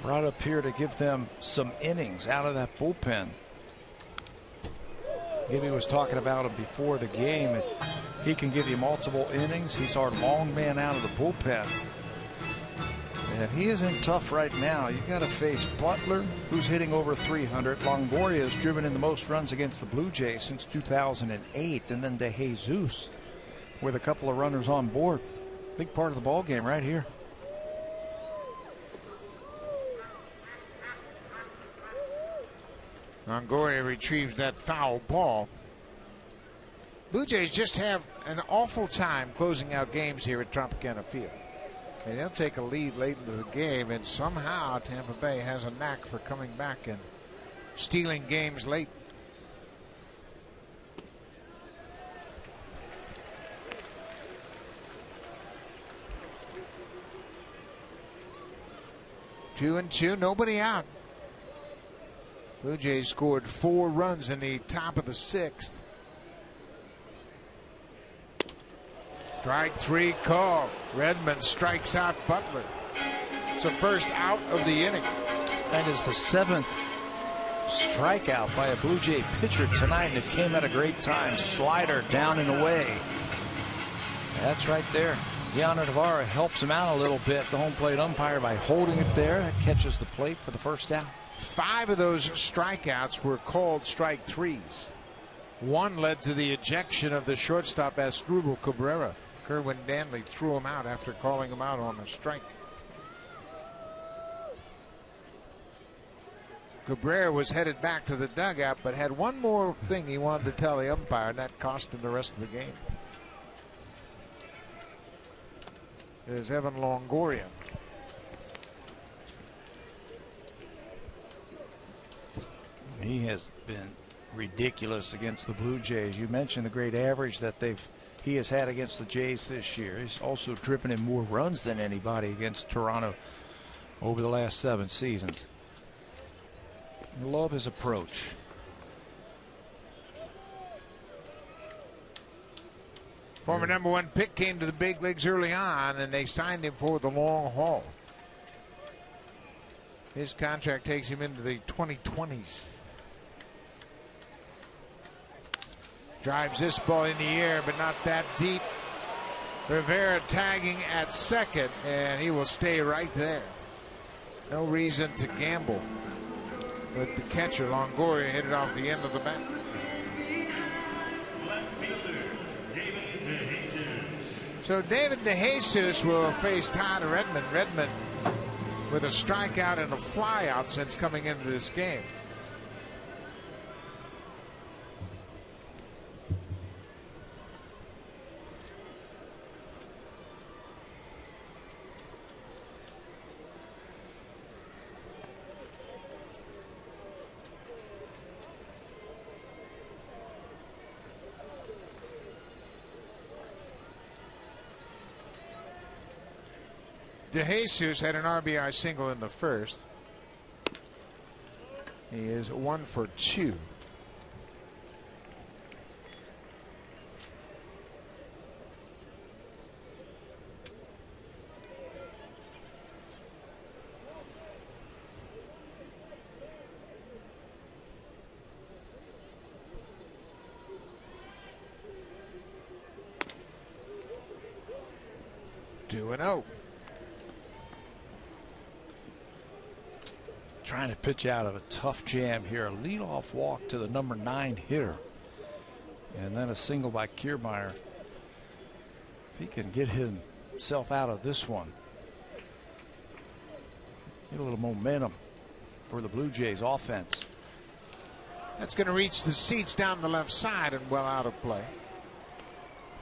Brought up here to give them some innings out of that bullpen. Gibby was talking about him before the game. He can give you multiple innings. He's our long man out of the bullpen. And he isn't tough right now. You've got to face Butler, who's hitting over 300. Longoria has driven in the most runs against the Blue Jays since 2008. And then DeJesus with a couple of runners on board. Big part of the ball game right here. Longoria retrieves that foul ball. Blue Jays just have an awful time closing out games here at Tropicana Field. And they'll take a lead late into the game, and somehow Tampa Bay has a knack for coming back and stealing games late. Two and two, nobody out. Blue Jays scored 4 runs in the top of the 6th. Strike 3 call. Redmond strikes out Butler. It's the first out of the inning. That is the 7th strikeout by a Blue Jay pitcher tonight, and it came at a great time. Slider down and away. That's right there. Deanna Navarro helps him out a little bit, the home plate umpire, by holding it there. That catches the plate for the first out. 5 of those strikeouts were called strike 3s. 1 led to the ejection of the shortstop Asdrubal Cabrera. Kerwin Danley threw him out after calling him out on a strike. Cabrera was headed back to the dugout, but had one more thing he wanted to tell the umpire, and that cost him the rest of the game. There's Evan Longoria. He has been ridiculous against the Blue Jays. You mentioned the great average that he has had against the Jays this year. He's also driven in more runs than anybody against Toronto over the last 7 seasons. I love his approach. Former #1 pick came to the big leagues early on, and they signed him for the long haul. His contract takes him into the 2020s. Drives this ball in the air, but not that deep. Rivera tagging at second, and he will stay right there. No reason to gamble with the catcher. Longoria hit it off the end of the bat. Left fielder, David DeJesus. So David DeJesus will face Todd Redmond. Redmond with a strikeout and a flyout since coming into this game. DeJesus had an RBI single in the first. He is 1 for 2. Two and 0. Trying to pitch out of a tough jam here. A leadoff walk to the number 9 hitter. And then a single by Kiermaier. If he can get himself out of this one. Get a little momentum for the Blue Jays offense. That's going to reach the seats down the left side and well out of play.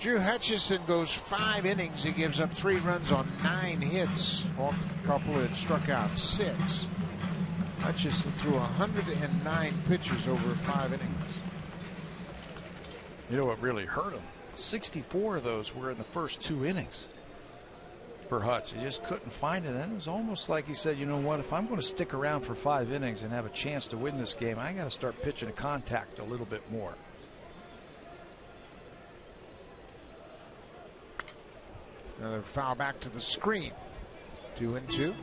Drew Hutchison goes 5 innings. He gives up 3 runs on 9 hits. Walked a couple and struck out 6. Hutchison threw 109 pitches over 5 innings. You know what really hurt him? 64 of those were in the first 2 innings for Hutch. He just couldn't find it. And it was almost like he said, you know what, if I'm going to stick around for 5 innings and have a chance to win this game, I got to start pitching to contact a little bit more. Another foul back to the screen. 2 and 2.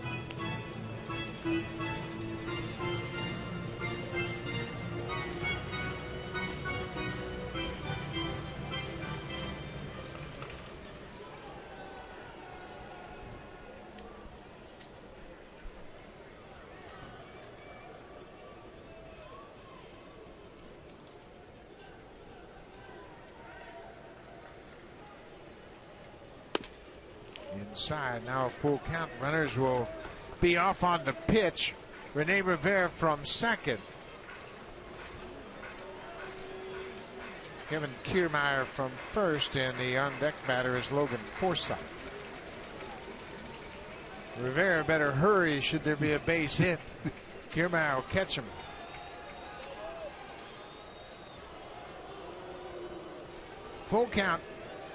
Inside now, a full count. Runners will be off on the pitch. Rene Rivera from second. Kevin Kiermaier from first, and the on deck batter is Logan Forsythe. Rivera better hurry should there be a base hit. Kiermaier will catch him. Full count.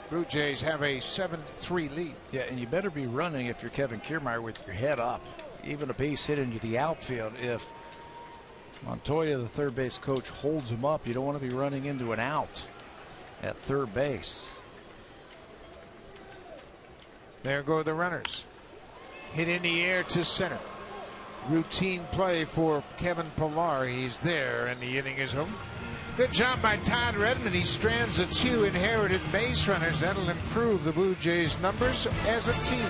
Blue Jays have a 7-3 lead. Yeah, and you better be running if you're Kevin Kiermaier with your head up. Even a base hit into the outfield. If Montoya, the third base coach, holds him up, you don't want to be running into an out at third base. There go the runners. Hit in the air to center. Routine play for Kevin Pillar. He's there, and the inning is over. Good job by Todd Redmond. He strands the 2 inherited base runners. That'll improve the Blue Jays' numbers as a team.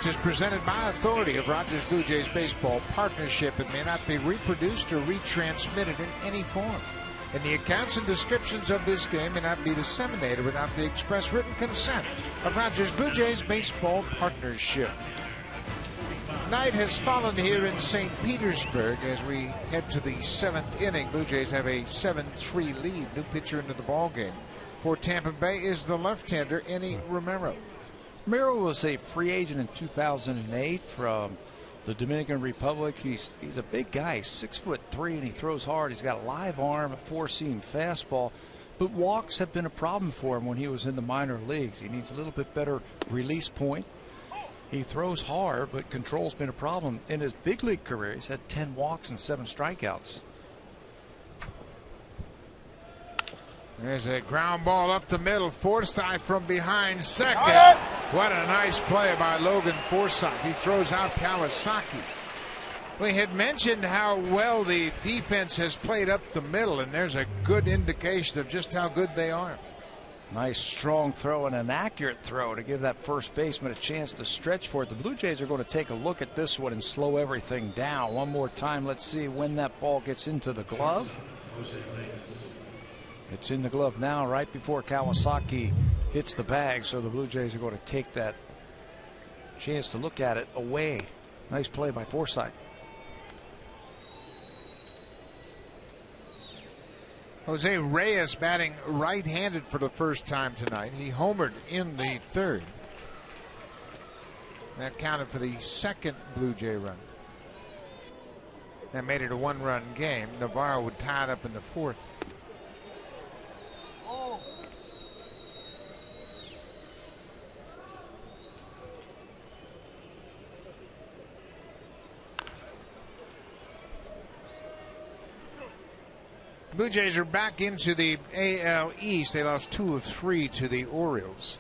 Is presented by authority of Rogers Blue Jays Baseball Partnership and may not be reproduced or retransmitted in any form. And the accounts and descriptions of this game may not be disseminated without the express written consent of Rogers Blue Jays Baseball Partnership. Night has fallen here in St. Petersburg as we head to the 7th inning. Blue Jays have a 7-3 lead. New pitcher into the ball game for Tampa Bay is the left-hander Enny Romero. Romero was a free agent in 2008 from the Dominican Republic. He's a big guy, 6'3", and he throws hard. He's got a live arm, a four-seam fastball, but walks have been a problem for him when he was in the minor leagues. He needs a little bit better release point. He throws hard, but control's been a problem. In his big league career, he's had 10 walks and 7 strikeouts. There's a ground ball up the middle. Forsythe from behind second. What a nice play by Logan Forsythe. He throws out Kawasaki. We had mentioned how well the defense has played up the middle, and there's a good indication of just how good they are. Nice strong throw and an accurate throw to give that first baseman a chance to stretch for it. The Blue Jays are going to take a look at this one and slow everything down. One more time. Let's see when that ball gets into the glove. It's in the glove now, right before Kawasaki hits the bag. So the Blue Jays are going to take that chance to look at it away. Nice play by Forsythe. Jose Reyes batting right-handed for the first time tonight. He homered in the 3rd. That counted for the second Blue Jay run. That made it a 1-run game. Navarro would tie it up in the 4th. Blue Jays are back into the AL East. They lost 2 of 3 to the Orioles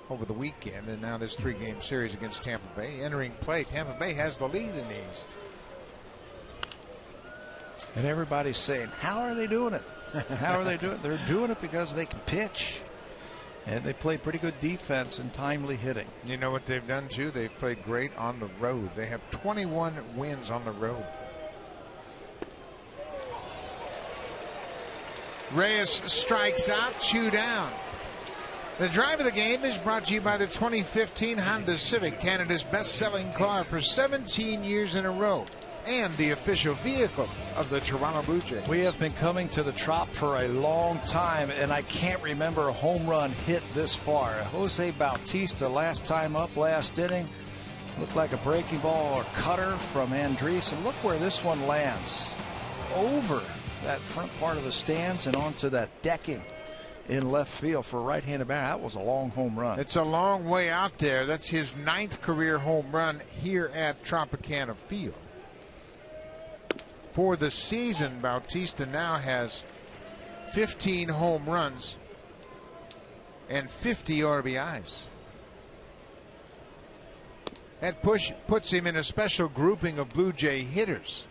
over the weekend, and now this 3-game series against Tampa Bay. Entering play, Tampa Bay has the lead in the East. And everybody's saying, how are they doing it? How are they doing it? They're doing it because they can pitch. And they play pretty good defense and timely hitting. You know what they've done, too? They've played great on the road. They have 21 wins on the road. Reyes strikes out, 2 down. The drive of the game is brought to you by the 2015 Honda Civic, Canada's best-selling car for 17 years in a row, and the official vehicle of the Toronto Blue Jays. We have been coming to the Trop for a long time, and I can't remember a home run hit this far. Jose Bautista, last time up, last inning, looked like a breaking ball or cutter from Andres, and look where this one lands. Over that front part of the stands and onto that decking in left field for a right-handed batter. That was a long home run. It's a long way out there. That's his 9th career home run here at Tropicana Field. For the season, Bautista now has 15 home runs and 50 RBIs. That puts him in a special grouping of Blue Jay hitters.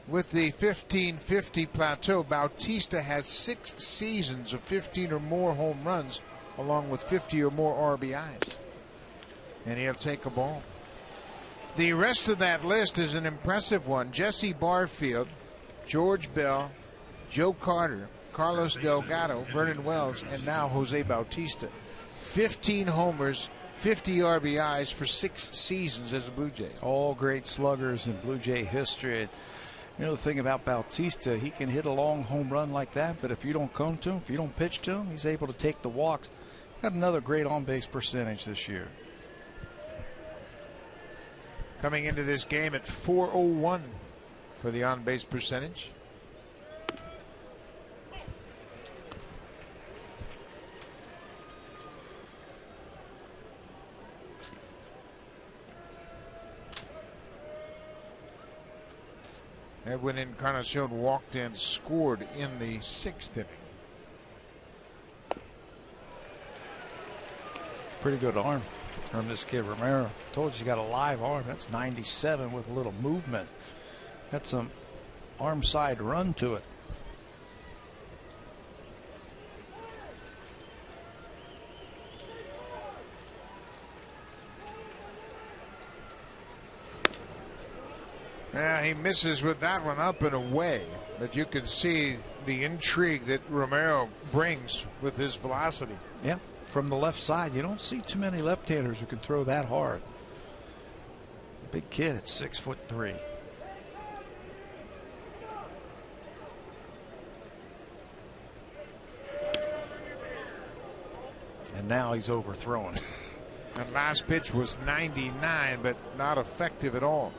With the 15-50 plateau, Bautista has 6 seasons of 15 or more home runs, along with 50 or more RBIs. And he'll take a ball. The rest of that list is an impressive one. Jesse Barfield, George Bell, Joe Carter, Carlos Delgado, Vernon Wells, and now Jose Bautista. 15 homers, 50 RBIs for 6 seasons as a Blue Jay. All great sluggers in Blue Jay history. You know the thing about Bautista, he can hit a long home run like that, but if you don't come to him, if you don't pitch to him, he's able to take the walks. Got another great on-base percentage this year. Coming into this game at .401 for the on-base percentage. Edwin Encarnacion walked and scored in the 6th inning. Pretty good arm from this kid Romero. Told you he's got a live arm. That's 97 with a little movement. Got some arm side run to it. Yeah, he misses with that one up and away, but you can see the intrigue that Romero brings with his velocity. Yeah, from the left side, you don't see too many left-handers who can throw that hard. Big kid at 6'3". And now he's overthrowing. That last pitch was 99, but not effective at all.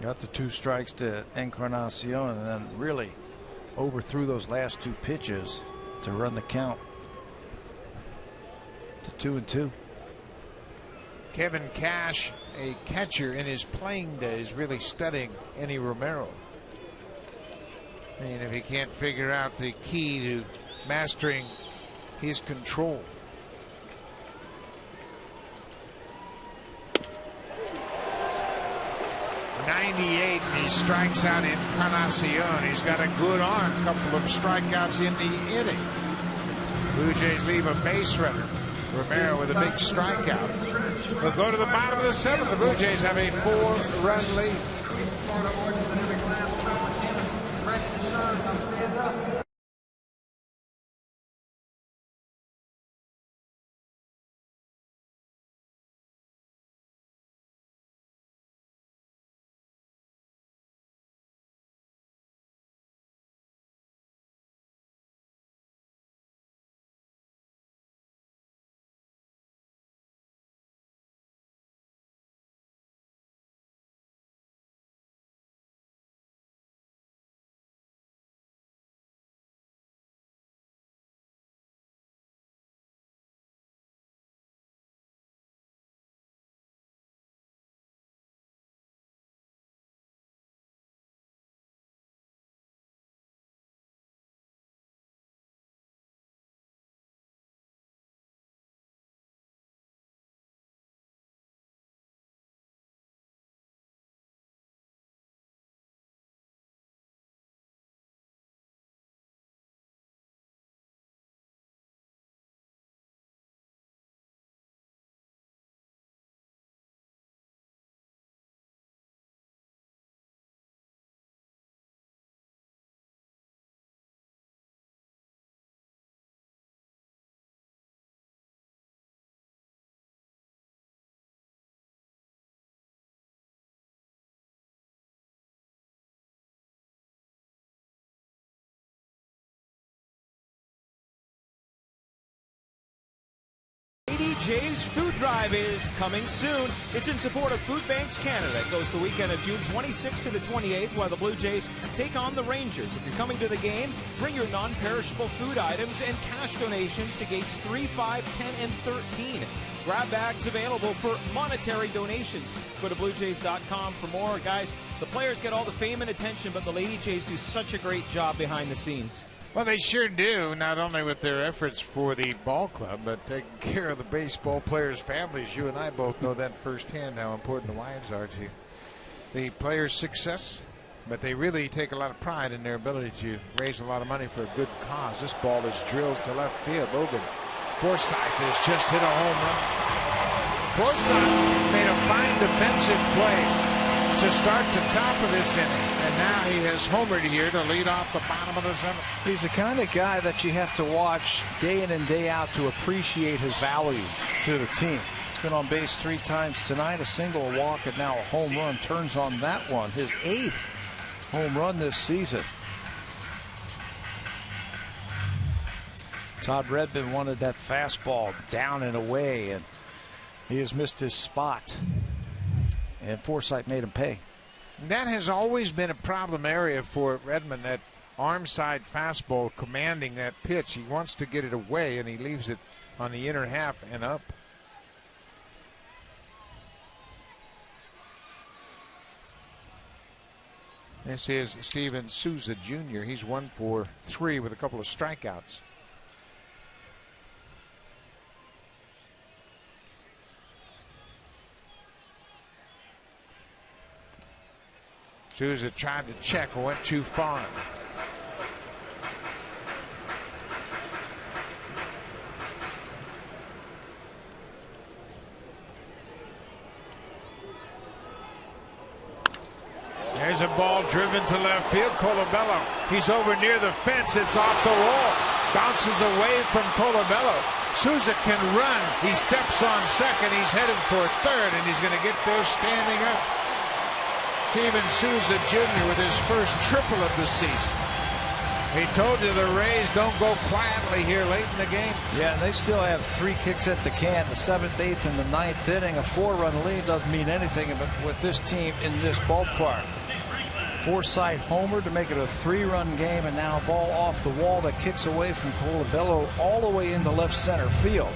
Got the 2 strikes to Encarnacion and then really overthrew those last 2 pitches to run the count to 2-2. Kevin Cash, a catcher in his playing days, really studying Eddie Romero. And if he can't figure out the key to mastering his control. .98, and he strikes out Encarnacion. He's got a good arm. A couple of strikeouts in the inning. Blue Jays leave a base runner. Romero with a big strikeout. We'll go to the bottom of the 7th. The Blue Jays have a 4-run lead. Jays Food Drive is coming soon. It's in support of Food Banks Canada. It goes the weekend of June 26th to the 28th while the Blue Jays take on the Rangers. If you're coming to the game, bring your non-perishable food items and cash donations to gates 3, 5, 10, and 13. Grab bags available for monetary donations. Go to BlueJays.com for more. Guys, the players get all the fame and attention, but the Lady Jays do such a great job behind the scenes. Well, they sure do, not only with their efforts for the ball club, but taking care of the baseball players' families. You and I both know that firsthand, how important the wives are to the players' success. But they really take a lot of pride in their ability to raise a lot of money for a good cause. This ball is drilled to left field. Logan Forsythe has just hit a home run. Forsythe made a fine defensive play to start the top of this inning. And now he has homered here to lead off the bottom of the 7th. He's the kind of guy that you have to watch day in and day out to appreciate his value to the team. He's been on base 3 times tonight, a single, a walk, and now a home run. Turns on that one, his 8th home run this season. Todd Redmond wanted that fastball down and away, and he has missed his spot. And Forsythe made him pay. That has always been a problem area for Redmond, that arm side fastball commanding that pitch. He wants to get it away, and he leaves it on the inner half and up. This is Steven Souza Jr. He's 1 for 3 with a couple of strikeouts. Souza tried to check, went too far. There's a ball driven to left field. Colabello, he's over near the fence. It's off the wall. Bounces away from Colabello. Souza can run. He steps on second. He's headed for third, and he's going to get there standing up. Steven Souza Jr. with his first triple of the season. He told you the Rays don't go quietly here late in the game. Yeah, they still have 3 kicks at the can, the 7th, 8th, and the 9th inning. A 4-run lead doesn't mean anything with this team in this ballpark. Forsythe homer to make it a 3-run game, and now a ball off the wall that kicks away from Colabello all the way into left center field.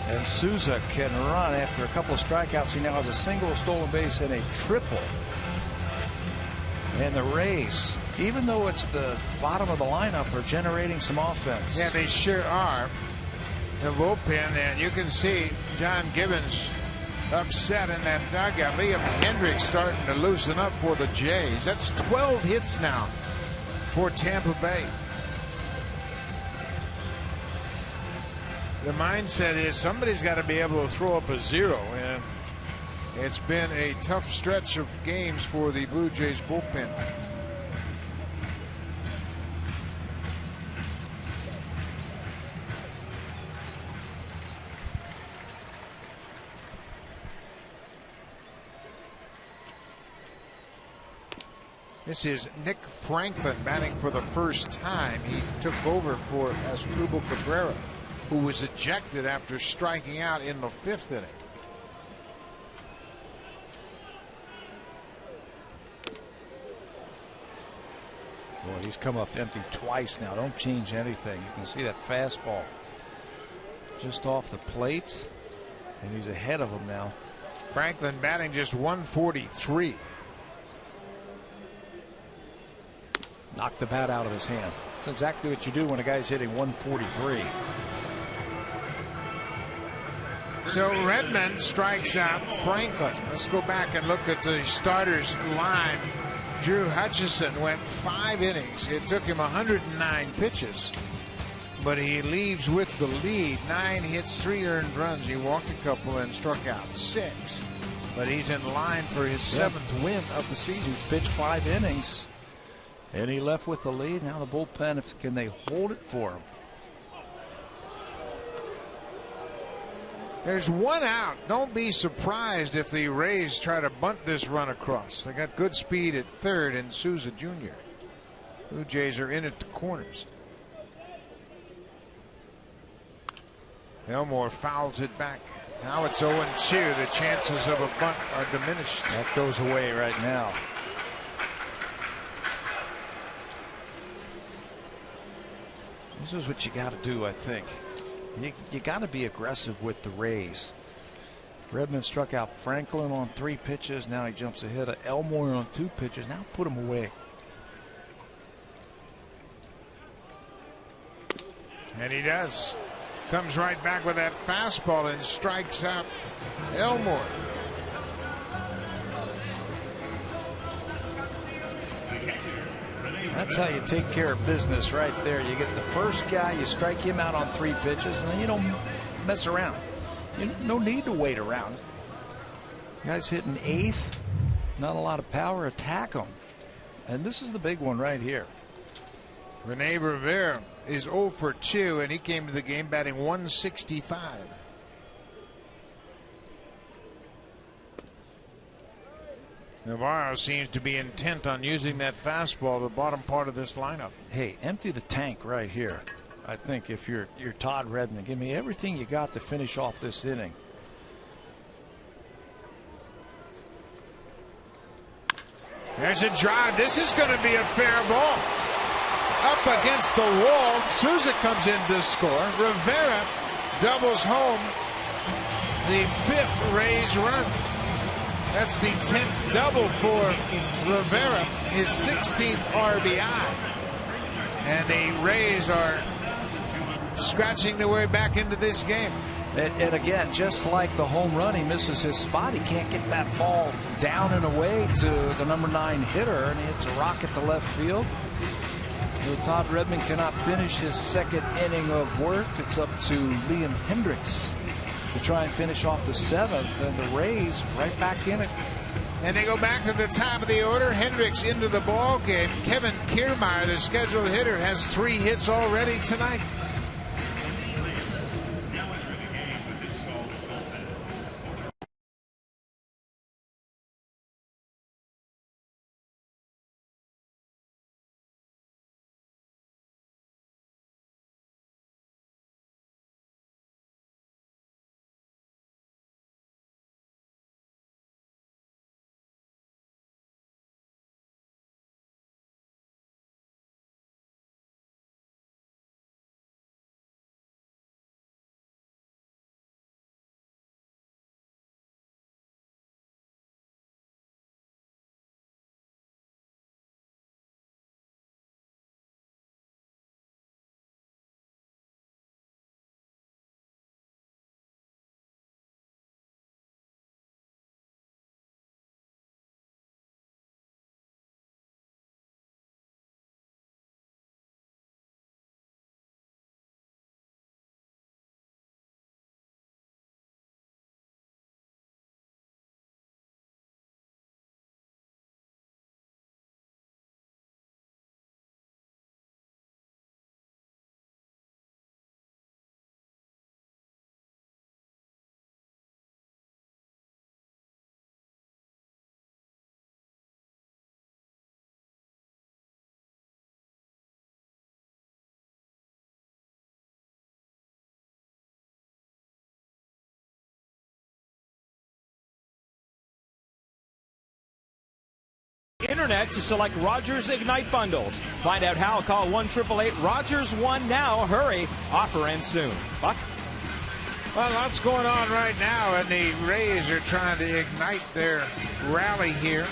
And Souza can run after a couple of strikeouts. He now has a single, a stolen base, and a triple. And the Rays, even though it's the bottom of the lineup, are generating some offense. Yeah, they sure are. The bullpen, and you can see John Gibbons upset in that dugout. Liam Hendricks starting to loosen up for the Jays. That's 12 hits now for Tampa Bay. The mindset is somebody's got to be able to throw up a 0, and it's been a tough stretch of games for the Blue Jays bullpen. This is Nick Franklin batting for the first time. He took over for Asdrubal Cabrera, who was ejected after striking out in the 5th inning. Boy, he's come up empty twice now. Don't change anything. You can see that fastball just off the plate, and he's ahead of him now. Franklin batting just 143. Knocked the bat out of his hand. That's exactly what you do when a guy's hitting 143. So Redmond strikes out Franklin. Let's go back and look at the starters line. Drew Hutchison went 5 innings. It took him 109 pitches, but he leaves with the lead. 9 hits, 3 earned runs. He walked a couple and struck out 6, but he's in line for his 7th win of the season. He's pitched 5 innings. And he left with the lead. Now the bullpen, can they hold it for him? There's 1 out. Don't be surprised if the Rays try to bunt this run across. They got good speed at third and Souza Jr. Blue Jays are in at the corners. Elmore fouls it back. Now it's 0-2. The chances of a bunt are diminished. That goes away right now. This is what you got to do, I think. You got to be aggressive with the Rays. Redmond struck out Franklin on 3 pitches. Now he jumps ahead of Elmore on 2 pitches. Now put him away. And he does. Comes right back with that fastball and strikes out Elmore. That's how you take care of business right there. You get the first guy, you strike him out on 3 pitches, and then you don't mess around. No need to wait around. Guy's hitting 8th, not a lot of power. Attack him. And this is the big one right here. Rene Rivera is 0 for 2, and he came to the game batting 165. Navarro seems to be intent on using that fastball, the bottom part of this lineup. Hey, empty the tank right here. I think if you're Todd Redmond, give me everything you got to finish off this inning. There's a drive. This is going to be a fair ball. Up against the wall. Souza comes in to score. Rivera doubles home the 5th Rays run. That's the 10th double for Rivera, his 16th RBI. And the Rays are scratching their way back into this game. And again, just like the home run, he misses his spot. He can't get that ball down and away to the number 9 hitter, and he hits a rocket to left field. So Todd Redmond cannot finish his 2nd inning of work. It's up to Liam Hendricks to try and finish off the 7th, and the Rays right back in it. And they go back to the top of the order. Hendricks into the ball game. Kevin Kiermaier, the scheduled hitter, has 3 hits already tonight. internet to select Rogers Ignite bundles. Find out how. Call 1-888-ROGERS-1 now. Hurry. Offer ends soon. Buck? Well, lots going on right now, and the Rays are trying to ignite their rally here.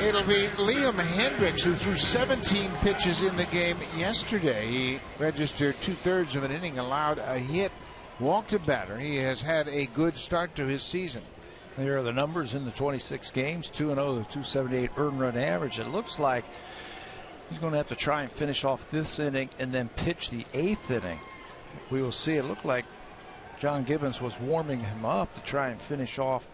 It'll be Liam Hendriks, who threw 17 pitches in the game yesterday. He registered 2/3 of an inning, allowed a hit, walked a batter. He has had a good start to his season. Here are the numbers in the 26 games: 2-0, 278 earned run average. It looks like he's going to have to try and finish off this inning and then pitch the 8th inning. We will see. It looked like John Gibbons was warming him up to try and finish off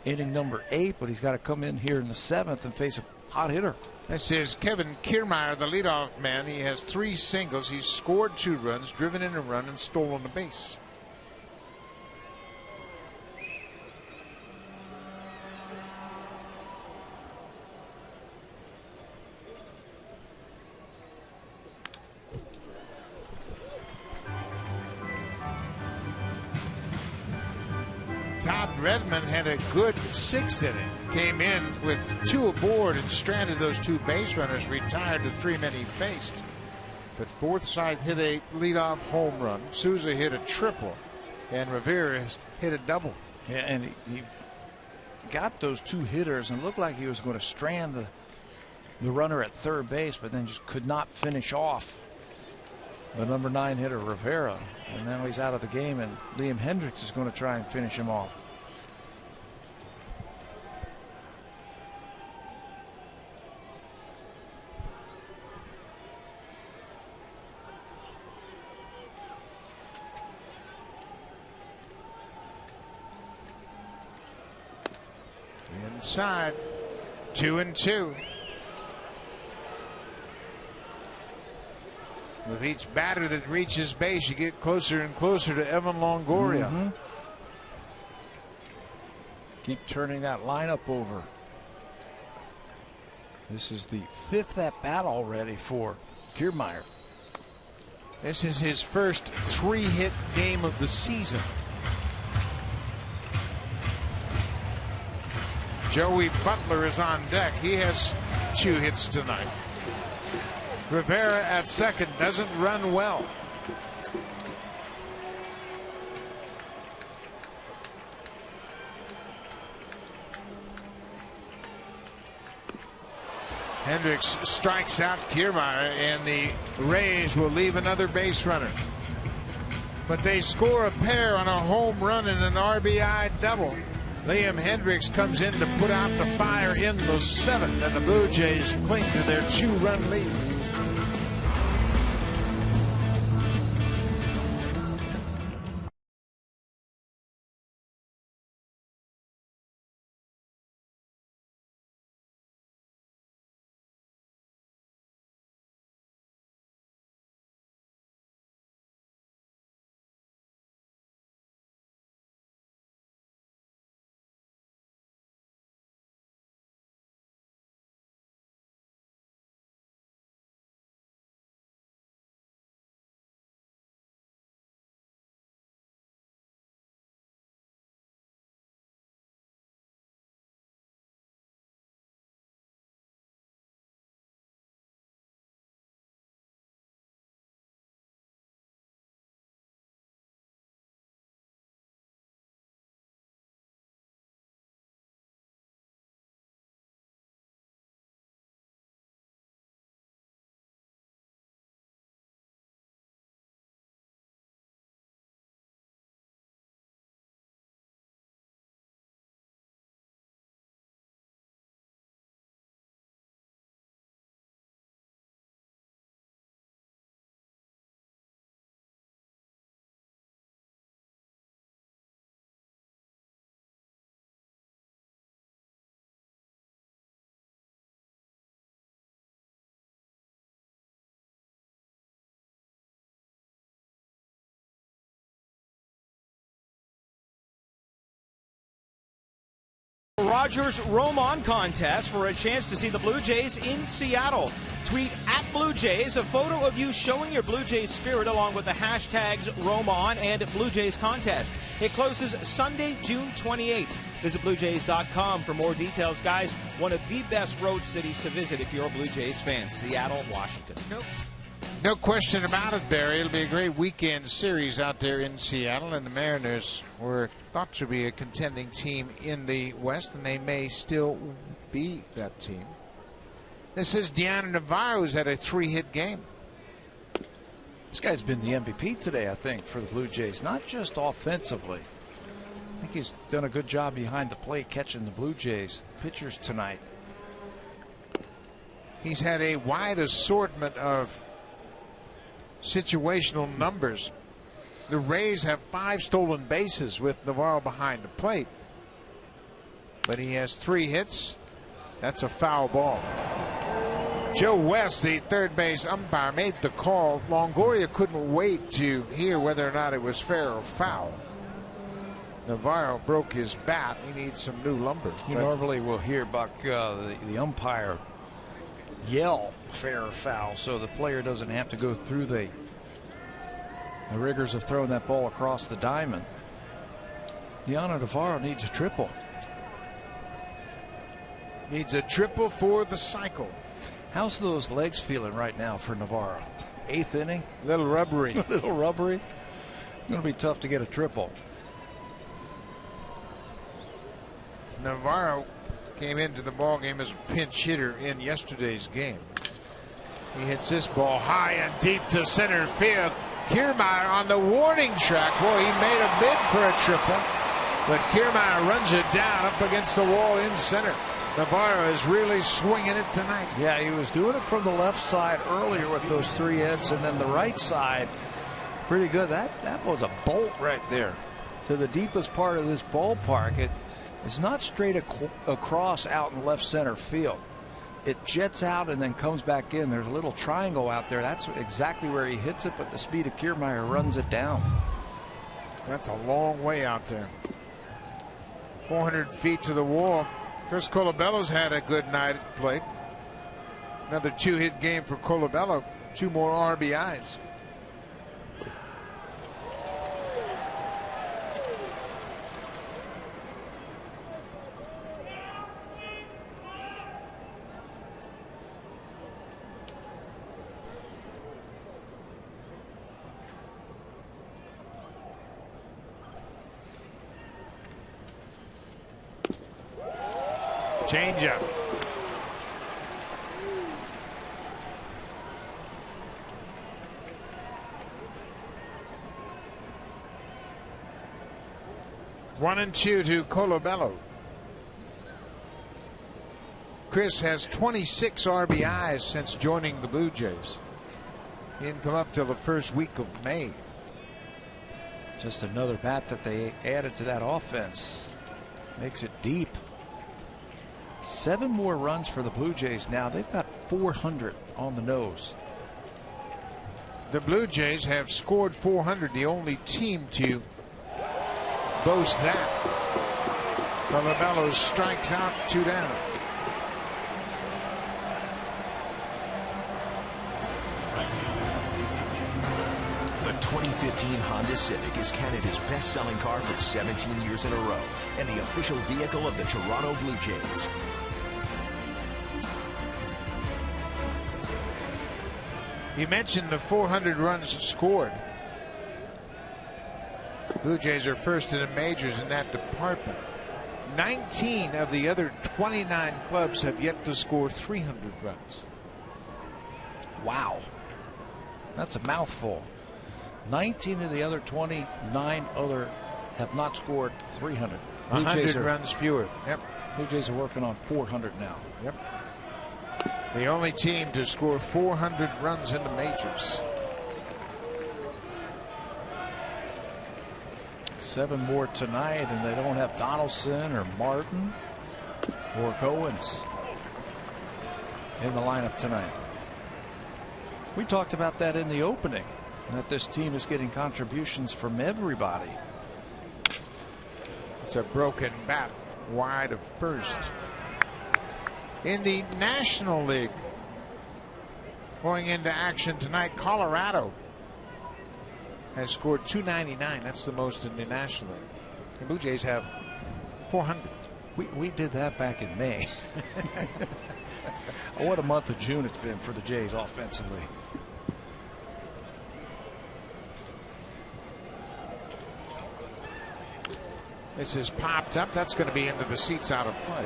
inning number 8, but he's got to come in here in the 7th and face a hot hitter. This is Kevin Kiermaier, the leadoff man. He has 3 singles. He's scored 2 runs, driven in a run, and stolen a base. Todd Redmond had a good 6th inning. Came in with 2 aboard and stranded those 2 base runners, retired the 3 men he faced. But Forsythe hit a leadoff home run. Souza hit a triple, and Rivera hit a double. Yeah, and he got those 2 hitters and looked like he was going to strand the runner at third base, but then just could not finish off the number 9 hitter Rivera. And now he's out of the game, and Liam Hendriks is going to try and finish him off. Inside, 2-2. With each batter that reaches base, you get closer and closer to Evan Longoria. Keep turning that lineup over. This is the 5th at bat already for Kiermaier. This is his first 3-hit game of the season. Joey Butler is on deck. He has 2 hits tonight. Rivera at second doesn't run well. Hendriks strikes out Kiermaier, and the Rays will leave another base runner. But they score a pair on a home run and an RBI double. Liam Hendriks comes in to put out the fire in the 7th, and the Blue Jays cling to their 2-run lead. Rogers Roam On contest for a chance to see the Blue Jays in Seattle. Tweet at Blue Jays a photo of you showing your Blue Jays spirit along with the hashtags Roam On and Blue Jays contest. It closes Sunday, June 28th. Visit BlueJays.com for more details, guys. One of the best road cities to visit if you're a Blue Jays fan. Seattle, Washington. No question about it, Barry. It'll be a great weekend series out there in Seattle, and the Mariners were thought to be a contending team in the West, and they may still be that team. This is Deanna Navarro, who's had a 3-hit game. This guy's been the MVP today, I think, for the Blue Jays, not just offensively. I think he's done a good job behind the plate catching the Blue Jays pitchers tonight. He's had a wide assortment of situational numbers. The Rays have 5 stolen bases with Navarro behind the plate, but he has 3 hits. That's a foul ball. Joe West, the third base umpire, made the call. Longoria couldn't wait to hear whether or not it was fair or foul. Navarro broke his bat. He needs some new lumber. You normally will hear Buck, the umpire yell fair or foul, so the player doesn't have to go through the rigors of throwing that ball across the diamond. Deanna Navarro needs a triple. Needs a triple for the cycle. How's those legs feeling right now for Navarro? 8th inning? A little rubbery. A little rubbery. Going to be tough to get a triple. Navarro came into the ball game as a pinch hitter in yesterday's game. He hits this ball high and deep to center field. Kiermaier on the warning track. Boy, he made a bid for a triple, but Kiermaier runs it down up against the wall in center. Navarro is really swinging it tonight. Yeah, he was doing it from the left side earlier with those 3 hits, and then the right side, pretty good. That was a bolt right there to the deepest part of this ballpark. It's not straight across out in left center field. It jets out and then comes back in. There's a little triangle out there. That's exactly where he hits it, but the speed of Kiermaier runs it down. That's a long way out there. 400 feet to the wall. Chris Colabello's had a good night at the plate. Another 2-hit game for Colabello. 2 more RBIs. Changeup. One and 2 to Colabello. Chris has 26 RBIs since joining the Blue Jays. He didn't come up till the first week of May. Just another bat that they added to that offense. Makes it deep. 7 more runs for the Blue Jays now. They've got 400 on the nose. The Blue Jays have scored 400, the only team to boast that. Colabello strikes out, 2 down. The 2015 Honda Civic is Canada's best-selling car for 17 years in a row and the official vehicle of the Toronto Blue Jays. You mentioned the 400 runs scored. Blue Jays are first in the majors in that department. 19 of the other 29 clubs have yet to score 300 runs. Wow. That's a mouthful. 19 of the other 29 other have not scored 300. 100 runs fewer. Yep. Blue Jays are working on 400 now. Yep. The only team to score 400 runs in the majors. 7 more tonight, and they don't have Donaldson or Martin or Goins in the lineup tonight. We talked about that in the opening, that this team is getting contributions from everybody. It's a broken bat wide of first. In the National League, going into action tonight, Colorado has scored 299. That's the most in the National League. The Blue Jays have 400. We did that back in May. What a month of June it's been for the Jays offensively. This is popped up. That's going to be into the seats, out of play.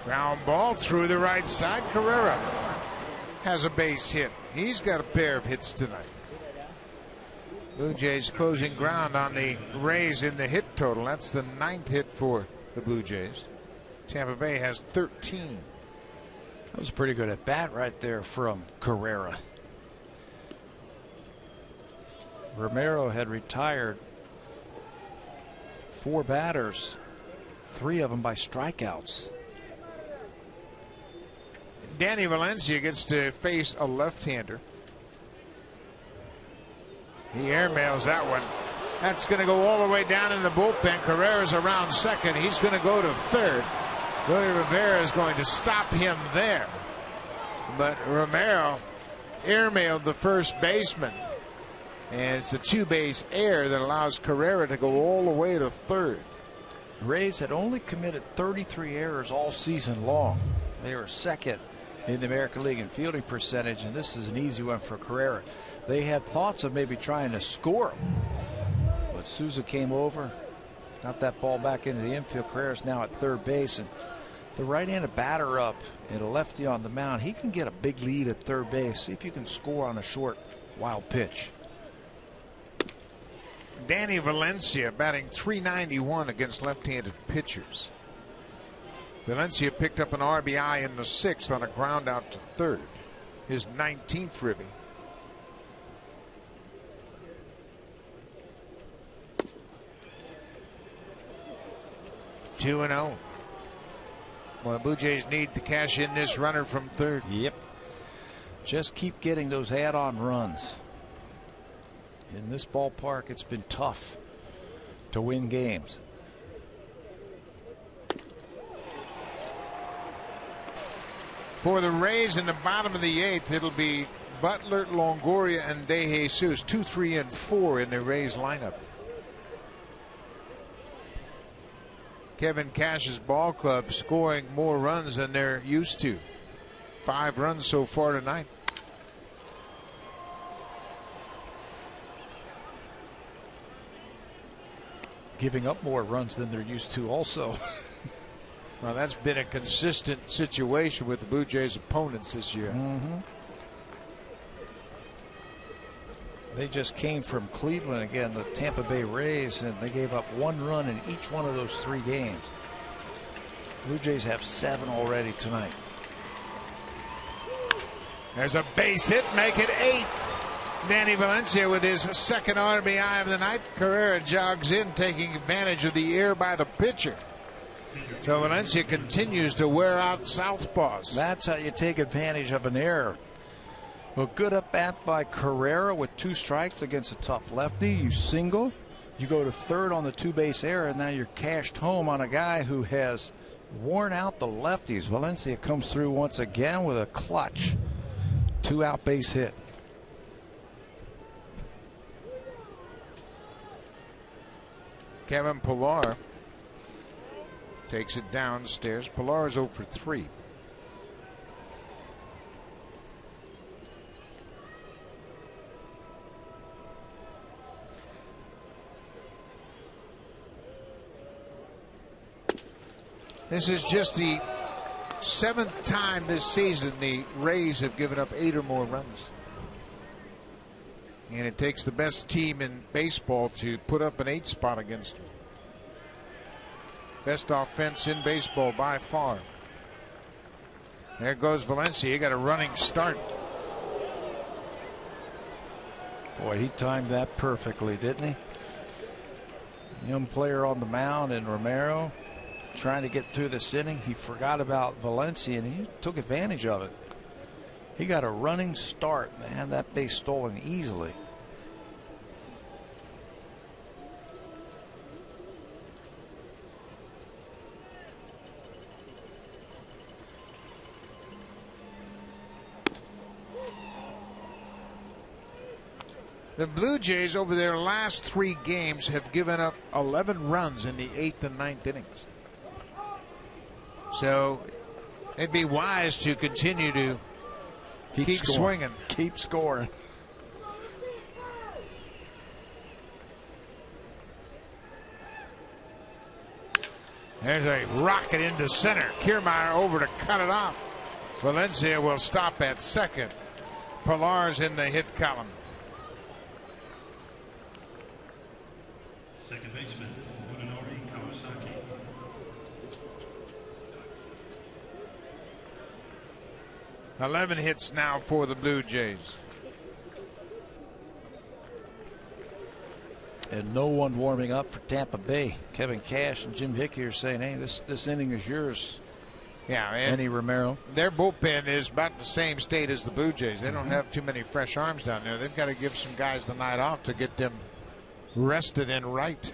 Ground ball through the right side. Carrera has a base hit. He's got a pair of hits tonight. Blue Jays closing ground on the Rays in the hit total. That's the 9th hit for the Blue Jays. Tampa Bay has 13. That was a pretty good at bat right there from Carrera. Romero had retired 4 batters, 3 of them by strikeouts. Danny Valencia gets to face a left-hander. He airmails that one. That's going to go all the way down in the bullpen. Carrera's around second. He's going to go to third. Willie Rivera is going to stop him there. But Romero airmailed the first baseman. And it's a 2-base air that allows Carrera to go all the way to third. Rays had only committed 33 errors all season long. They were second in the American League in fielding percentage, and this is an easy one for Carrera. They had thoughts of maybe trying to score him, but Souza came over, got that ball back into the infield. Carrera's now at third base, and the right-handed batter up and a lefty on the mound. He can get a big lead at third base. See if you can score on a short, wild pitch. Danny Valencia batting .391 against left-handed pitchers. Valencia picked up an RBI in the 6th on a ground out to third. His 19th ribby. Two and 0. Well, Blue Jays need to cash in this runner from third. Yep. Just keep getting those add-on runs. In this ballpark, it's been tough to win games. For the Rays in the bottom of the 8th, it'll be Butler, Longoria, and De Jesus. 2, 3, and 4 in the Rays lineup. Kevin Cash's ball club scoring more runs than they're used to. 5 runs so far tonight. Giving up more runs than they're used to also. Well, that's been a consistent situation with the Blue Jays' opponents this year. They just came from Cleveland again, the Tampa Bay Rays, and they gave up 1 run in each one of those 3 games. Blue Jays have 7 already tonight. There's a base hit, make it 8. Danny Valencia with his 2nd RBI of the night. Carrera jogs in, taking advantage of the air by the pitcher. So Valencia continues to wear out southpaws. That's how you take advantage of an error. A good at bat by Carrera with 2 strikes against a tough lefty. You single, you go to third on the 2-base error, and now you're cashed home on a guy who has worn out the lefties. Valencia comes through once again with a clutch 2-out base hit. Kevin Pillar takes it downstairs. Pillar's 0 for 3. This is just the 7th time this season the Rays have given up 8 or more runs. And it takes the best team in baseball to put up an 8 spot against them. Best offense in baseball by far. There goes Valencia. He got a running start. Boy, he timed that perfectly, didn't he? Young player on the mound, and Romero trying to get through this inning. He forgot about Valencia, and he took advantage of it. He got a running start and had that base stolen easily. The Blue Jays over their last 3 games have given up 11 runs in the 8th and 9th innings. So it'd be wise to continue to keep swinging. Keep scoring. There's a rocket into center. Kiermaier over to cut it off. Valencia will stop at second. Pilar's in the hit column. Second baseman, Munenori Kawasaki. Eleven hits now for the Blue Jays. And no one warming up for Tampa Bay. Kevin Cash and Jim Hickey are saying, hey, this inning is yours. Yeah, Manny Romero. Their bullpen is about the same state as the Blue Jays. They don't have too many fresh arms down there. They've got to give some guys the night off to get them rested and right.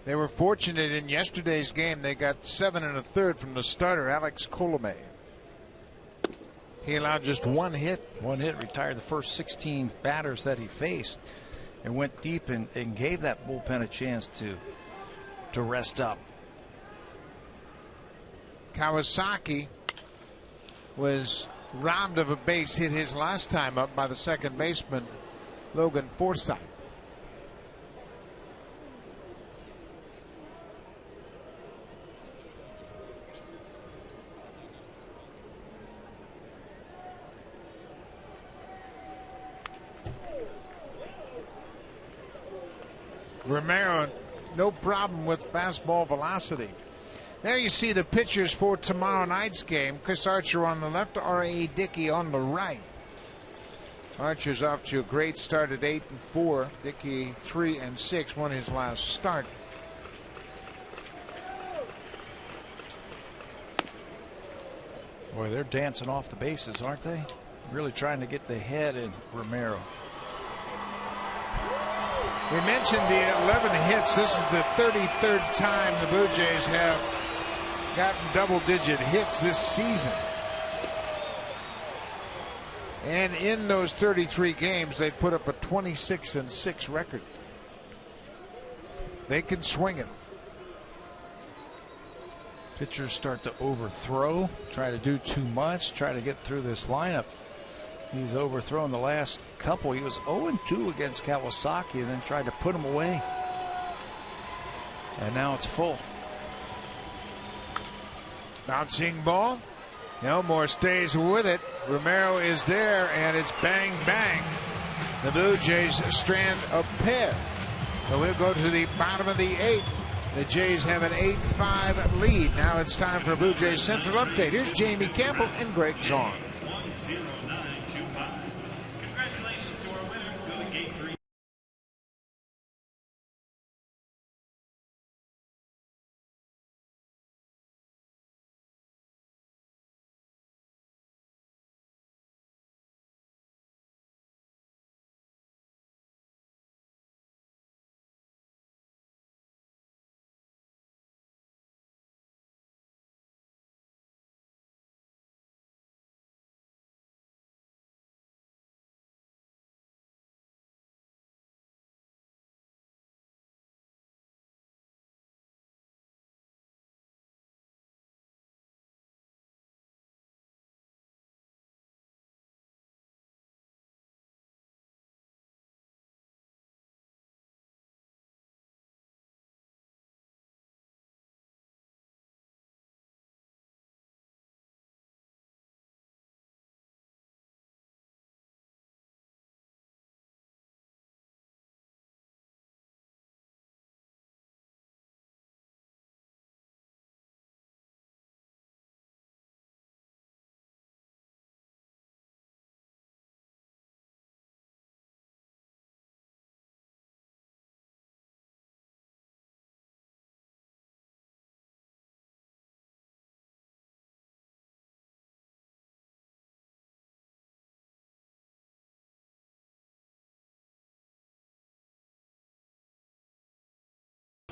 They were fortunate in yesterday's game. They got 7 1/3 from the starter, Alex Colomé. He allowed just 1 hit. 1 hit, retired the first 16 batters that he faced, and went deep and gave that bullpen a chance to rest up. Kawasaki was robbed of a base hit his last time up by the second baseman, Logan Forsythe. Romero, no problem with fastball velocity. There you see the pitchers for tomorrow night's game. Chris Archer on the left, R.A. Dickey on the right. Archer's off to a great start at 8-4. Dickey 3-6, won his last start. Boy, they're dancing off the bases, aren't they? Really trying to get the head in Romero. We mentioned the 11 hits. This is the 33rd time the Blue Jays have gotten double-digit hits this season. And in those 33 games, they put up a 26-6 record. They can swing it. Pitchers start to overthrow, try to do too much, try to get through this lineup. He's overthrown the last couple. He was 0-2 against Kawasaki and then tried to put him away. And now it's full. Bouncing ball. Elmore stays with it. Romero is there, and it's bang, bang. The Blue Jays strand a pair. So we'll go to the bottom of the 8th. The Jays have an 8-5 lead. Now it's time for a Blue Jays Central Update. Here's Jamie Campbell and Greg Zorn.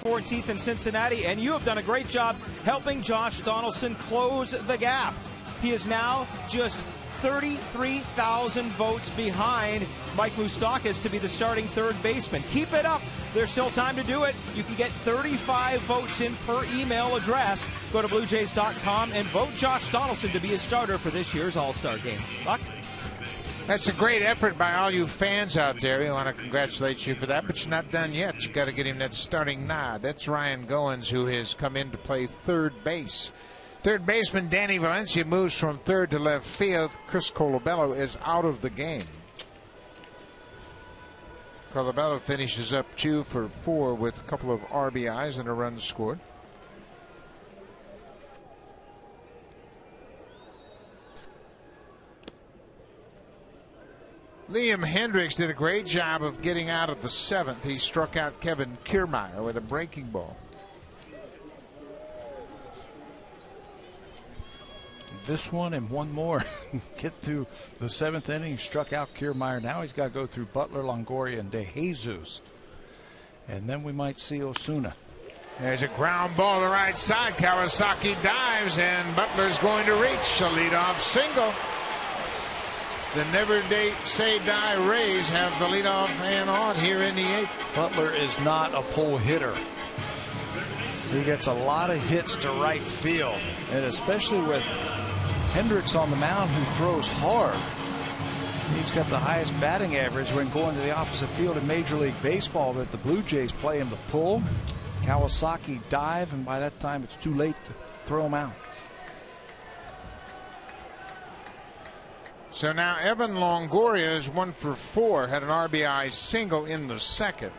14th in Cincinnati, and you have done a great job helping Josh Donaldson close the gap. He is now just 33,000 votes behind Mike Moustakas to be the starting third baseman. Keep it up. There's still time to do it. You can get 35 votes in per email address. Go to BlueJays.com and vote Josh Donaldson to be a starter for this year's All-Star game. Buck? That's a great effort by all you fans out there. We want to congratulate you for that, but you're not done yet. You got to get him that starting nod. That's Ryan Goins, who has come in to play third base. Third baseman Danny Valencia moves from third to left field. Chris Colabello is out of the game. Colabello finishes up 2 for 4 with a couple of RBIs and a run scored. Liam Hendricks did a great job of getting out of the 7th. He struck out Kevin Kiermaier with a breaking ball. This one and one more get through the 7th inning. Struck out Kiermaier. Now he's got to go through Butler, Longoria, and De Jesus, and then we might see Osuna. There's a ground ball to the right side. Kawasaki dives, and Butler's going to reach a leadoff single. The never say die Rays have the leadoff man on here in the 8th. Butler is not a pull hitter. He gets a lot of hits to right field, and especially with Hendricks on the mound, who throws hard. He's got the highest batting average when going to the opposite field in Major League Baseball, but the Blue Jays play him to pull. Kawasaki dive, and by that time it's too late to throw him out. So now Evan Longoria is 1 for 4, had an RBI single in the 2nd.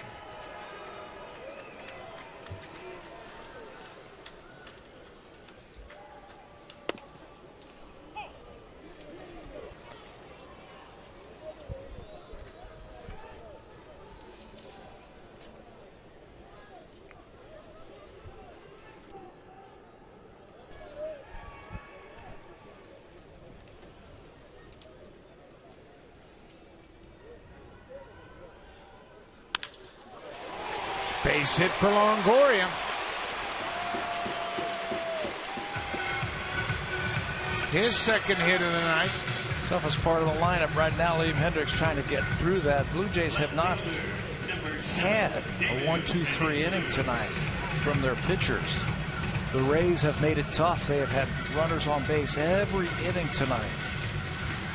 Base hit for Longoria. His 2nd hit of the night. Toughest part of the lineup right now, Liam Hendricks trying to get through that. Blue Jays have not had a 1-2-3 inning tonight from their pitchers. The Rays have made it tough. They have had runners on base every inning tonight,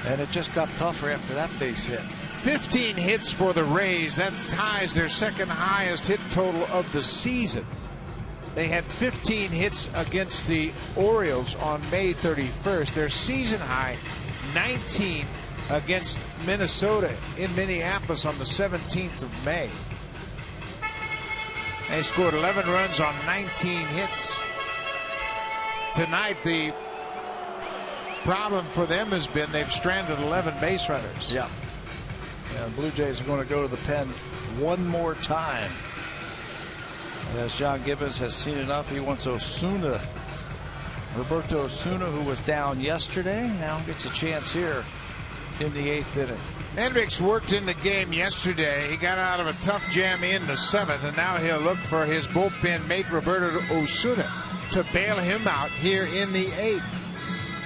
and it just got tougher after that base hit. 15 hits for the Rays. That ties their 2nd highest hit total of the season. They had 15 hits against the Orioles on May 31st. Their season high 19 against Minnesota in Minneapolis on the 17th of May. They scored 11 runs on 19 hits. Tonight the problem for them has been they've stranded 11 base runners. Yeah. And Blue Jays are going to go to the pen one more time. And as John Gibbons has seen enough, he wants Osuna. Roberto Osuna, who was down yesterday, now gets a chance here in the 8th inning. Hendricks worked in the game yesterday. He got out of a tough jam in the 7th, and now he'll look for his bullpen mate, Roberto Osuna, to bail him out here in the 8th.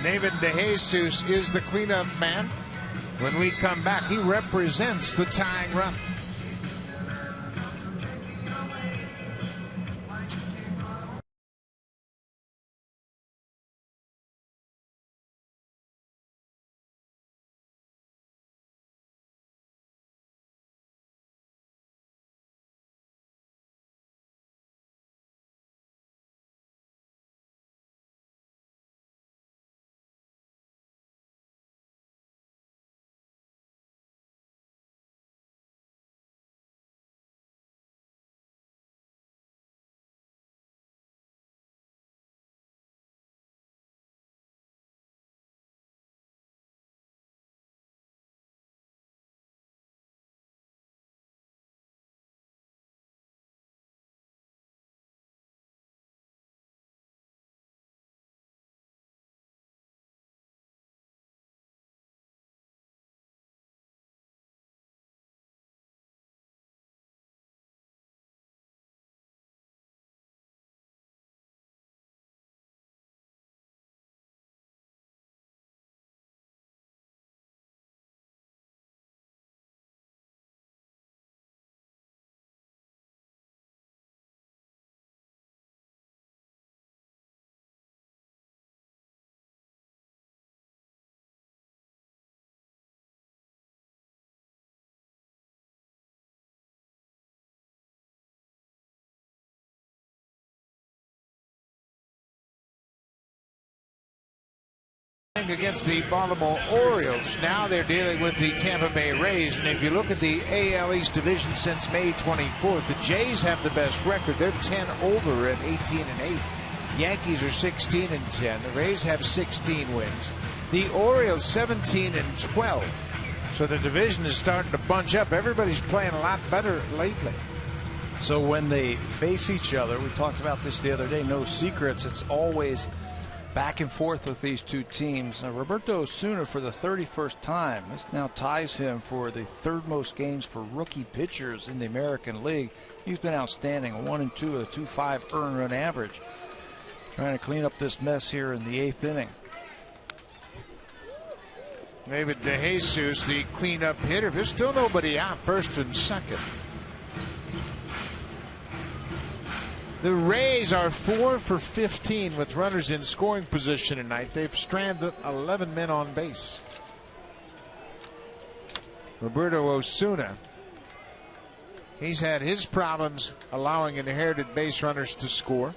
David DeJesus is the cleanup man. When we come back, he represents the tying run. against the Baltimore Orioles. Now they're dealing with the Tampa Bay Rays. And if you look at the AL East division since May 24th, the Jays have the best record. They're 10 over at 18-8. Yankees are 16-10. The Rays have 16 wins. The Orioles 17-12. So the division is starting to bunch up. Everybody's playing a lot better lately. So when they face each other, we talked about this the other day, no secrets. It's always back and forth with these two teams. Now, Roberto Osuna, for the 31st time, this now ties him for the third most games for rookie pitchers in the American League. He's been outstanding, 1-2 with a 2.5 earned run average. Trying to clean up this mess here in the 8th inning. David DeJesus, the cleanup hitter. There's still nobody out, first and second. The Rays are 4 for 15 with runners in scoring position tonight. They've stranded 11 men on base. Roberto Osuna, he's had his problems allowing inherited base runners to score.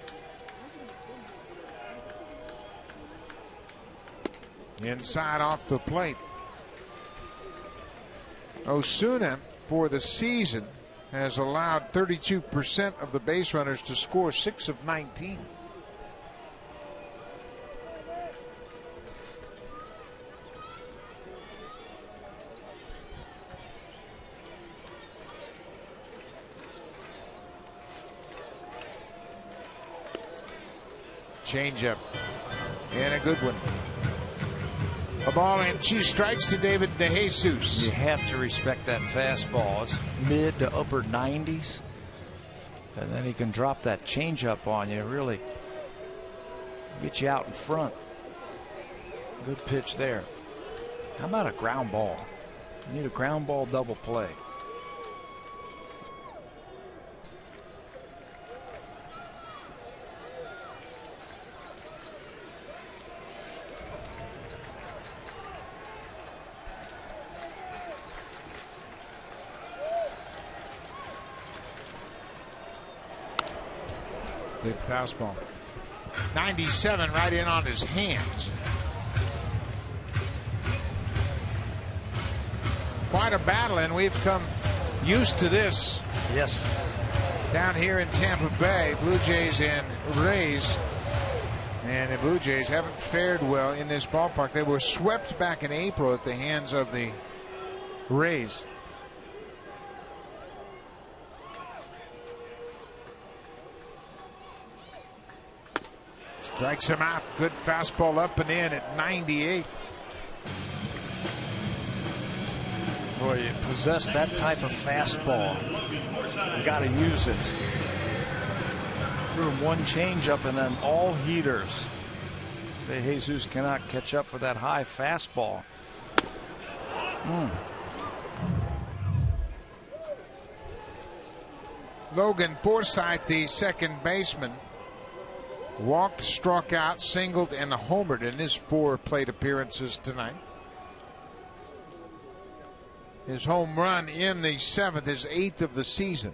Inside off the plate. Osuna, for the season, has allowed 32% of the base runners to score, 6 of 19. Changeup, and a good one. A ball and 2 strikes to David DeJesus. You have to respect that fastball. It's mid to upper 90s. And then he can drop that changeup on you, really get you out in front. Good pitch there. How about a ground ball? You need a ground ball double play. Big fastball. 97 right in on his hands. Quite a battle, and we've come used to this. Yes. Down here in Tampa Bay, Blue Jays and Rays. And the Blue Jays haven't fared well in this ballpark. They were swept back in April at the hands of the Rays. Strikes him out. Good fastball up and in at 98. Boy, you possess that type of fastball, you got to use it. Threw him one changeup and then all heaters. DeJesus cannot catch up with that high fastball. Logan Forsythe, the second baseman, walked, struck out, singled, and homered in his 4 plate appearances tonight. His home run in the 7th, his 8th of the season.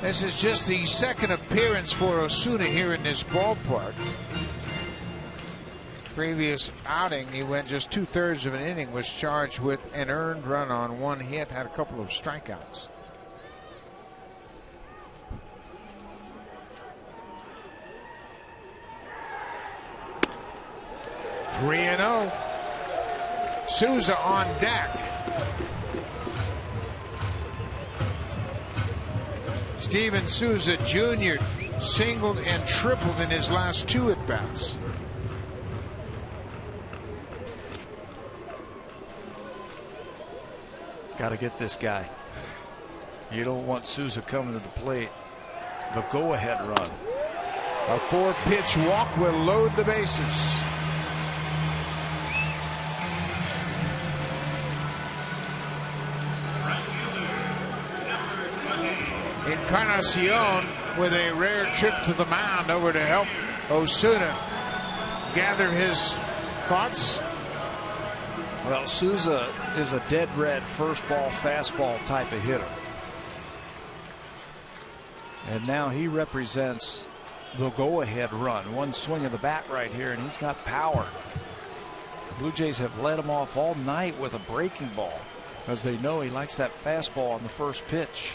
This is just the second appearance for Osuna here in this ballpark. Previous outing, he went just 2/3 of an inning, was charged with an earned run on 1 hit, had a couple of strikeouts. Three and 0. Souza on deck. Steven Souza Jr. singled and tripled in his last 2 at-bats. Got to get this guy. You don't want Souza coming to the plate. The go-ahead run. A 4-pitch walk will load the bases. Encarnacion with a rare trip to the mound over to help Osuna gather his thoughts. Well, Souza is a dead red first ball fastball type of hitter. And now he represents the go-ahead run. One swing of the bat right here, and he's got power. The Blue Jays have led him off all night with a breaking ball because they know he likes that fastball on the first pitch.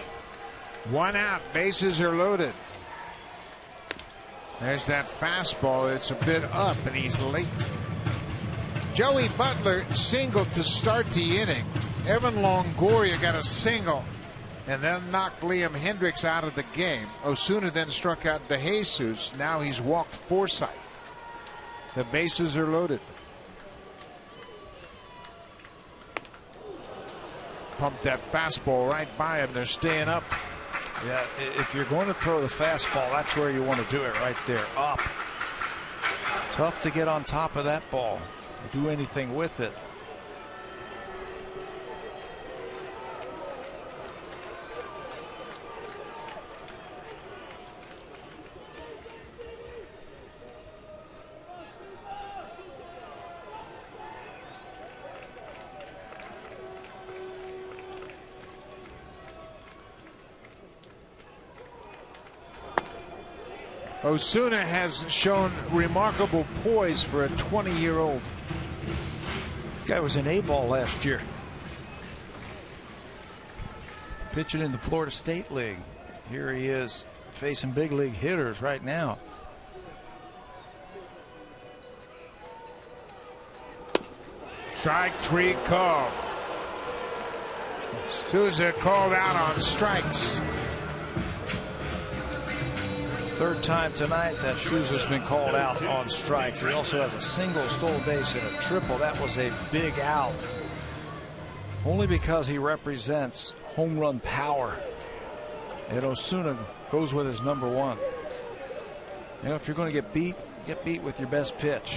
1 out, bases are loaded. There's that fastball. It's a bit up, and he's late. Joey Butler singled to start the inning. Evan Longoria got a single and then knocked Liam Hendricks out of the game. Osuna then struck out DeJesus. Now he's walked Forsythe. The bases are loaded. Pumped that fastball right by him. They're staying up. Yeah, if you're going to throw the fastball, that's where you want to do it, right there, up. Tough to get on top of that ball, do anything with it. Osuna has shown remarkable poise for a 20-year-old. This guy was an A-ball last year. Pitching in the Florida State League. Here he is facing big league hitters right now. Strike 3 call. Souza called out on strikes. Third time tonight that Souza's been called out on strikes. He also has a single, stole base, and a triple. That was a big out. Only because he represents home run power. And Osuna goes with his number one. You know, if you're going to get beat with your best pitch.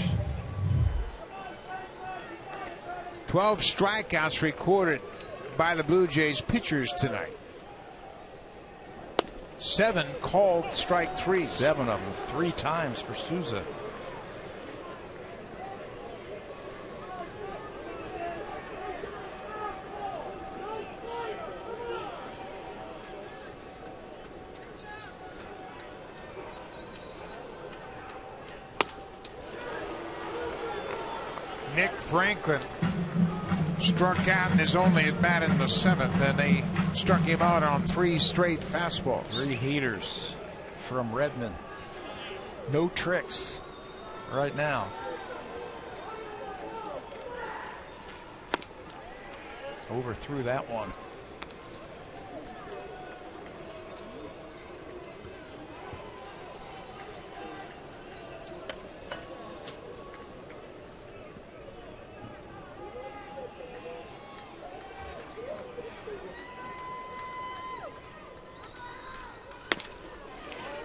12 strikeouts recorded by the Blue Jays pitchers tonight. 7 called strike threes. 7 of them, 3 times for Souza. Nick Franklin struck out in his only at bat in the 7th, and they struck him out on 3 straight fastballs. 3 heaters from Redmond. No tricks right now. Overthrew that one.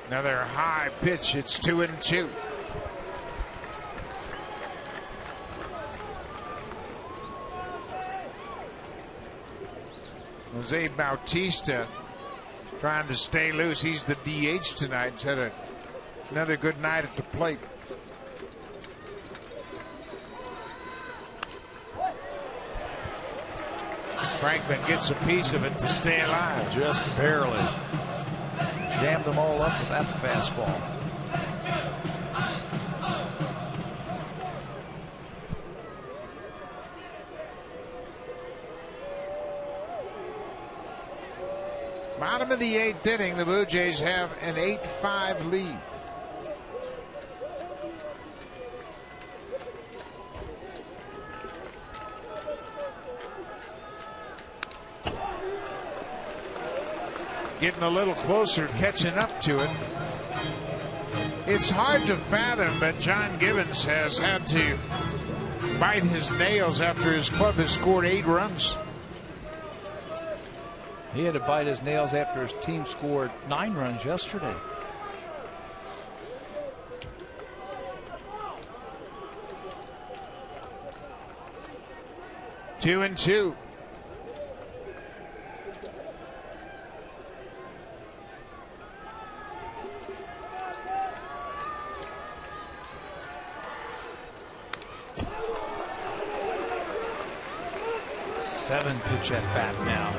Another high pitch. It's 2-2. Jose Bautista trying to stay loose. He's the DH tonight. He's had another good night at the plate. Franklin gets a piece of it to stay alive. Just barely. Jammed them all up with that fastball. Bottom of the 8th inning, the Blue Jays have an 8-5 lead. Getting a little closer, catching up to it. It's hard to fathom, but John Gibbons has had to bite his nails after his club has scored 8 runs. He had to bite his nails after his team scored 9 runs yesterday. Two and two. 7-pitch at bat now.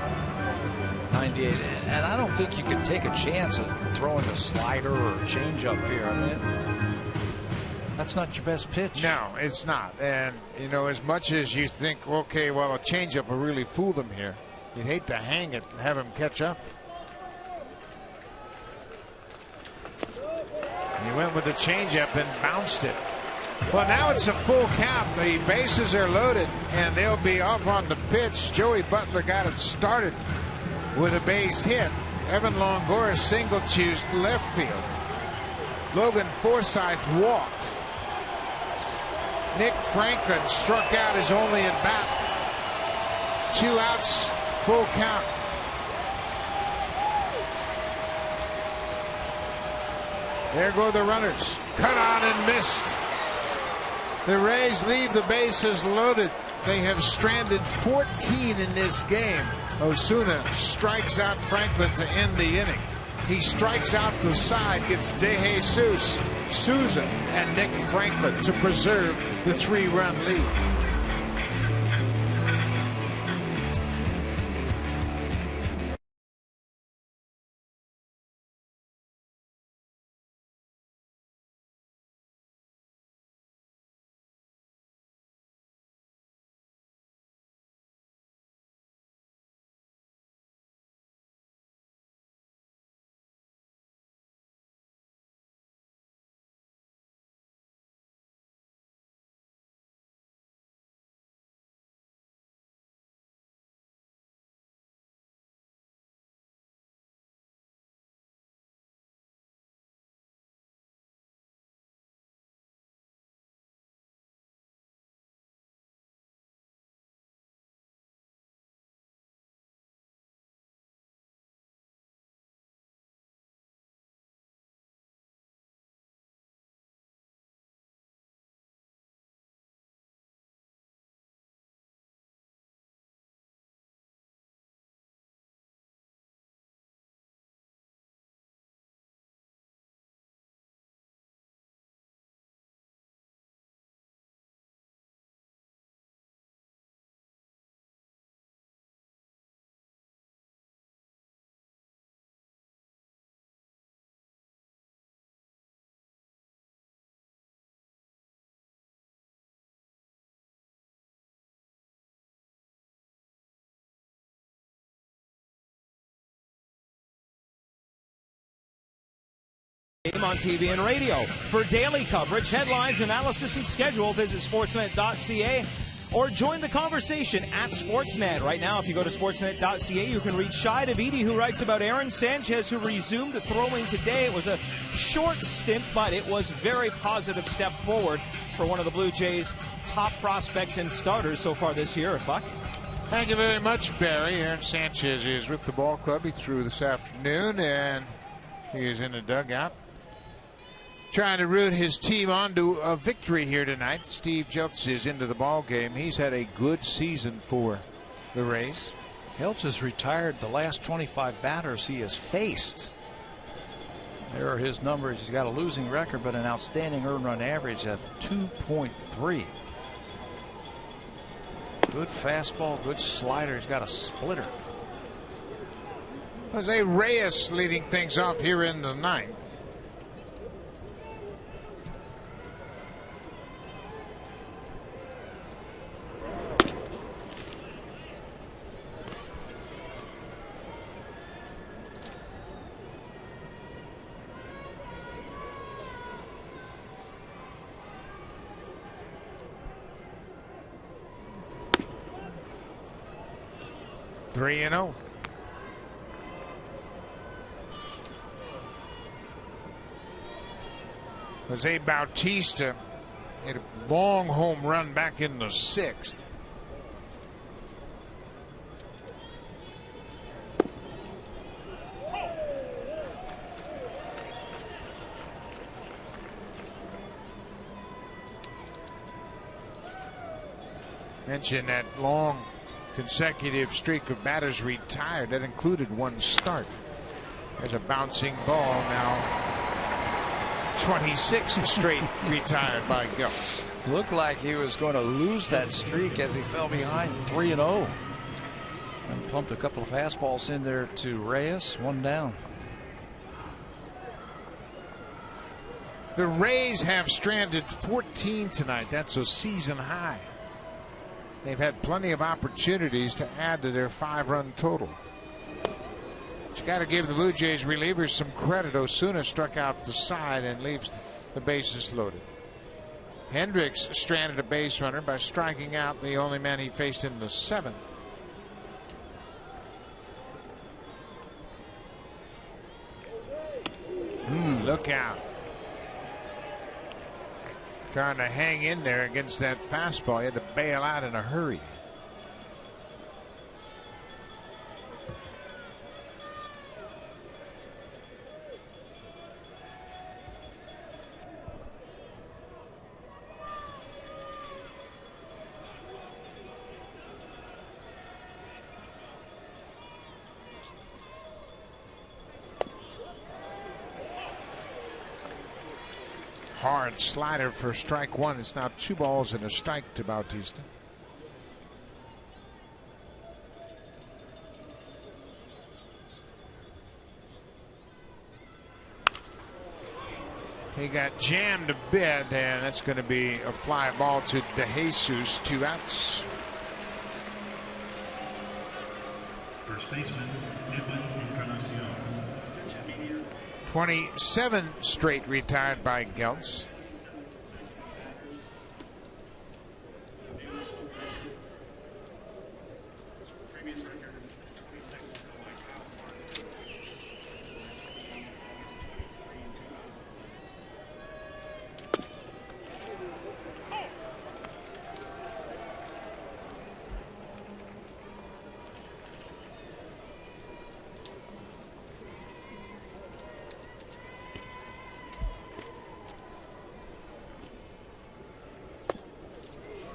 98, and I don't think you can take a chance of throwing a slider or a changeup here. I mean, that's not your best pitch. No, it's not. And, you know, as much as you think, okay, well, a changeup will really fool them here, you'd hate to hang it and have him catch up. He went with the changeup and bounced it. Well, now it's a full count. The bases are loaded, and they'll be off on the pitch. Joey Butler got it started with a base hit. Evan Longoria single to left field. Logan Forsythe walked. Nick Franklin struck out his only at bat. 2 outs, full count. There go the runners. Cut on and missed. The Rays leave the bases loaded. They have stranded 14 in this game. Osuna strikes out Franklin to end the inning. He strikes out the side, gets De Jesus, Souza, and Nick Franklin to preserve the 3-run lead. On TV and radio. For daily coverage, headlines, analysis, and schedule, visit sportsnet.ca or join the conversation at Sportsnet. Right now, if you go to sportsnet.ca, you can read Shai Davidi, who writes about Aaron Sanchez, who resumed throwing today. It was a short stint, but it was a very positive step forward for one of the Blue Jays' top prospects and starters so far this year. Buck? Thank you very much, Barry. Aaron Sanchez is with the ball club. He threw this afternoon, and he is in the dugout, trying to root his team onto a victory here tonight. Steve Jeltz is into the ball game. He's had a good season for the Rays. Jeltz has retired the last 25 batters he has faced. There are his numbers. He's got a losing record, but an outstanding earned run average of 2.3. Good fastball, good slider. He's got a splitter. Jose Reyes leading things off here in the 9th. Three and 0. Jose Bautista hit a long home run back in the 6th. Mentioned that long consecutive streak of batters retired. That included one start. There's a bouncing ball now. 26 straight retired by Geltz. Looked like he was going to lose that streak as he fell behind 3-0. pumped a couple of fastballs in there to Reyes. One down. The Rays have stranded 14 tonight. That's a season high. They've had plenty of opportunities to add to their 5-run total. But you got to give the Blue Jays relievers some credit. Osuna struck out the side and leaves the bases loaded. Hendricks stranded a base runner by striking out the only man he faced in the 7th. Look out. Trying to hang in there against that fastball. He had to bail out in a hurry. Hard slider for strike one. It's now 2 balls and a strike to Bautista. He got jammed a bit, and that's going to be a fly ball to De Jesus. 2 outs. First baseman, Edwin Encarnacion. 27 straight retired by Geltz.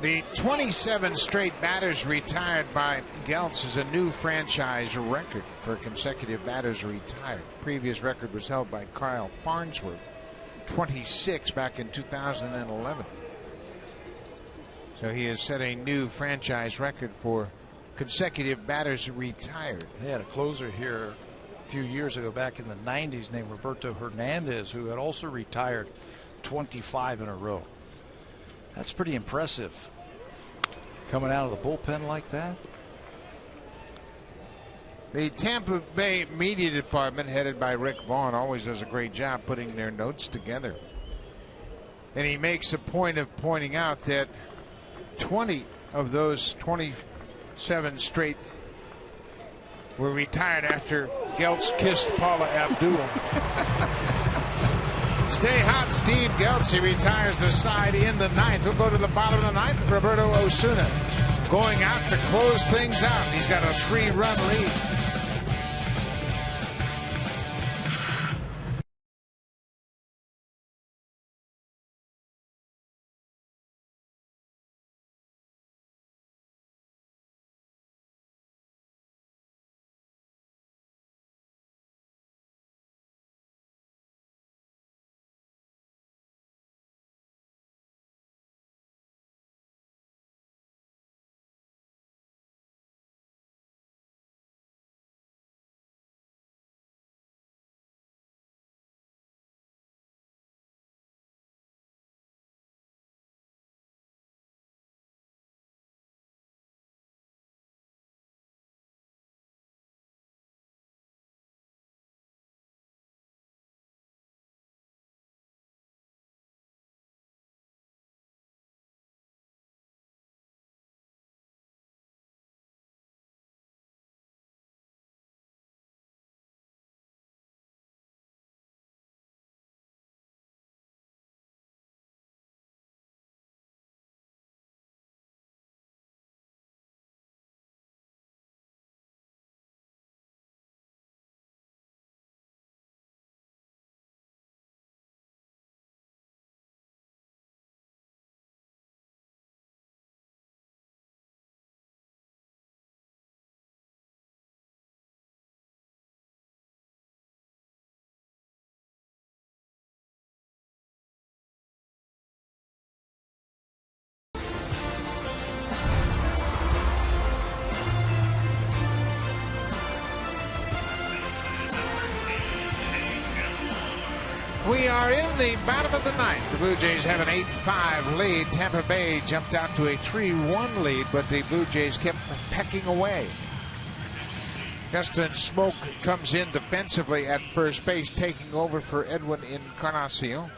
The 27 straight batters retired by Geltz is a new franchise record for consecutive batters retired. Previous record was held by Kyle Farnsworth, 26 back in 2011. So he has set a new franchise record for consecutive batters retired. They had a closer here a few years ago back in the 90s named Roberto Hernandez, who had also retired 25 in a row. That's pretty impressive. Coming out of the bullpen like that. The Tampa Bay media department, headed by Rick Vaughn, always does a great job putting their notes together. And he makes a point of pointing out that 20 of those 27 straight were retired after Geltz kissed Paula Abdul. Stay hot, Steve Geltz. He retires the side in the 9th. We'll go to the bottom of the 9th. Roberto Osuna going out to close things out. He's got a 3-run lead. We are in the bottom of the ninth. The Blue Jays have an 8-5 lead. Tampa Bay jumped out to a 3-1 lead, but the Blue Jays kept pecking away. Justin Smoke comes in defensively at first base, taking over for Edwin Encarnacion.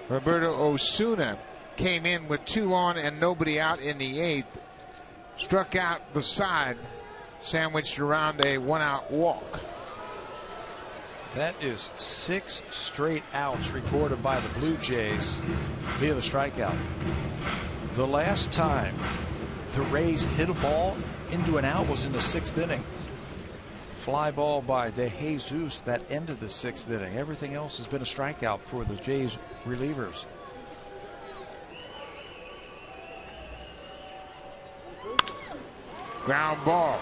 Roberto Osuna came in with 2 on and nobody out in the 8th. Struck out the side, sandwiched around a 1-out walk. That is 6 straight outs recorded by the Blue Jays via the strikeout. The last time the Rays hit a ball into an out was in the 6th inning. Fly ball by De Jesus that ended the 6th inning. Everything else has been a strikeout for the Jays relievers. Ground ball.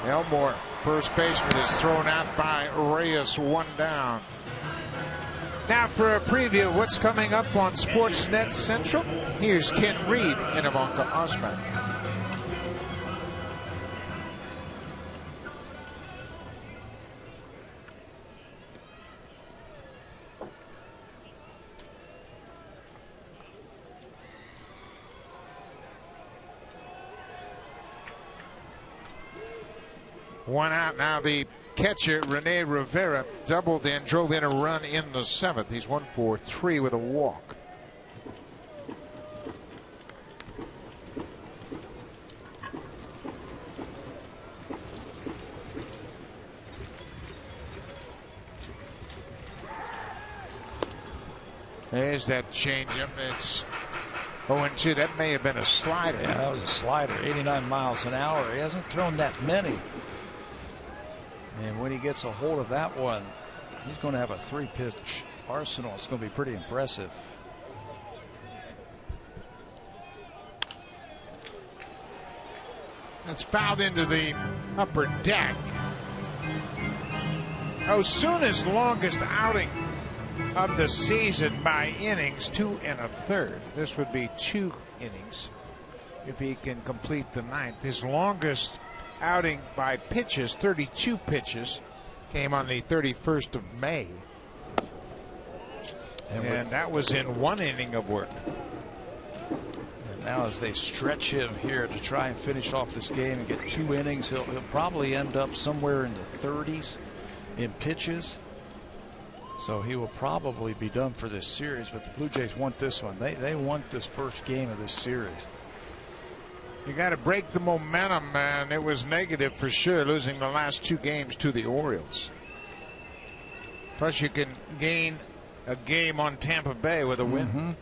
Elmore, first baseman, is thrown out by Reyes, 1 down. Now for a preview of what's coming up on Sportsnet Central. Here's Ken Reed and Ivanka Osman. One out now. The catcher, Rene Rivera, doubled and drove in a run in the 7th. He's 1 for 3 with a walk. There's that changeup. It's 0-2. That may have been a slider. Yeah, that was a slider. 89 miles an hour. He hasn't thrown that many. And when he gets a hold of that one, he's going to have a 3-pitch arsenal. It's going to be pretty impressive. That's fouled into the upper deck. Osuna's longest outing of the season by innings, 2 1/3. This would be 2 innings if he can complete the 9th. His longest outing by pitches, 32 pitches, came on the 31st of May. And that was in 1 inning of work. And now as they stretch him here to try and finish off this game and get 2 innings, he'll probably end up somewhere in the 30s in pitches. So he will probably be done for this series, but the Blue Jays want this one. They want this first game of this series. You got to break the momentum, and it was negative for sure, losing the last 2 games to the Orioles. Plus, you can gain a game on Tampa Bay with a win.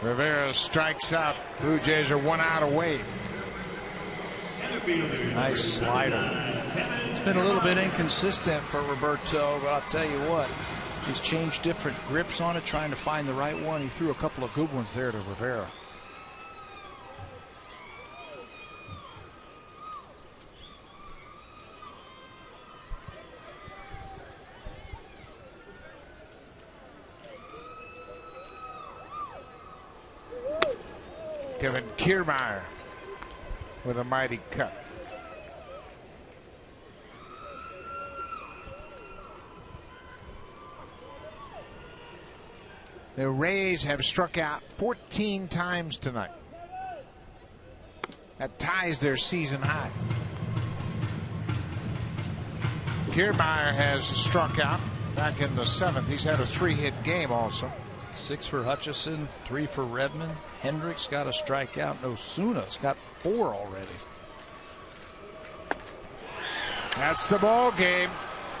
Rivera strikes out. Blue Jays are 1 out away. Nice slider. It's been a little bit inconsistent for Roberto, but I'll tell you what, he's changed different grips on it, trying to find the right one. He threw a couple of good ones there to Rivera. Kevin Kiermaier with a mighty cut. The Rays have struck out 14 times tonight. That ties their season high. Kiermaier has struck out back in the 7th. He's had a 3-hit game also. 6 for Hutchison, 3 for Redmond. Hendricks got a strikeout, and Osuna's got 4 already. That's the ball game.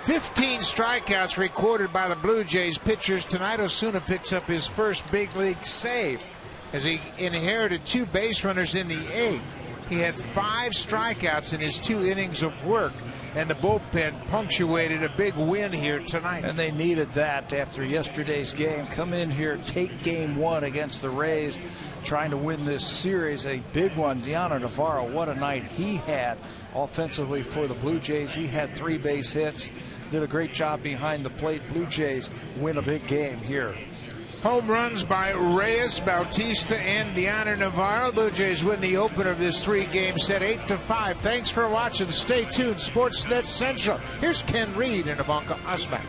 15 strikeouts recorded by the Blue Jays pitchers tonight. Osuna picks up his first big league save as he inherited 2 base runners in the 8th. He had 5 strikeouts in his 2 innings of work, and the bullpen punctuated a big win here tonight. And they needed that after yesterday's game. Come in here, take game 1 against the Rays, trying to win this series. A big one. Deanna Navarro, what a night he had offensively for the Blue Jays. He had 3 base hits. Did a great job behind the plate. Blue Jays win a big game here. Home runs by Reyes, Bautista, and Deanna Navarro. Blue Jays win the opener of this 3-game set, 8-5. Thanks for watching. Stay tuned. Sportsnet Central. Here's Ken Reed and Ivanka Osman.